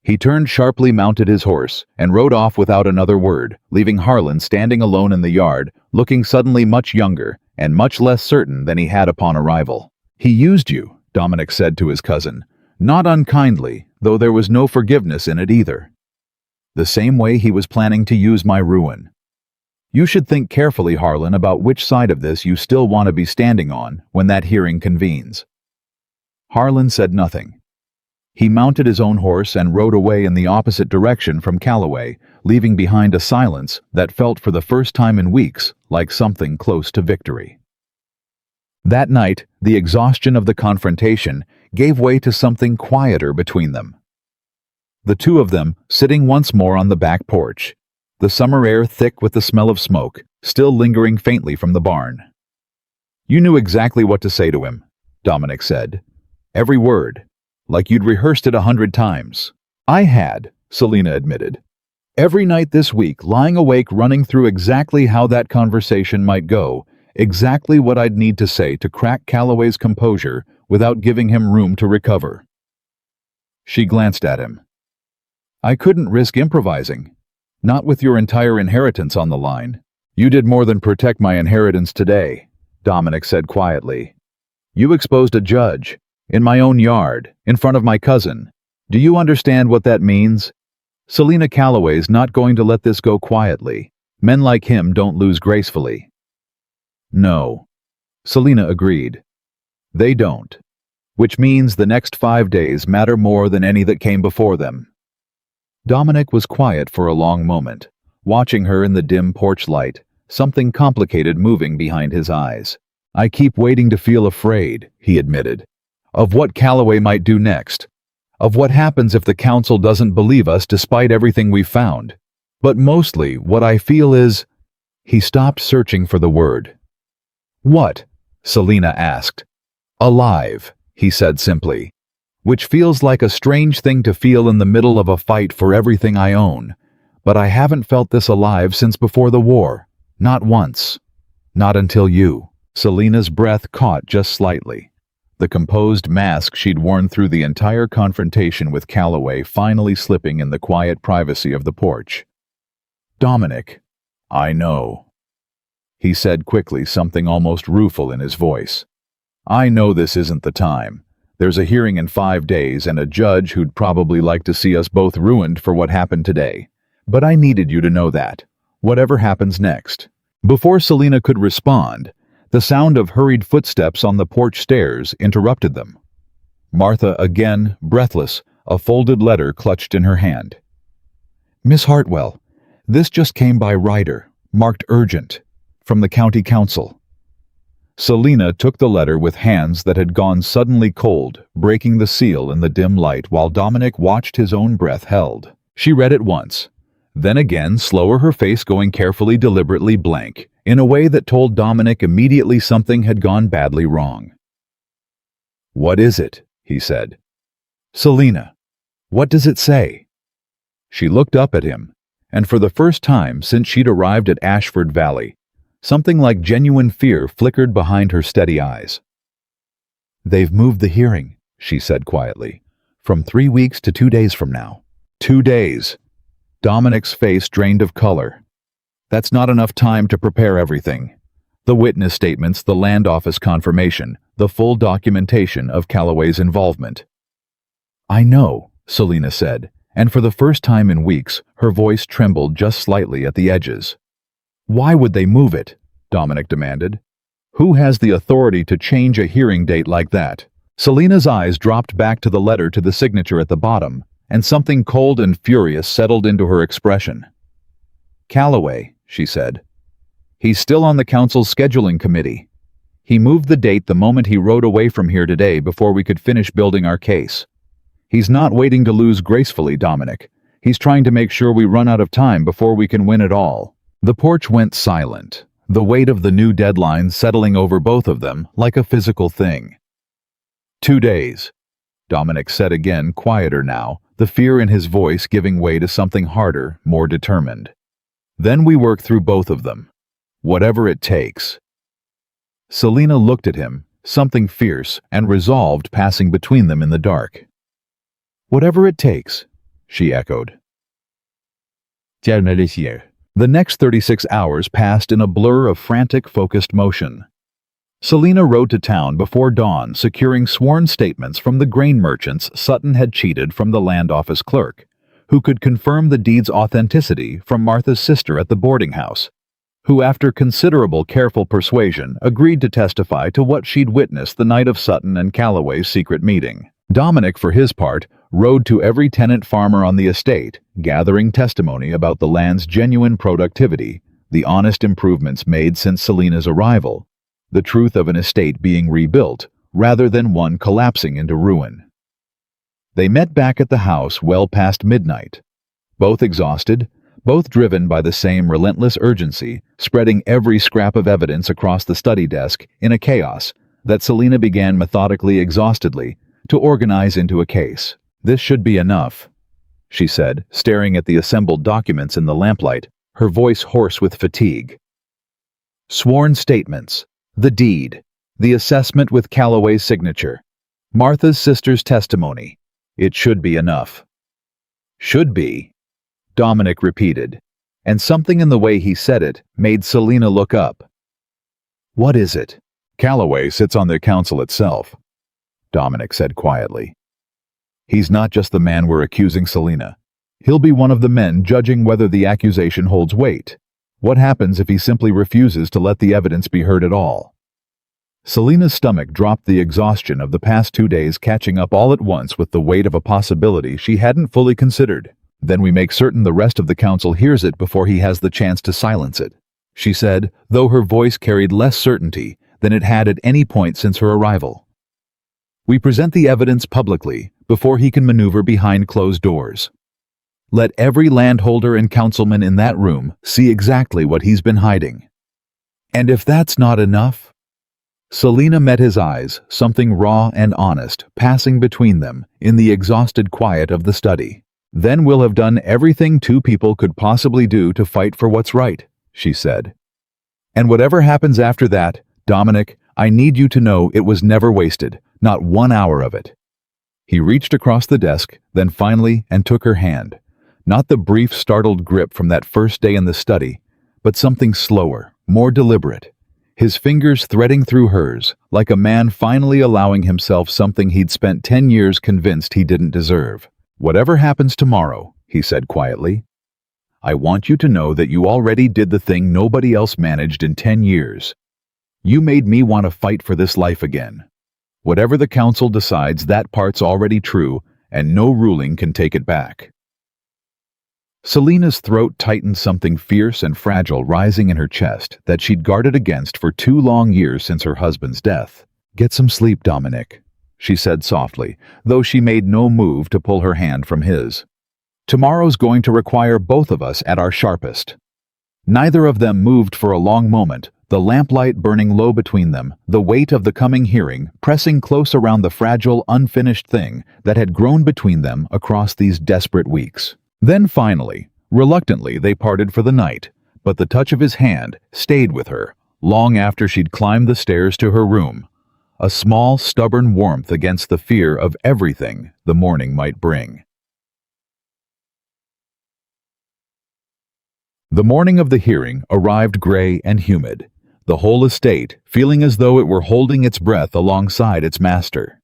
He turned sharply, mounted his horse, and rode off without another word, leaving Harlan standing alone in the yard, looking suddenly much younger and much less certain than he had upon arrival. "He used you," Dominic said to his cousin, not unkindly, though there was no forgiveness in it either. "The same way he was planning to use my ruin. You should think carefully, Harlan, about which side of this you still want to be standing on when that hearing convenes." Harlan said nothing. He mounted his own horse and rode away in the opposite direction from Calloway, leaving behind a silence that felt for the first time in weeks like something close to victory. That night, the exhaustion of the confrontation gave way to something quieter between them. The two of them sitting once more on the back porch, the summer air thick with the smell of smoke, still lingering faintly from the barn. "You knew exactly what to say to him," Dominic said. "Every word, like you'd rehearsed it 100 times. "I had," Selina admitted. "Every night this week, lying awake running through exactly how that conversation might go, exactly what I'd need to say to crack Calloway's composure without giving him room to recover." She glanced at him. "I couldn't risk improvising. Not with your entire inheritance on the line." "You did more than protect my inheritance today," Dominic said quietly. "You exposed a judge, in my own yard, in front of my cousin. Do you understand what that means? Selina Calloway's not going to let this go quietly. Men like him don't lose gracefully." "No," Selina agreed. "They don't. Which means the next 5 days matter more than any that came before them." Dominic was quiet for a long moment, watching her in the dim porch light, something complicated moving behind his eyes. "I keep waiting to feel afraid," he admitted, "of what Calloway might do next, of what happens if the council doesn't believe us despite everything we've found. But mostly what I feel is—" He stopped, searching for the word. "What?" Selina asked. "Alive," he said simply, "which feels like a strange thing to feel in the middle of a fight for everything I own. But I haven't felt this alive since before the war. Not once. Not until you." Selina's breath caught just slightly. The composed mask she'd worn through the entire confrontation with Calloway finally slipping in the quiet privacy of the porch. "Dominic, I know," he said quickly, something almost rueful in his voice. "I know this isn't the time. There's a hearing in 5 days and a judge who'd probably like to see us both ruined for what happened today. But I needed you to know that, whatever happens next." Before Selina could respond, the sound of hurried footsteps on the porch stairs interrupted them. Martha again, breathless, a folded letter clutched in her hand. "Miss Hartwell, this just came by rider, marked urgent, from the county council." Selina took the letter with hands that had gone suddenly cold, breaking the seal in the dim light while Dominic watched his own breath held. She read it once, then again, slower, her face going carefully, deliberately blank, in a way that told Dominic immediately something had gone badly wrong. "What is it?" he said. "Selina, what does it say?" She looked up at him, and for the first time since she'd arrived at Ashford Valley, something like genuine fear flickered behind her steady eyes. "They've moved the hearing," she said quietly, "from 3 weeks to 2 days from now." 2 days. Dominic's face drained of color. That's not enough time to prepare everything. The witness statements, the land office confirmation, the full documentation of Calloway's involvement. I know, Selina said, and for the first time in weeks, her voice trembled just slightly at the edges. Why would they move it? Dominic demanded. Who has the authority to change a hearing date like that? Selina's eyes dropped back to the letter to the signature at the bottom, and something cold and furious settled into her expression. Calloway, she said. He's still on the council's scheduling committee. He moved the date the moment he rode away from here today before we could finish building our case. He's not waiting to lose gracefully, Dominic. He's trying to make sure we run out of time before we can win it all. The porch went silent, the weight of the new deadline settling over both of them like a physical thing. 2 days, Dominic said again, quieter now, the fear in his voice giving way to something harder, more determined. Then we work through both of them. Whatever it takes. Selina looked at him, something fierce and resolved passing between them in the dark. Whatever it takes, she echoed. The next 36 hours passed in a blur of frantic, focused motion. Selina rode to town before dawn, securing sworn statements from the grain merchants Sutton had cheated from the land office clerk, who could confirm the deed's authenticity from Martha's sister at the boarding house, who after considerable careful persuasion agreed to testify to what she'd witnessed the night of Sutton and Calloway's secret meeting. Dominic, for his part, rode to every tenant farmer on the estate, gathering testimony about the land's genuine productivity, the honest improvements made since Selina's arrival, the truth of an estate being rebuilt rather than one collapsing into ruin. They met back at the house well past midnight, both exhausted, both driven by the same relentless urgency, spreading every scrap of evidence across the study desk in a chaos that Selina began methodically, exhaustedly, to organize into a case. This should be enough, she said, staring at the assembled documents in the lamplight, her voice hoarse with fatigue. Sworn statements, the deed, the assessment with Calloway's signature, Martha's sister's testimony. It should be enough. Should be, Dominic repeated, and something in the way he said it made Selina look up. What is it? Calloway sits on the council itself, Dominic said quietly. He's not just the man we're accusing Selina. He'll be one of the men judging whether the accusation holds weight. What happens if he simply refuses to let the evidence be heard at all? Selina's stomach dropped, the exhaustion of the past 2 days catching up all at once with the weight of a possibility she hadn't fully considered. Then we make certain the rest of the council hears it before he has the chance to silence it, she said, though her voice carried less certainty than it had at any point since her arrival. We present the evidence publicly before he can maneuver behind closed doors. Let every landholder and councilman in that room see exactly what he's been hiding. And if that's not enough? Selina met his eyes, something raw and honest passing between them in the exhausted quiet of the study. Then we'll have done everything two people could possibly do to fight for what's right, she said. And whatever happens after that, Dominic, I need you to know it was never wasted, not 1 hour of it. He reached across the desk, then finally, and took her hand. Not the brief, startled grip from that first day in the study, but something slower, more deliberate. His fingers threading through hers, like a man finally allowing himself something he'd spent 10 years convinced he didn't deserve. Whatever happens tomorrow, he said quietly, I want you to know that you already did the thing nobody else managed in 10 years. You made me want to fight for this life again. Whatever the council decides, that part's already true, and no ruling can take it back. Selina's throat tightened, something fierce and fragile rising in her chest that she'd guarded against for 2 long years since her husband's death. Get some sleep, Dominic, she said softly, though she made no move to pull her hand from his. Tomorrow's going to require both of us at our sharpest. Neither of them moved for a long moment, the lamplight burning low between them, the weight of the coming hearing pressing close around the fragile, unfinished thing that had grown between them across these desperate weeks. Then finally, reluctantly, they parted for the night, but the touch of his hand stayed with her long after she'd climbed the stairs to her room, a small, stubborn warmth against the fear of everything the morning might bring. The morning of the hearing arrived gray and humid, the whole estate feeling as though it were holding its breath alongside its master.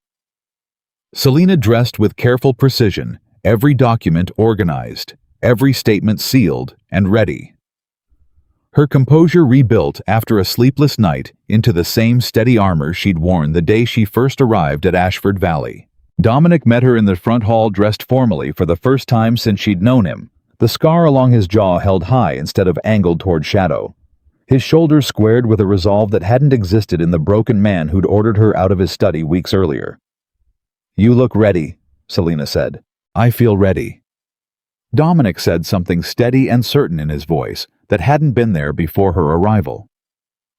Selina dressed with careful precision, every document organized, every statement sealed and ready. Her composure rebuilt after a sleepless night into the same steady armor she'd worn the day she first arrived at Ashford Valley. Dominic met her in the front hall dressed formally for the first time since she'd known him, the scar along his jaw held high instead of angled toward shadow. His shoulders squared with a resolve that hadn't existed in the broken man who'd ordered her out of his study weeks earlier. "You look ready," Selina said. "I feel ready." Dominic said something steady and certain in his voice that hadn't been there before her arrival.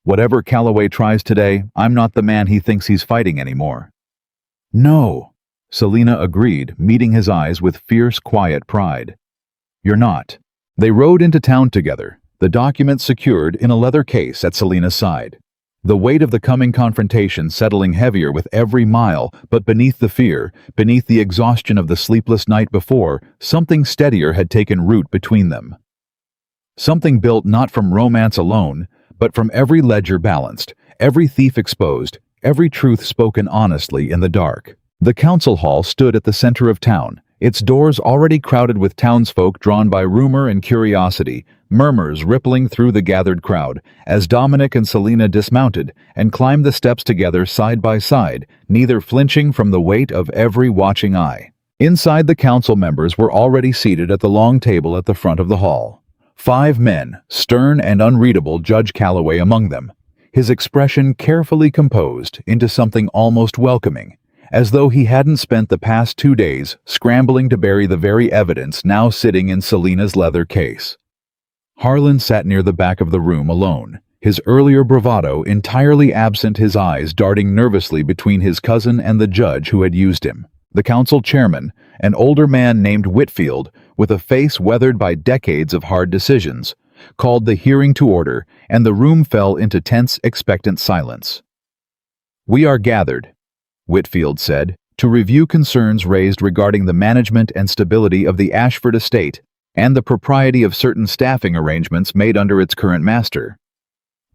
"Whatever Calloway tries today, I'm not the man he thinks he's fighting anymore." "No," Selina agreed, meeting his eyes with fierce, quiet pride. "You're not." They rode into town together, the documents secured in a leather case at Selina's side. The weight of the coming confrontation settling heavier with every mile, but beneath the fear, beneath the exhaustion of the sleepless night before, something steadier had taken root between them. Something built not from romance alone, but from every ledger balanced, every thief exposed, every truth spoken honestly in the dark. The council hall stood at the center of town, its doors already crowded with townsfolk drawn by rumor and curiosity, murmurs rippling through the gathered crowd as Dominic and Selina dismounted and climbed the steps together side by side, neither flinching from the weight of every watching eye. Inside, the council members were already seated at the long table at the front of the hall. 5 men, stern and unreadable, Judge Calloway among them, his expression carefully composed into something almost welcoming, as though he hadn't spent the past 2 days scrambling to bury the very evidence now sitting in Selina's leather case. Harlan sat near the back of the room alone, his earlier bravado entirely absent, his eyes darting nervously between his cousin and the judge who had used him. The council chairman, an older man named Whitfield, with a face weathered by decades of hard decisions, called the hearing to order, and the room fell into tense, expectant silence. "We are gathered," Whitfield said, "to review concerns raised regarding the management and stability of the Ashford estate and the propriety of certain staffing arrangements made under its current master.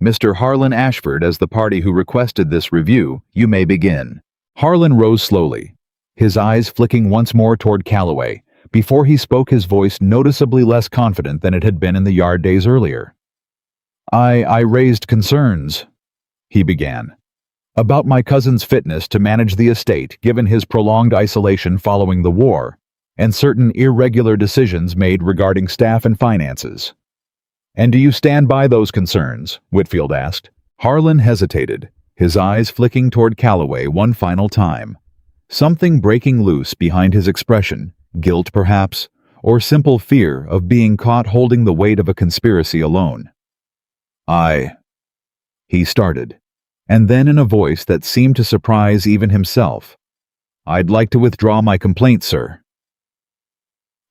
Mr. Harlan Ashford, as the party who requested this review, you may begin." Harlan rose slowly, his eyes flicking once more toward Calloway, before he spoke, his voice noticeably less confident than it had been in the yard days earlier. I raised concerns," he began, "about my cousin's fitness to manage the estate given his prolonged isolation following the war, and certain irregular decisions made regarding staff and finances." "And do you stand by those concerns?" Whitfield asked. Harlan hesitated, his eyes flicking toward Calloway one final time. Something breaking loose behind his expression, guilt perhaps, or simple fear of being caught holding the weight of a conspiracy alone. He started, and then in a voice that seemed to surprise even himself, "I'd like to withdraw my complaint, sir."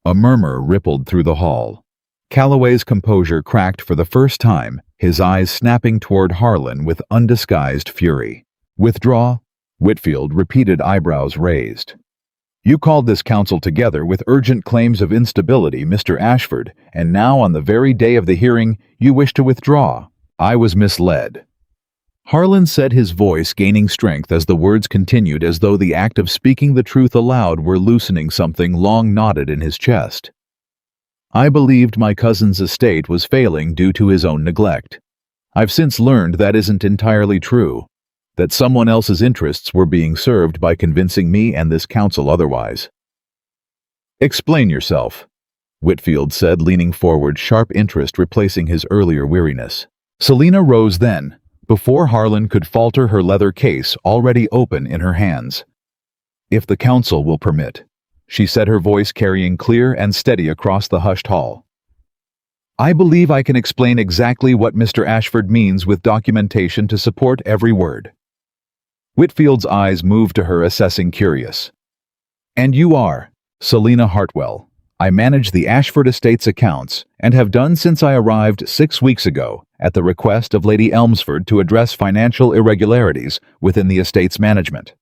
A murmur rippled through the hall. Calloway's composure cracked for the first time, his eyes snapping toward Harlan with undisguised fury. "Withdraw?" Whitfield repeated, eyebrows raised. "You called this council together with urgent claims of instability, Mr. Ashford, and now on the very day of the hearing, you wish to withdraw. I was misled." Harlan said, his voice gaining strength as the words continued, as though the act of speaking the truth aloud were loosening something long knotted in his chest. "I believed my cousin's estate was failing due to his own neglect. I've since learned that isn't entirely true, that someone else's interests were being served by convincing me and this council otherwise." "Explain yourself," Whitfield said, leaning forward, sharp interest replacing his earlier weariness. Selina rose then, before Harlan could falter, her leather case already open in her hands. "If the council will permit," she said, her voice carrying clear and steady across the hushed hall. "I believe I can explain exactly what Mr. Ashford means with documentation to support every word." Whitfield's eyes moved to her, assessing, curious. "And you are?" "Selina Hartwell. I manage the Ashford estate's accounts, and have done since I arrived 6 weeks ago, at the request of Lady Elmsford to address financial irregularities within the estate's management."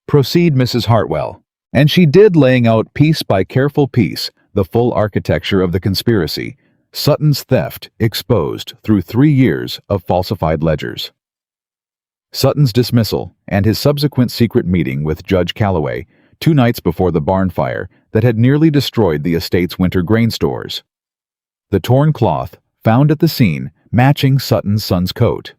"Proceed, Mrs. Hartwell." And she did, laying out piece by careful piece the full architecture of the conspiracy, Sutton's theft exposed through 3 years of falsified ledgers. Sutton's dismissal and his subsequent secret meeting with Judge Calloway 2 nights before the barn fire that had nearly destroyed the estate's winter grain stores. The torn cloth found at the scene matching Sutton's son's coat.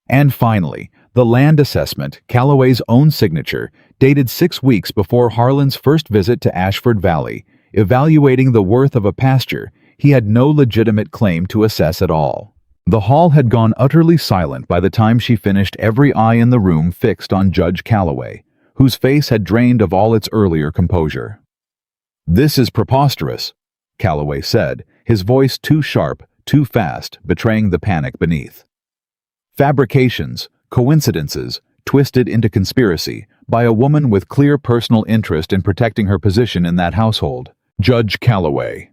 And finally, the land assessment, Calloway's own signature, dated 6 weeks before Harlan's first visit to Ashford Valley, evaluating the worth of a pasture he had no legitimate claim to assess at all. The hall had gone utterly silent by the time she finished, every eye in the room fixed on Judge Calloway, whose face had drained of all its earlier composure. "This is preposterous," Calloway said, his voice too sharp, too fast, betraying the panic beneath. "Fabrications, coincidences, twisted into conspiracy by a woman with clear personal interest in protecting her position in that household. Judge Calloway,"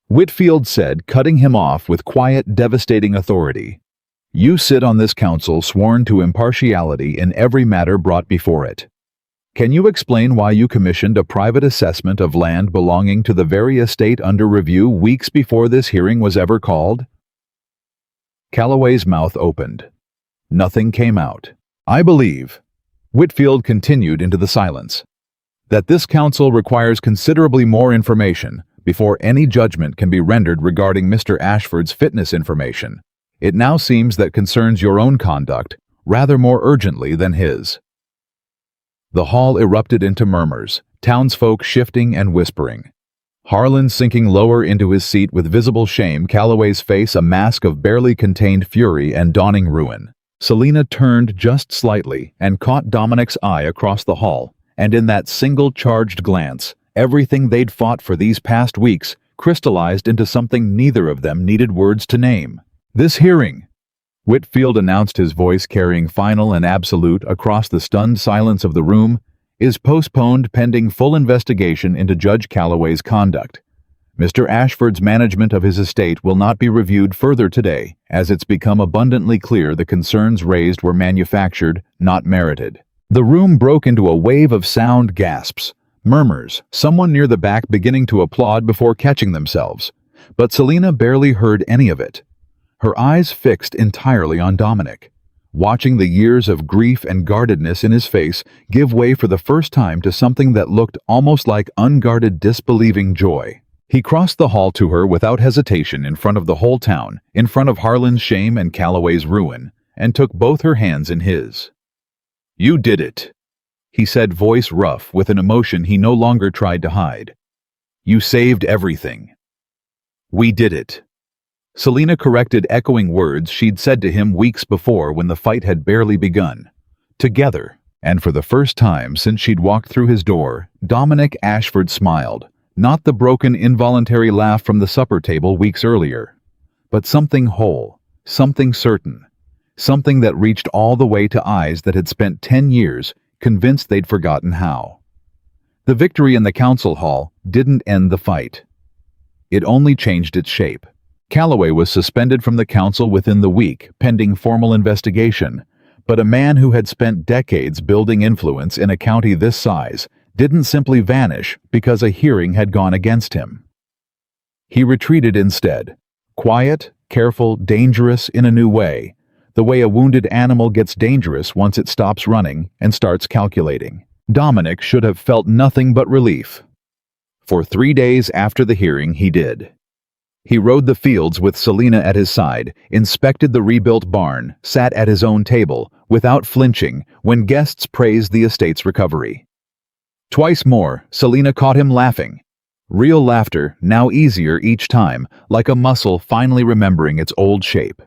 Whitfield said, cutting him off with quiet, devastating authority. "You sit on this council sworn to impartiality in every matter brought before it. Can you explain why you commissioned a private assessment of land belonging to the very estate under review weeks before this hearing was ever called?" Calloway's mouth opened. Nothing came out. "I believe," Whitfield continued into the silence, "that this council requires considerably more information before any judgment can be rendered regarding Mr. Ashford's fitness information. It now seems that concerns your own conduct rather more urgently than his." The hall erupted into murmurs, townsfolk shifting and whispering. Harlan sinking lower into his seat with visible shame, Calloway's face a mask of barely contained fury and dawning ruin. Selina turned just slightly and caught Dominic's eye across the hall, and in that single charged glance, everything they'd fought for these past weeks crystallized into something neither of them needed words to name. "This hearing," Whitfield announced, his voice carrying final and absolute across the stunned silence of the room, "is postponed pending full investigation into Judge Calloway's conduct. Mr. Ashford's management of his estate will not be reviewed further today, as it's become abundantly clear the concerns raised were manufactured, not merited." The room broke into a wave of sound gasps, murmurs, someone near the back beginning to applaud before catching themselves. But Selina barely heard any of it. Her eyes fixed entirely on Dominic, watching the years of grief and guardedness in his face give way for the first time to something that looked almost like unguarded, disbelieving joy. He crossed the hall to her without hesitation, in front of the whole town, in front of Harlan's shame and Calloway's ruin, and took both her hands in his. "You did it," he said, voice rough with an emotion he no longer tried to hide. "You saved everything. We did it." Selina corrected echoing words she'd said to him weeks before when the fight had barely begun. Together, and for the first time since she'd walked through his door, Dominic Ashford smiled, not the broken, involuntary laugh from the supper table weeks earlier, but something whole, something certain, something that reached all the way to eyes that had spent 10 years convinced they'd forgotten how. The victory in the council hall didn't end the fight. It only changed its shape. Calloway was suspended from the council within the week, pending formal investigation, but a man who had spent decades building influence in a county this size didn't simply vanish because a hearing had gone against him. He retreated instead, quiet, careful, dangerous in a new way, the way a wounded animal gets dangerous once it stops running and starts calculating. Dominic should have felt nothing but relief. For 3 days after the hearing, he did. He rode the fields with Selina at his side, inspected the rebuilt barn, sat at his own table, without flinching, when guests praised the estate's recovery. Twice more, Selina caught him laughing. Real laughter, now easier each time, like a muscle finally remembering its old shape.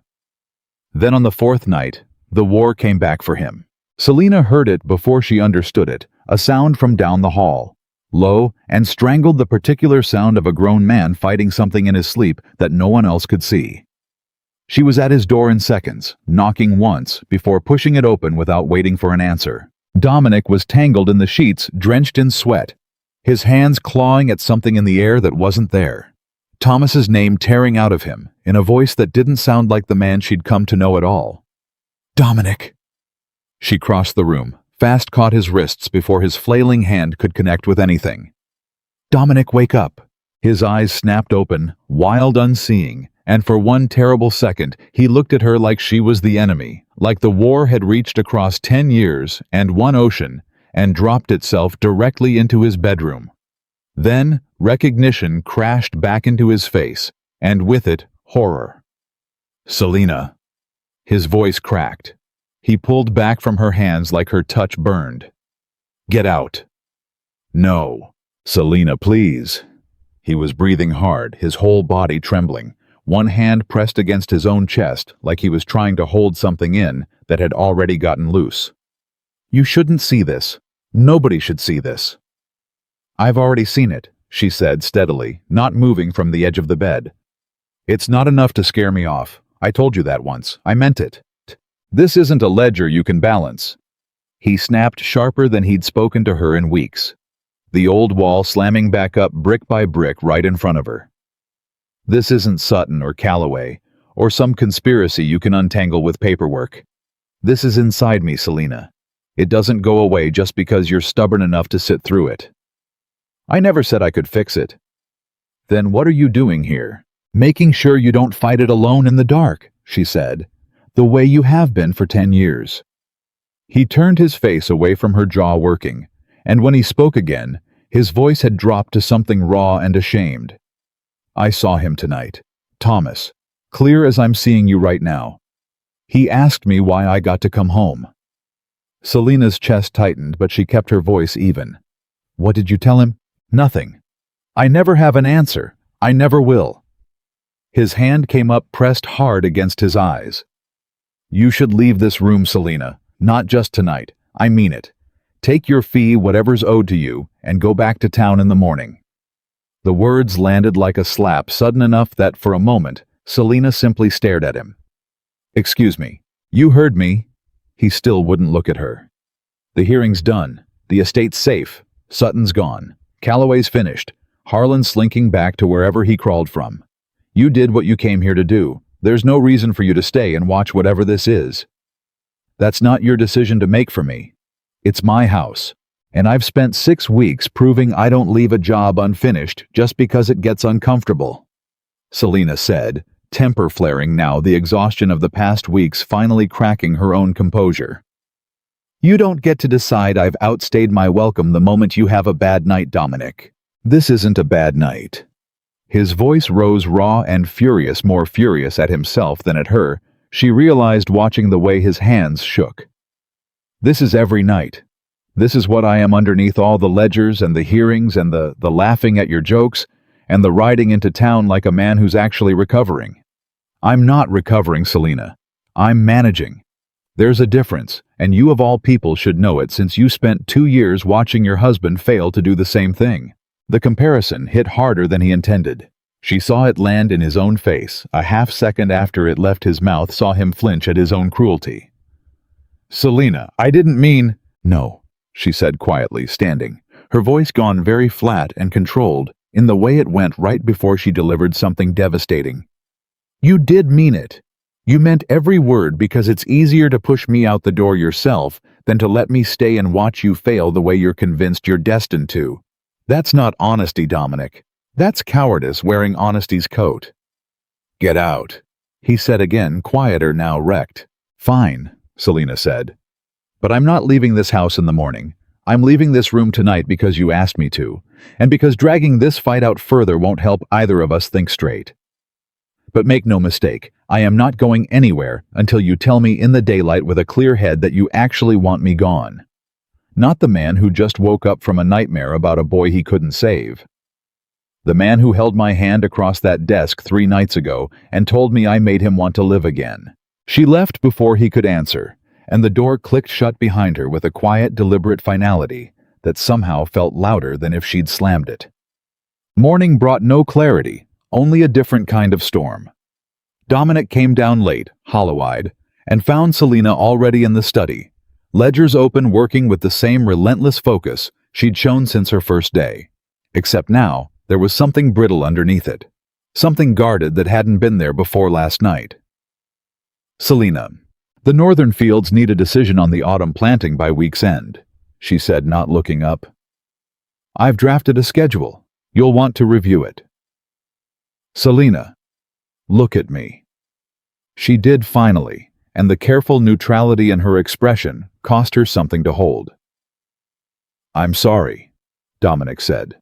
Then on the 4th night, the war came back for him. Selina heard it before she understood it, a sound from down the hall. Low and strangled, the particular sound of a grown man fighting something in his sleep that no one else could see. She was at his door in seconds, knocking once before pushing it open without waiting for an answer. Dominic was tangled in the sheets, drenched in sweat, his hands clawing at something in the air that wasn't there. Thomas's name tearing out of him, in a voice that didn't sound like the man she'd come to know at all. "Dominic!" She crossed the room, fast caught his wrists before his flailing hand could connect with anything. "Dominic, wake up!" His eyes snapped open, wild unseeing, and for one terrible second he looked at her like she was the enemy, like the war had reached across 10 years and one ocean and dropped itself directly into his bedroom. Then recognition crashed back into his face, and with it, horror. "Selina." His voice cracked. He pulled back from her hands like her touch burned. "Get out." "No. Selina, please." He was breathing hard, his whole body trembling, one hand pressed against his own chest like he was trying to hold something in that had already gotten loose. "You shouldn't see this. Nobody should see this." "I've already seen it," she said steadily, not moving from the edge of the bed. "It's not enough to scare me off. I told you that once. I meant it. This isn't a ledger you can balance." He snapped sharper than he'd spoken to her in weeks, the old wall slamming back up brick by brick right in front of her. "This isn't Sutton or Calloway, or some conspiracy you can untangle with paperwork. This is inside me, Selina. It doesn't go away just because you're stubborn enough to sit through it." "I never said I could fix it." "Then what are you doing here? Making sure you don't fight it alone in the dark," she said, "the way you have been for 10 years. He turned his face away from her jaw working, and when he spoke again, his voice had dropped to something raw and ashamed. "I saw him tonight. Thomas. Clear as I'm seeing you right now. He asked me why I got to come home." Selina's chest tightened, but she kept her voice even. "What did you tell him?" "Nothing. I never have an answer. I never will." His hand came up pressed hard against his eyes. "You should leave this room, Selina. Not just tonight. I mean it. Take your fee, whatever's owed to you, and go back to town in the morning." The words landed like a slap, sudden enough that for a moment, Selina simply stared at him. "Excuse me. You heard me." He still wouldn't look at her. "The hearing's done. The estate's safe. Sutton's gone. Calloway's finished. Harlan's slinking back to wherever he crawled from. You did what you came here to do. There's no reason for you to stay and watch whatever this is. That's not your decision to make for me. It's my house, and I've spent 6 weeks proving I don't leave a job unfinished just because it gets uncomfortable," Selina said, temper flaring now, the exhaustion of the past weeks finally cracking her own composure. "You don't get to decide I've outstayed my welcome the moment you have a bad night, Dominic. This isn't a bad night." His voice rose raw and furious, more furious at himself than at her, she realized watching the way his hands shook. "This is every night. This is what I am underneath all the ledgers and the hearings and the laughing at your jokes and the riding into town like a man who's actually recovering. I'm not recovering, Selina. I'm managing. There's a difference, and you of all people should know it since you spent 2 years watching your husband fail to do the same thing." The comparison hit harder than he intended. She saw it land in his own face. A half second after it left his mouth saw him flinch at his own cruelty. "Selina, I didn't mean—" "No," she said quietly, standing, her voice gone very flat and controlled, in the way it went right before she delivered something devastating. "You did mean it. You meant every word because it's easier to push me out the door yourself than to let me stay and watch you fail the way you're convinced you're destined to. That's not honesty, Dominic. That's cowardice wearing honesty's coat." "Get out," he said again, quieter now, wrecked. "Fine," Selina said. "But I'm not leaving this house in the morning. I'm leaving this room tonight because you asked me to, and because dragging this fight out further won't help either of us think straight. But make no mistake, I am not going anywhere until you tell me in the daylight with a clear head that you actually want me gone. Not the man who just woke up from a nightmare about a boy he couldn't save. The man who held my hand across that desk 3 nights ago and told me I made him want to live again." She left before he could answer, and the door clicked shut behind her with a quiet, deliberate finality that somehow felt louder than if she'd slammed it. Morning brought no clarity, only a different kind of storm. Dominic came down late, hollow-eyed, and found Selina already in the study, ledgers open, working with the same relentless focus she'd shown since her first day. Except now, there was something brittle underneath it, something guarded that hadn't been there before last night. "Selina, the northern fields need a decision on the autumn planting by week's end," she said, not looking up. "I've drafted a schedule. You'll want to review it. Selina, look at me. She did finally, and the careful neutrality in her expression cost her something to hold. I'm sorry, Dominic said,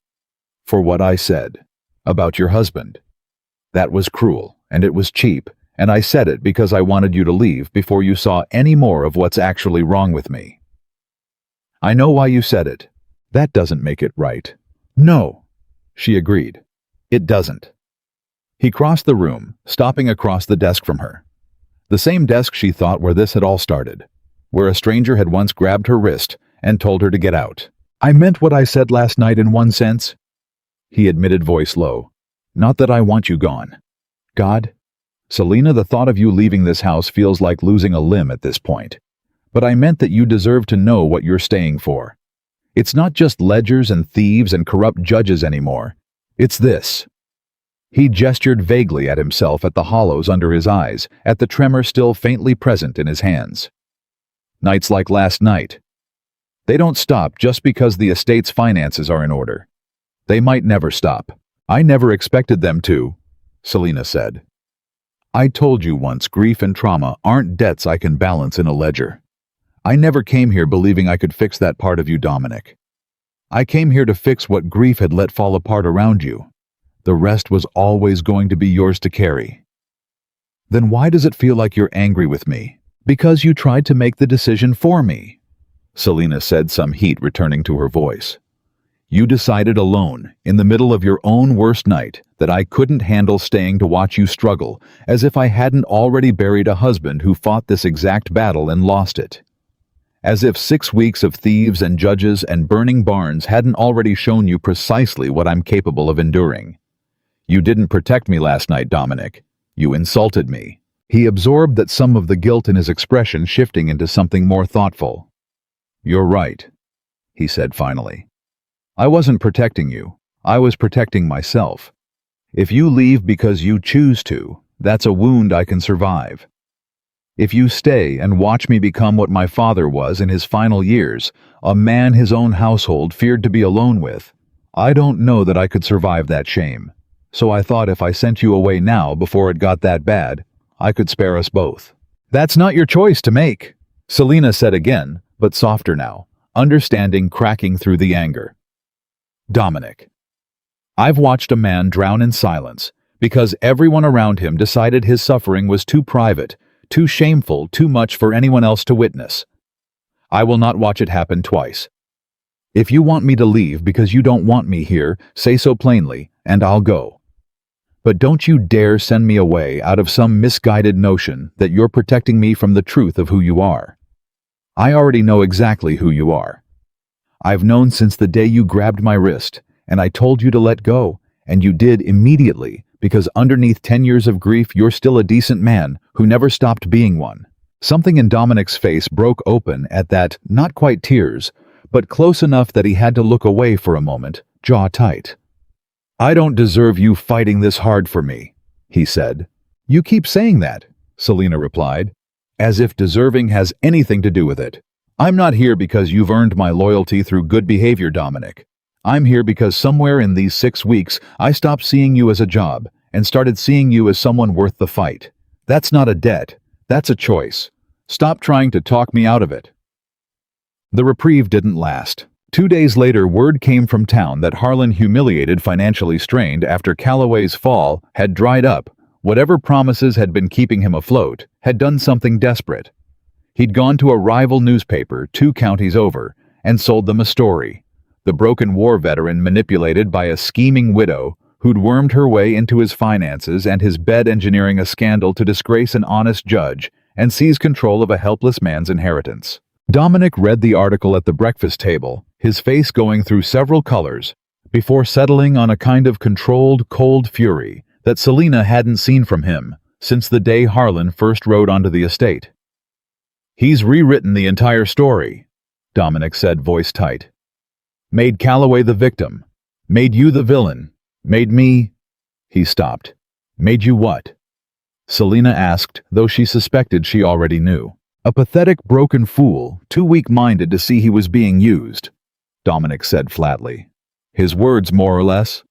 for what I said about your husband. That was cruel, and it was cheap, and I said it because I wanted you to leave before you saw any more of what's actually wrong with me. I know why you said it. That doesn't make it right. No, she agreed. It doesn't. He crossed the room, stopping across the desk from her. The same desk she thought where this had all started, where a stranger had once grabbed her wrist and told her to get out. I meant what I said last night in one sense, he admitted, voice low. Not that I want you gone. God? Selina, the thought of you leaving this house feels like losing a limb at this point. But I meant that you deserve to know what you're staying for. It's not just ledgers and thieves and corrupt judges anymore. It's this. He gestured vaguely at himself, at the hollows under his eyes, at the tremor still faintly present in his hands. Nights like last night. They don't stop just because the estate's finances are in order. They might never stop. I never expected them to, Selina said. I told you once, grief and trauma aren't debts I can balance in a ledger. I never came here believing I could fix that part of you, Dominic. I came here to fix what grief had let fall apart around you. The rest was always going to be yours to carry. Then why does it feel like you're angry with me? Because you tried to make the decision for me, Selina said, some heat returning to her voice. You decided alone, in the middle of your own worst night, that I couldn't handle staying to watch you struggle, as if I hadn't already buried a husband who fought this exact battle and lost it. As if 6 weeks of thieves and judges and burning barns hadn't already shown you precisely what I'm capable of enduring. You didn't protect me last night, Dominic. You insulted me. He absorbed that, some of the guilt in his expression shifting into something more thoughtful. You're right, he said finally. I wasn't protecting you. I was protecting myself. If you leave because you choose to, that's a wound I can survive. If you stay and watch me become what my father was in his final years, a man his own household feared to be alone with, I don't know that I could survive that shame. So I thought if I sent you away now before it got that bad, I could spare us both. That's not your choice to make, Selina said again, but softer now, understanding cracking through the anger. Dominic. I've watched a man drown in silence because everyone around him decided his suffering was too private, too shameful, too much for anyone else to witness. I will not watch it happen twice. If you want me to leave because you don't want me here, say so plainly, and I'll go. But don't you dare send me away out of some misguided notion that you're protecting me from the truth of who you are. I already know exactly who you are. I've known since the day you grabbed my wrist, and I told you to let go, and you did immediately, because underneath 10 years of grief you're still a decent man who never stopped being one. Something in Dominic's face broke open at that, not quite tears, but close enough that he had to look away for a moment, jaw tight. I don't deserve you fighting this hard for me, he said. You keep saying that, Selina replied, as if deserving has anything to do with it. I'm not here because you've earned my loyalty through good behavior, Dominic. I'm here because somewhere in these 6 weeks I stopped seeing you as a job and started seeing you as someone worth the fight. That's not a debt. That's a choice. Stop trying to talk me out of it. The reprieve didn't last. 2 days later, word came from town that Harlan, humiliated, financially strained after Calloway's fall, had dried up. Whatever promises had been keeping him afloat had done something desperate. He'd gone to a rival newspaper 2 counties over and sold them a story. The broken war veteran manipulated by a scheming widow who'd wormed her way into his finances and his bed, engineering a scandal to disgrace an honest judge and seize control of a helpless man's inheritance. Dominic read the article at the breakfast table, his face going through several colors, before settling on a kind of controlled, cold fury that Selina hadn't seen from him since the day Harlan first rode onto the estate. He's rewritten the entire story, Dominic said, voice tight. Made Calloway the victim. Made you the villain. Made me... He stopped. Made you what? Selina asked, though she suspected she already knew. A pathetic, broken fool, too weak-minded to see he was being used, Dominic said flatly. His words, more or less.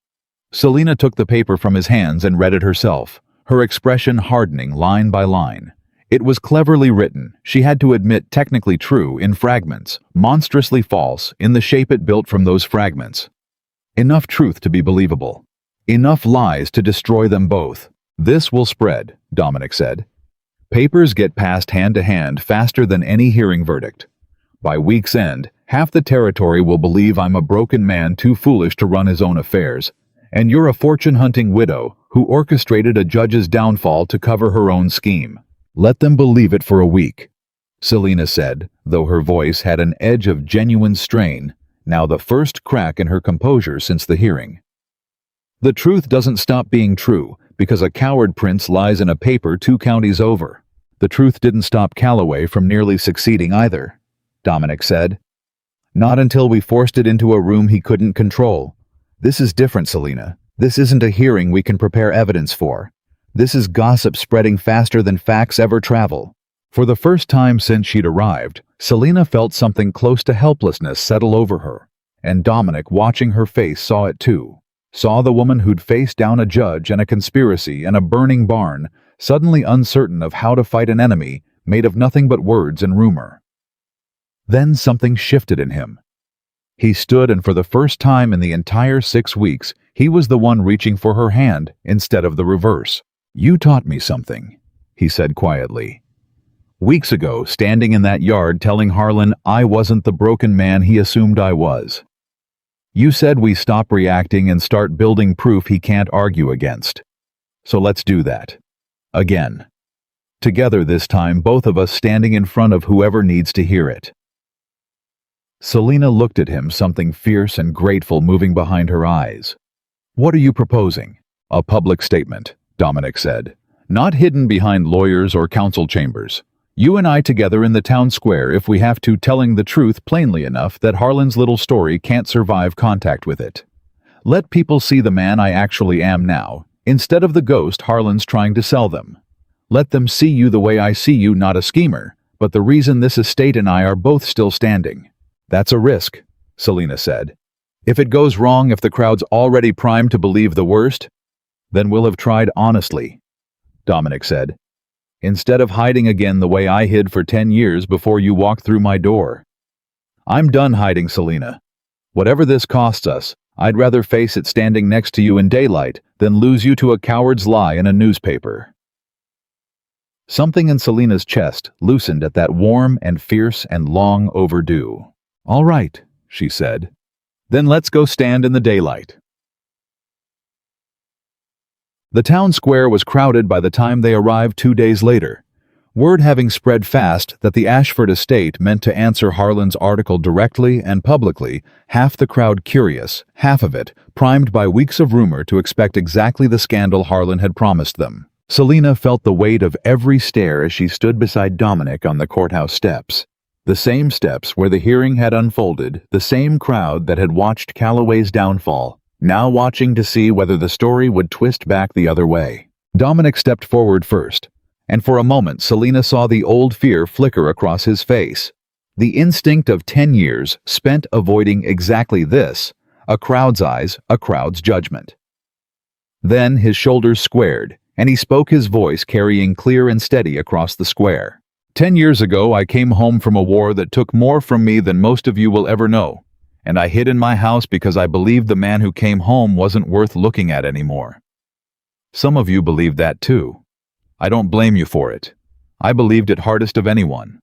Selina took the paper from his hands and read it herself, her expression hardening line by line. It was cleverly written, she had to admit technically true in fragments, monstrously false in the shape it built from those fragments. Enough truth to be believable. Enough lies to destroy them both. This will spread, Dominic said. Papers get passed hand to hand faster than any hearing verdict. By week's end, half the territory will believe I'm a broken man too foolish to run his own affairs, and you're a fortune-hunting widow who orchestrated a judge's downfall to cover her own scheme. Let them believe it for a week, Selina said, though her voice had an edge of genuine strain, now the first crack in her composure since the hearing. The truth doesn't stop being true because a coward prince lies in a paper 2 counties over. The truth didn't stop Calloway from nearly succeeding either, Dominic said. Not until we forced it into a room he couldn't control. This is different, Selina. This isn't a hearing we can prepare evidence for. This is gossip spreading faster than facts ever travel. For the first time since she'd arrived, Selina felt something close to helplessness settle over her, and Dominic, watching her face, saw it too. Saw the woman who'd faced down a judge and a conspiracy and a burning barn, suddenly uncertain of how to fight an enemy made of nothing but words and rumor. Then something shifted in him. He stood, and for the first time in the entire 6 weeks, he was the one reaching for her hand instead of the reverse. "You taught me something," he said quietly. "Weeks ago, standing in that yard telling Harlan I wasn't the broken man he assumed I was. You said we stop reacting and start building proof he can't argue against. So let's do that. Again. Together this time, both of us standing in front of whoever needs to hear it." Selina looked at him, something fierce and grateful moving behind her eyes. "What are you proposing?" "A public statement," Dominic said. "Not hidden behind lawyers or council chambers. You and I together in the town square, if we have to, telling the truth plainly enough that Harlan's little story can't survive contact with it. Let people see the man I actually am now, instead of the ghost Harlan's trying to sell them. Let them see you the way I see you, not a schemer, but the reason this estate and I are both still standing." "That's a risk," Selina said. "If it goes wrong, if the crowd's already primed to believe the worst, then we'll have tried honestly," Dominic said. "Instead of hiding again the way I hid for 10 years before you walked through my door. I'm done hiding, Selina. Whatever this costs us, I'd rather face it standing next to you in daylight than lose you to a coward's lie in a newspaper." Something in Selina's chest loosened at that warm and fierce and long overdue. "All right," she said. "Then let's go stand in the daylight." The town square was crowded by the time they arrived 2 days later, word having spread fast that the Ashford estate meant to answer Harlan's article directly and publicly, half the crowd curious, half of it primed by weeks of rumor to expect exactly the scandal Harlan had promised them. Selina felt the weight of every stare as she stood beside Dominic on the courthouse steps. The same steps where the hearing had unfolded, the same crowd that had watched Calloway's downfall, now watching to see whether the story would twist back the other way. Dominic stepped forward first, and for a moment Selina saw the old fear flicker across his face. The instinct of 10 years spent avoiding exactly this, a crowd's eyes, a crowd's judgment. Then his shoulders squared, and he spoke, his voice carrying clear and steady across the square. 10 years ago, I came home from a war that took more from me than most of you will ever know. And I hid in my house because I believed the man who came home wasn't worth looking at anymore. Some of you believed that too. I don't blame you for it. I believed it hardest of anyone."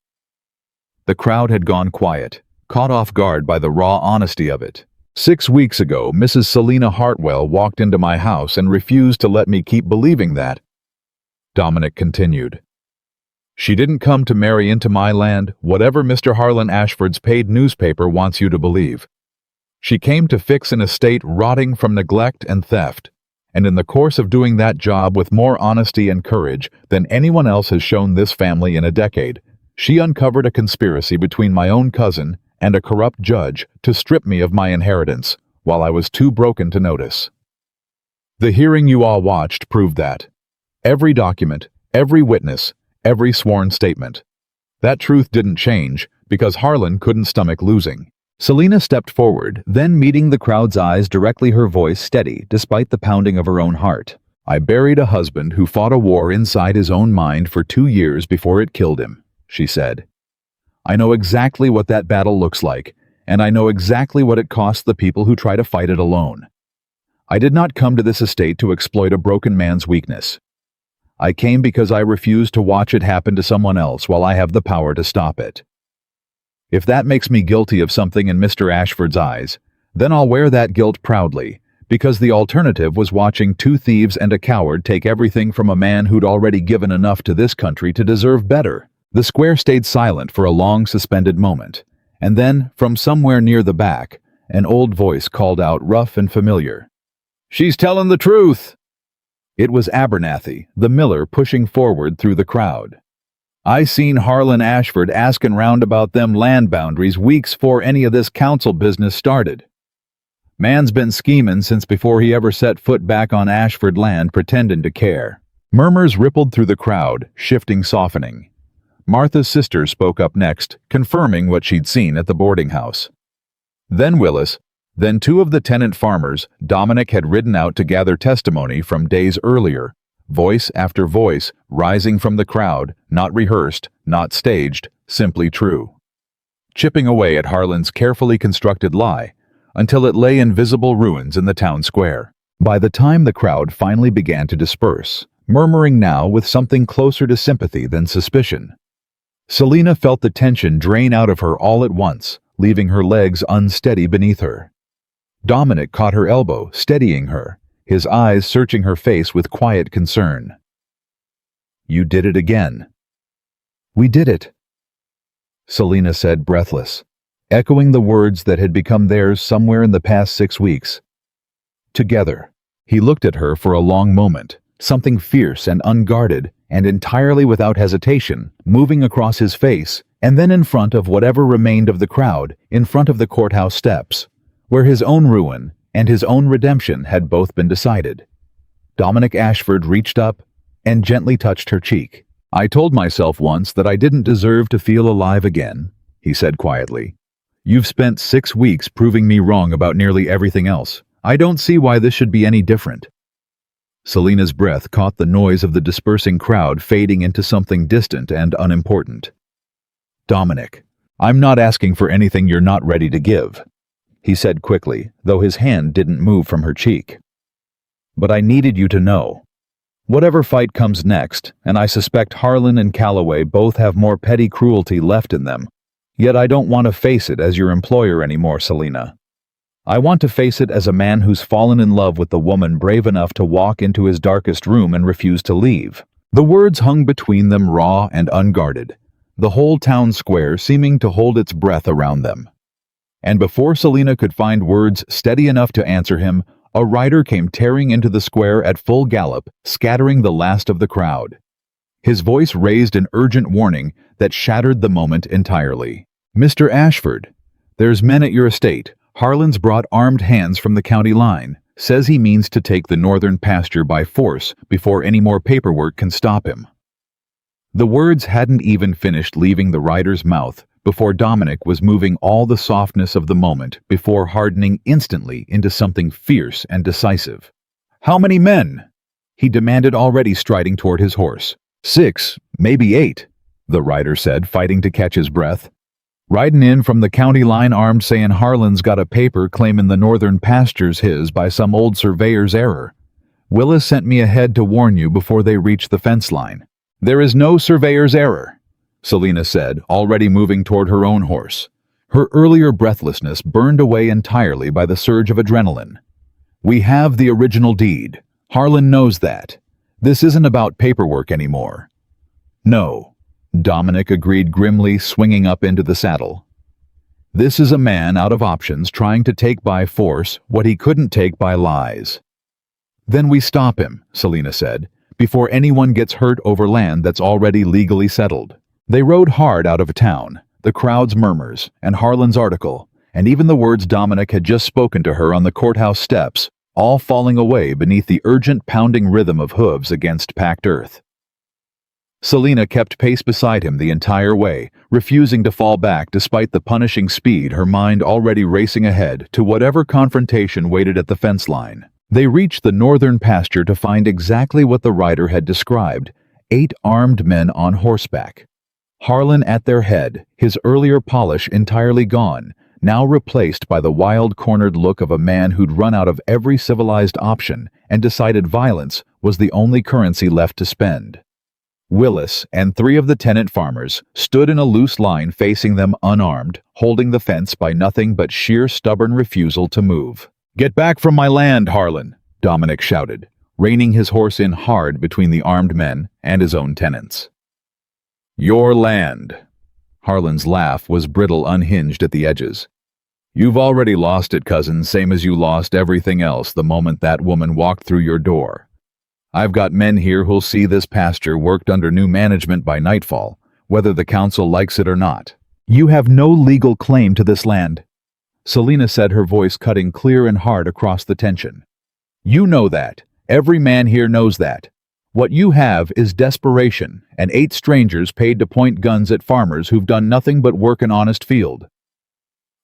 The crowd had gone quiet, caught off guard by the raw honesty of it. 6 weeks ago, Mrs. Selina Hartwell walked into my house and refused to let me keep believing that. Dominic continued. She didn't come to marry into my land, whatever Mr. Harlan Ashford's paid newspaper wants you to believe. She came to fix an estate rotting from neglect and theft, and in the course of doing that job with more honesty and courage than anyone else has shown this family in a decade, she uncovered a conspiracy between my own cousin and a corrupt judge to strip me of my inheritance, while I was too broken to notice. The hearing you all watched proved that. Every document, every witness, every sworn statement. That truth didn't change because Harlan couldn't stomach losing. Selina stepped forward, then meeting the crowd's eyes directly, her voice steady despite the pounding of her own heart. "I buried a husband who fought a war inside his own mind for 2 years before it killed him," she said. "I know exactly what that battle looks like, and I know exactly what it costs the people who try to fight it alone. I did not come to this estate to exploit a broken man's weakness. I came because I refuse to watch it happen to someone else while I have the power to stop it. If that makes me guilty of something in Mr. Ashford's eyes, then I'll wear that guilt proudly, because the alternative was watching 2 thieves and a coward take everything from a man who'd already given enough to this country to deserve better." The square stayed silent for a long suspended moment, and then, from somewhere near the back, an old voice called out, rough and familiar, "She's telling the truth!" It was Abernathy, the miller, pushing forward through the crowd. "I seen Harlan Ashford asking round about them land boundaries weeks 'fore any of this council business started. Man's been scheming since before he ever set foot back on Ashford land, pretending to care." Murmurs rippled through the crowd, shifting, softening. Martha's sister spoke up next, confirming what she'd seen at the boarding house. Then Willis, then 2 of the tenant farmers Dominic had ridden out to gather testimony from days earlier, voice after voice rising from the crowd, not rehearsed, not staged, simply true. Chipping away at Harlan's carefully constructed lie, until it lay in visible ruins in the town square. By the time the crowd finally began to disperse, murmuring now with something closer to sympathy than suspicion, Selina felt the tension drain out of her all at once, leaving her legs unsteady beneath her. Dominic caught her elbow, steadying her, his eyes searching her face with quiet concern. "You did it again." "We did it," Selina said, breathless, echoing the words that had become theirs somewhere in the past 6 weeks. "Together." He looked at her for a long moment, something fierce and unguarded, and entirely without hesitation, moving across his face, and then in front of whatever remained of the crowd, in front of the courthouse steps, where his own ruin and his own redemption had both been decided. Dominic Ashford reached up and gently touched her cheek. "I told myself once that I didn't deserve to feel alive again," he said quietly. "You've spent 6 weeks proving me wrong about nearly everything else. I don't see why this should be any different." Selina's breath caught the noise of the dispersing crowd fading into something distant and unimportant. "Dominic, I'm not asking for anything you're not ready to give," he said quickly, though his hand didn't move from her cheek. "But I needed you to know. Whatever fight comes next, and I suspect Harlan and Calloway both have more petty cruelty left in them, yet I don't want to face it as your employer anymore, Selina. I want to face it as a man who's fallen in love with the woman brave enough to walk into his darkest room and refuse to leave." The words hung between them raw and unguarded, the whole town square seeming to hold its breath around them. And before Selina could find words steady enough to answer him, a rider came tearing into the square at full gallop, scattering the last of the crowd. His voice raised an urgent warning that shattered the moment entirely. "Mr. Ashford, there's men at your estate. Harlan's brought armed hands from the county line. Says he means to take the northern pasture by force before any more paperwork can stop him." The words hadn't even finished leaving the rider's mouth before Dominic was moving all the softness of the moment before hardening instantly into something fierce and decisive. "How many men?" he demanded, already striding toward his horse. 6, maybe 8, the rider said, fighting to catch his breath. "Riding in from the county line armed, saying Harlan's got a paper claiming the northern pasture's his by some old surveyor's error. Willis sent me ahead to warn you before they reach the fence line." "There is no surveyor's error," Selina said, already moving toward her own horse. Her earlier breathlessness burned away entirely by the surge of adrenaline. "We have the original deed. Harlan knows that. This isn't about paperwork anymore." "No," Dominic agreed grimly, swinging up into the saddle. "This is a man out of options trying to take by force what he couldn't take by lies." "Then we stop him," Selina said, "before anyone gets hurt over land that's already legally settled." They rode hard out of town, the crowd's murmurs, and Harlan's article, and even the words Dominic had just spoken to her on the courthouse steps, all falling away beneath the urgent pounding rhythm of hooves against packed earth. Selina kept pace beside him the entire way, refusing to fall back despite the punishing speed, her mind already racing ahead to whatever confrontation waited at the fence line. They reached the northern pasture to find exactly what the rider had described: 8 armed men on horseback. Harlan at their head, his earlier polish entirely gone, now replaced by the wild, cornered look of a man who'd run out of every civilized option and decided violence was the only currency left to spend. Willis and 3 of the tenant farmers stood in a loose line facing them unarmed, holding the fence by nothing but sheer stubborn refusal to move. "Get back from my land, Harlan!" Dominic shouted, reining his horse in hard between the armed men and his own tenants. "Your land." Harlan's laugh was brittle, unhinged at the edges. "You've already lost it, cousin, same as you lost everything else the moment that woman walked through your door. I've got men here who'll see this pasture worked under new management by nightfall, whether the council likes it or not." "You have no legal claim to this land," Selina said, her voice cutting clear and hard across the tension. "You know that. Every man here knows that. What you have is desperation and 8 strangers paid to point guns at farmers who've done nothing but work an honest field."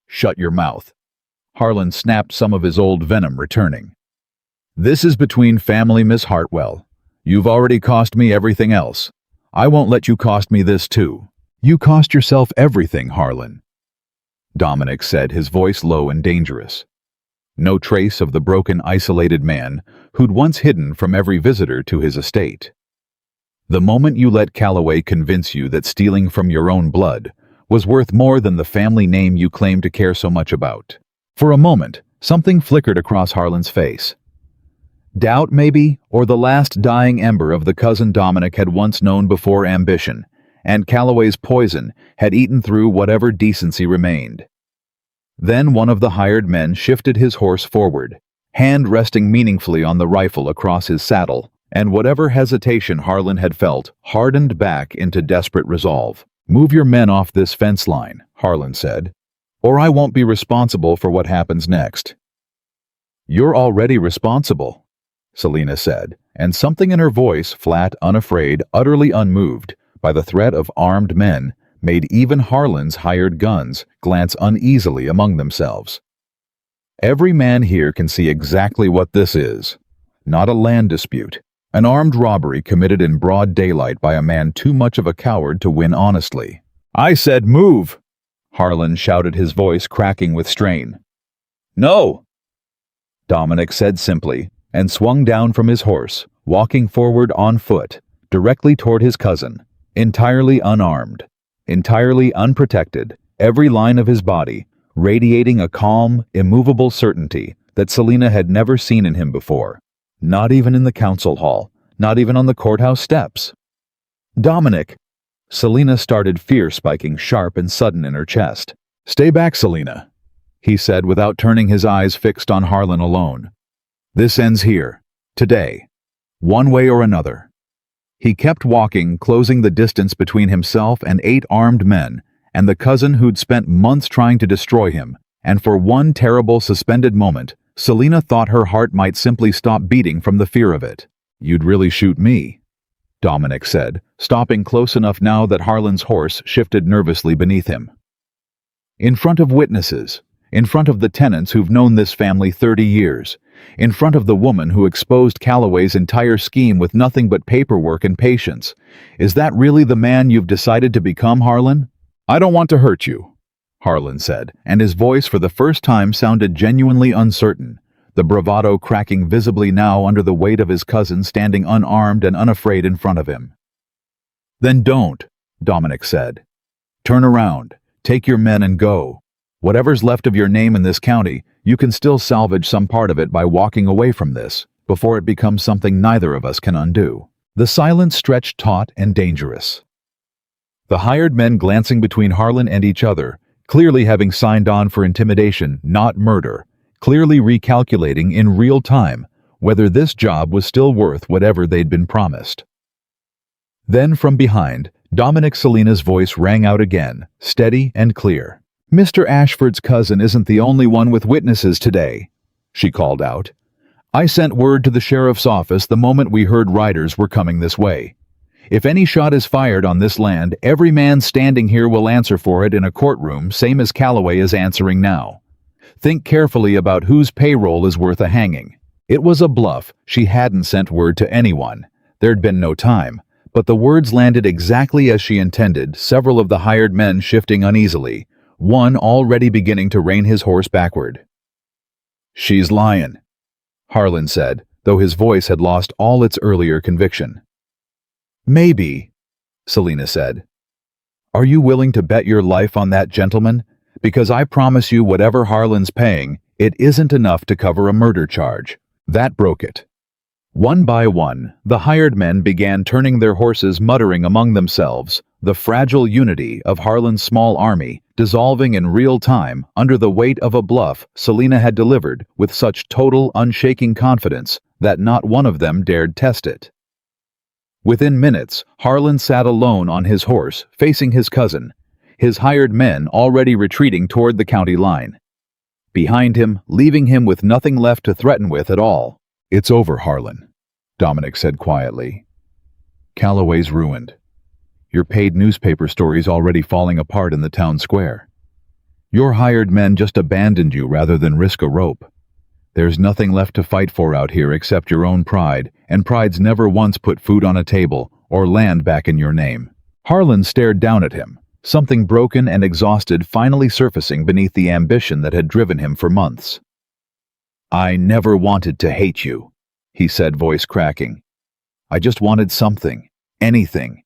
"Shut your mouth." Harlan snapped, some of his old venom returning. "This is between family, Miss Hartwell. You've already cost me everything else. I won't let you cost me this too." "You cost yourself everything, Harlan," Dominic said, his voice low and dangerous. No trace of the broken, isolated man who'd once hidden from every visitor to his estate. "The moment you let Calloway convince you that stealing from your own blood was worth more than the family name you claim to care so much about." For a moment, something flickered across Harlan's face. Doubt, maybe, or the last dying ember of the cousin Dominic had once known before ambition, and Calloway's poison had eaten through whatever decency remained. Then one of the hired men shifted his horse forward, hand resting meaningfully on the rifle across his saddle, and whatever hesitation Harlan had felt hardened back into desperate resolve. "Move your men off this fence line," Harlan said, "or I won't be responsible for what happens next." "You're already responsible," Selina said, and something in her voice, flat, unafraid, utterly unmoved by the threat of armed men, made even Harlan's hired guns glance uneasily among themselves. "Every man here can see exactly what this is. Not a land dispute. An armed robbery committed in broad daylight by a man too much of a coward to win honestly." "I said move!" Harlan shouted, his voice cracking with strain. "No!" Dominic said simply, and swung down from his horse, walking forward on foot, directly toward his cousin, entirely unarmed, entirely unprotected, every line of his body radiating a calm, immovable certainty that Selina had never seen in him before, not even in the council hall, not even on the courthouse steps. "Dominic!" Selina started, fear spiking sharp and sudden in her chest. "Stay back, Selina," he said without turning, his eyes fixed on Harlan alone. "This ends here, today, one way or another." He kept walking, closing the distance between himself and 8 armed men, and the cousin who'd spent months trying to destroy him, and for one terrible suspended moment, Selina thought her heart might simply stop beating from the fear of it. "You'd really shoot me," Dominic said, stopping close enough now that Harlan's horse shifted nervously beneath him. "In front of witnesses, in front of the tenants who've known this family 30 years, in front of the woman who exposed Calloway's entire scheme with nothing but paperwork and patience. Is that really the man you've decided to become, Harlan?" "I don't want to hurt you," Harlan said, and his voice for the first time sounded genuinely uncertain, the bravado cracking visibly now under the weight of his cousin standing unarmed and unafraid in front of him. "Then don't," Dominic said. "Turn around, take your men and go. Whatever's left of your name in this county, you can still salvage some part of it by walking away from this, before it becomes something neither of us can undo." The silence stretched taut and dangerous. The hired men glancing between Harlan and each other, clearly having signed on for intimidation, not murder, clearly recalculating in real time whether this job was still worth whatever they'd been promised. Then from behind, Dominic Selina's voice rang out again, steady and clear. "Mr. Ashford's cousin isn't the only one with witnesses today," she called out. "I sent word to the sheriff's office the moment we heard riders were coming this way. If any shot is fired on this land, every man standing here will answer for it in a courtroom, same as Calloway is answering now. Think carefully about whose payroll is worth a hanging. It was a bluff. She hadn't sent word to anyone. There'd been no time. But the words landed exactly as she intended, several of the hired men shifting uneasily, one already beginning to rein his horse backward. "She's lying," Harlan said, though his voice had lost all its earlier conviction. "Maybe," Selina said. "Are you willing to bet your life on that gentleman? Because I promise you whatever Harlan's paying, it isn't enough to cover a murder charge." That broke it. One by one, the hired men began turning their horses, muttering among themselves, the fragile unity of Harlan's small army dissolving in real time under the weight of a bluff Selina had delivered with such total, unshaking confidence that not one of them dared test it. Within minutes, Harlan sat alone on his horse, facing his cousin, his hired men already retreating toward the county line. Behind him, leaving him with nothing left to threaten with at all. "It's over, Harlan," Dominic said quietly. "Calloway's ruined. Your paid newspaper story's already falling apart in the town square. Your hired men just abandoned you rather than risk a rope. There's nothing left to fight for out here except your own pride, and pride's never once put food on a table or land back in your name." Harlan stared down at him, something broken and exhausted finally surfacing beneath the ambition that had driven him for months. "I never wanted to hate you," he said, voice cracking. "I just wanted something, anything.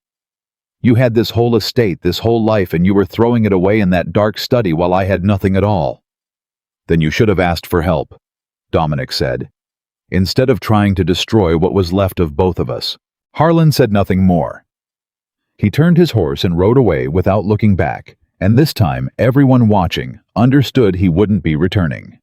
You had this whole estate, this whole life, and you were throwing it away in that dark study while I had nothing at all." "Then you should have asked for help," Dominic said. "Instead of trying to destroy what was left of both of us." Harlan said nothing more. He turned his horse and rode away without looking back, and this time everyone watching understood he wouldn't be returning.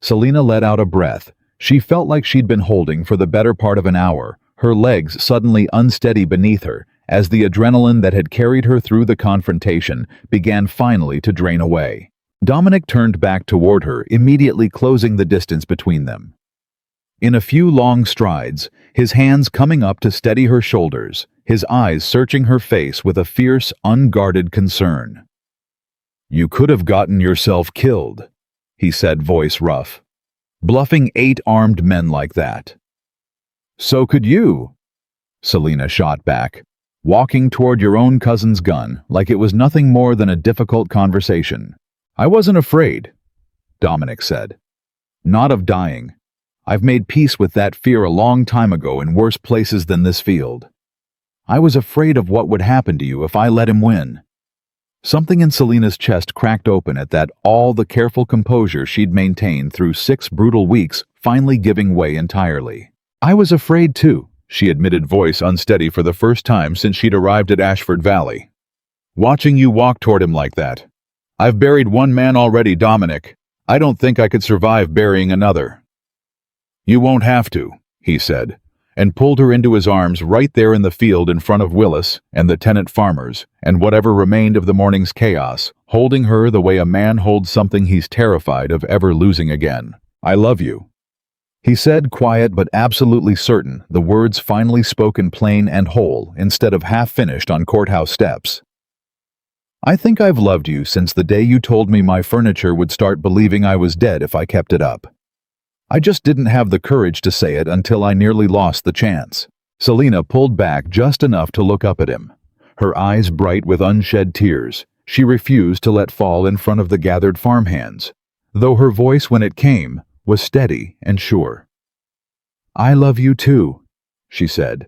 Selina let out a breath. She felt like she'd been holding for the better part of an hour, her legs suddenly unsteady beneath her, as the adrenaline that had carried her through the confrontation began finally to drain away. Dominic turned back toward her, immediately closing the distance between them. In a few long strides, his hands coming up to steady her shoulders, his eyes searching her face with a fierce, unguarded concern. "You could have gotten yourself killed," he said, voice rough. "Bluffing 8 armed men like that." "So could you," Selina shot back, walking toward your own cousin's gun like it was nothing more than a difficult conversation. "I wasn't afraid," Dominic said. "Not of dying. I've made peace with that fear a long time ago in worse places than this field. I was afraid of what would happen to you if I let him win." Something in Selina's chest cracked open at that, all the careful composure she'd maintained through 6 brutal weeks finally giving way entirely. "I was afraid too," she admitted, voice unsteady for the first time since she'd arrived at Ashford Valley. "Watching you walk toward him like that. I've buried 1 man already, Dominic. I don't think I could survive burying another." "You won't have to," he said, and pulled her into his arms right there in the field in front of Willis and the tenant farmers and whatever remained of the morning's chaos, holding her the way a man holds something he's terrified of ever losing again. "I love you," he said, quiet but absolutely certain, the words finally spoken plain and whole instead of half-finished on courthouse steps. "I think I've loved you since the day you told me my furniture would start believing I was dead if I kept it up. I just didn't have the courage to say it until I nearly lost the chance." Selina pulled back just enough to look up at him, her eyes bright with unshed tears. She refused to let fall in front of the gathered farmhands, though her voice when it came was steady and sure. "I love you too," she said.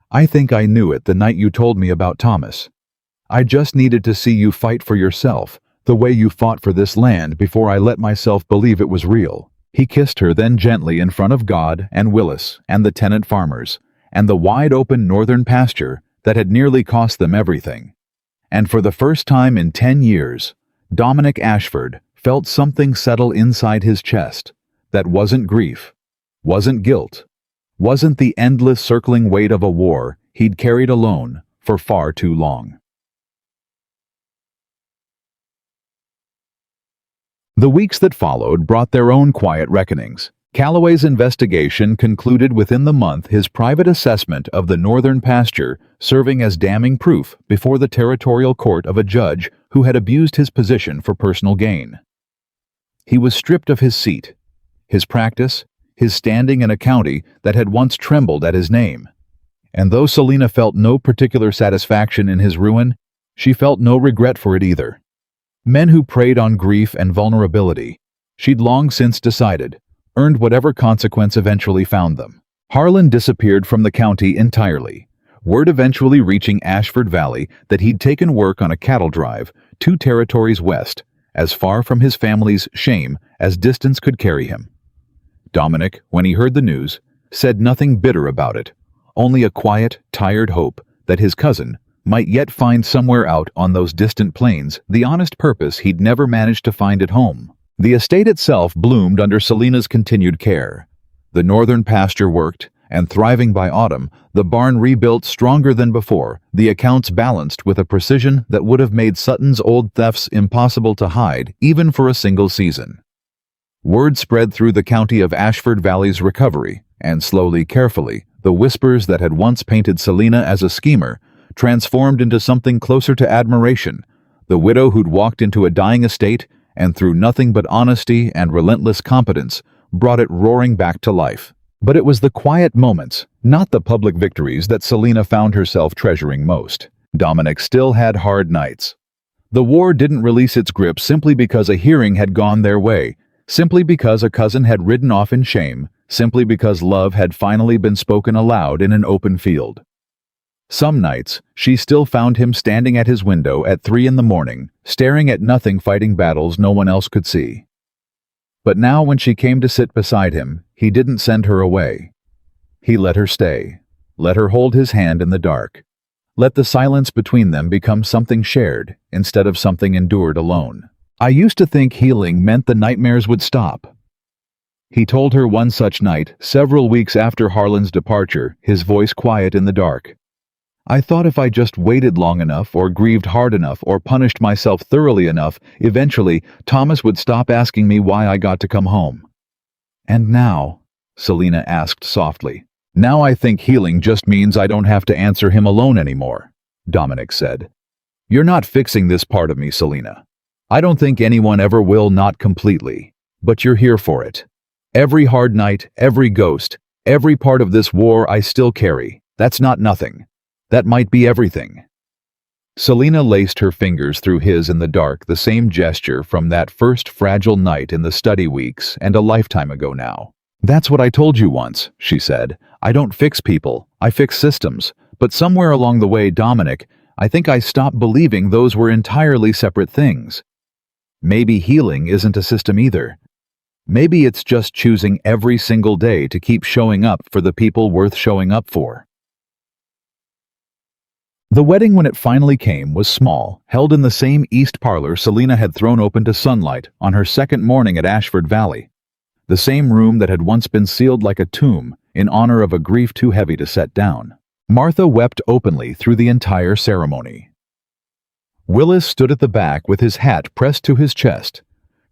"I think I knew it the night you told me about Thomas. I just needed to see you fight for yourself, the way you fought for this land before I let myself believe it was real." He kissed her then gently in front of God and Willis and the tenant farmers and the wide-open northern pasture that had nearly cost them everything. And for the first time in 10 years, Dominic Ashford felt something settle inside his chest that wasn't grief, wasn't guilt, wasn't the endless circling weight of a war he'd carried alone for far too long. The weeks that followed brought their own quiet reckonings. Calloway's investigation concluded within the month, his private assessment of the northern pasture serving as damning proof before the territorial court of a judge who had abused his position for personal gain. He was stripped of his seat, his practice, his standing in a county that had once trembled at his name. And though Selina felt no particular satisfaction in his ruin, she felt no regret for it either. Men who preyed on grief and vulnerability, she'd long since decided, earned whatever consequence eventually found them. Harlan disappeared from the county entirely, word eventually reaching Ashford Valley that he'd taken work on a cattle drive 2 territories west, as far from his family's shame as distance could carry him. Dominic, when he heard the news, said nothing bitter about it, only a quiet, tired hope that his cousin might yet find somewhere out on those distant plains the honest purpose he'd never managed to find at home. The estate itself bloomed under Selina's continued care. The northern pasture worked, and thriving by autumn, the barn rebuilt stronger than before, the accounts balanced with a precision that would have made Sutton's old thefts impossible to hide even for a single season. Word spread through the county of Ashford Valley's recovery, and slowly, carefully, the whispers that had once painted Selina as a schemer transformed into something closer to admiration, the widow who'd walked into a dying estate and through nothing but honesty and relentless competence brought it roaring back to life. But it was the quiet moments, not the public victories, that Selina found herself treasuring most. Dominic still had hard nights. The war didn't release its grip simply because a hearing had gone their way, simply because a cousin had ridden off in shame, simply because love had finally been spoken aloud in an open field. Some nights, she still found him standing at his window at 3 in the morning, staring at nothing, fighting battles no one else could see. But now when she came to sit beside him, he didn't send her away. He let her stay, let her hold his hand in the dark, let the silence between them become something shared instead of something endured alone. "I used to think healing meant the nightmares would stop," he told her one such night, several weeks after Harlan's departure, his voice quiet in the dark. "I thought if I just waited long enough, or grieved hard enough, or punished myself thoroughly enough, eventually Thomas would stop asking me why I got to come home." "And now?" Selina asked softly. "Now I think healing just means I don't have to answer him alone anymore," Dominic said. "You're not fixing this part of me, Selina. I don't think anyone ever will, not completely. But you're here for it. Every hard night, every ghost, every part of this war I still carry. That's not nothing. That might be everything." Selina laced her fingers through his in the dark, the same gesture from that first fragile night in the study weeks and a lifetime ago now. "That's what I told you once," she said. "I don't fix people, I fix systems. But somewhere along the way, Dominic, I think I stopped believing those were entirely separate things. Maybe healing isn't a system either. Maybe it's just choosing every single day to keep showing up for the people worth showing up for." The wedding, when it finally came, was small, held in the same east parlor Selina had thrown open to sunlight on her second morning at Ashford Valley. The same room that had once been sealed like a tomb in honor of a grief too heavy to set down. Martha wept openly through the entire ceremony. Willis stood at the back with his hat pressed to his chest,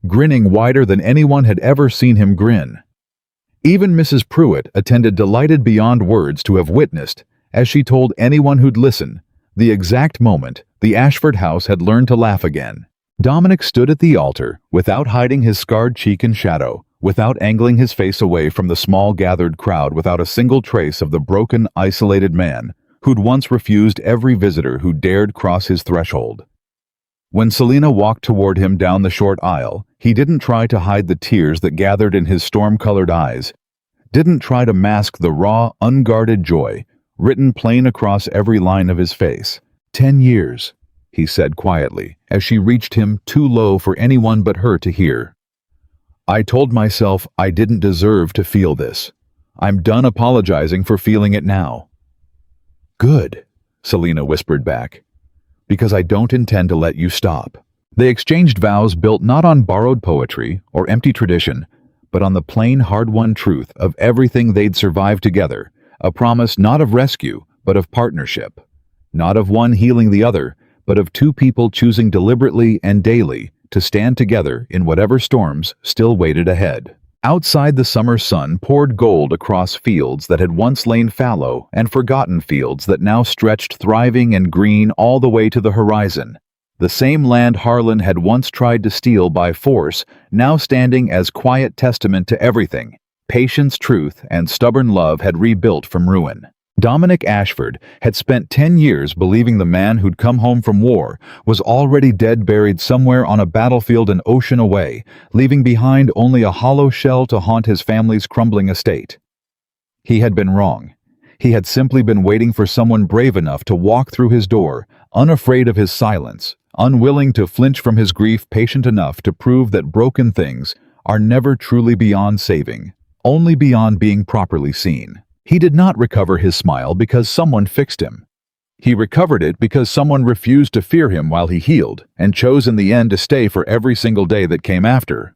grinning wider than anyone had ever seen him grin. Even Mrs. Pruitt attended, delighted beyond words to have witnessed, as she told anyone who'd listen, the exact moment the Ashford house had learned to laugh again. Dominic stood at the altar, without hiding his scarred cheek in shadow, without angling his face away from the small gathered crowd, without a single trace of the broken, isolated man who'd once refused every visitor who dared cross his threshold. When Selina walked toward him down the short aisle, he didn't try to hide the tears that gathered in his storm-colored eyes, didn't try to mask the raw, unguarded joy written plain across every line of his face. 10 years, he said quietly, as she reached him too low for anyone but her to hear. "I told myself I didn't deserve to feel this. I'm done apologizing for feeling it now." "Good," Selina whispered back, "because I don't intend to let you stop." They exchanged vows built not on borrowed poetry or empty tradition, but on the plain, hard-won truth of everything they'd survived together, a promise not of rescue, but of partnership, not of one healing the other, but of two people choosing deliberately and daily to stand together in whatever storms still waited ahead. Outside, the summer sun poured gold across fields that had once lain fallow and forgotten fields that now stretched thriving and green all the way to the horizon. The same land Harlan had once tried to steal by force, now standing as quiet testament to everything patience, truth, and stubborn love had rebuilt from ruin. Dominic Ashford had spent 10 years believing the man who'd come home from war was already dead, buried somewhere on a battlefield an ocean away, leaving behind only a hollow shell to haunt his family's crumbling estate. He had been wrong. He had simply been waiting for someone brave enough to walk through his door, unafraid of his silence, unwilling to flinch from his grief, patient enough to prove that broken things are never truly beyond saving, only beyond being properly seen. He did not recover his smile because someone fixed him. He recovered it because someone refused to fear him while he healed, and chose in the end to stay for every single day that came after.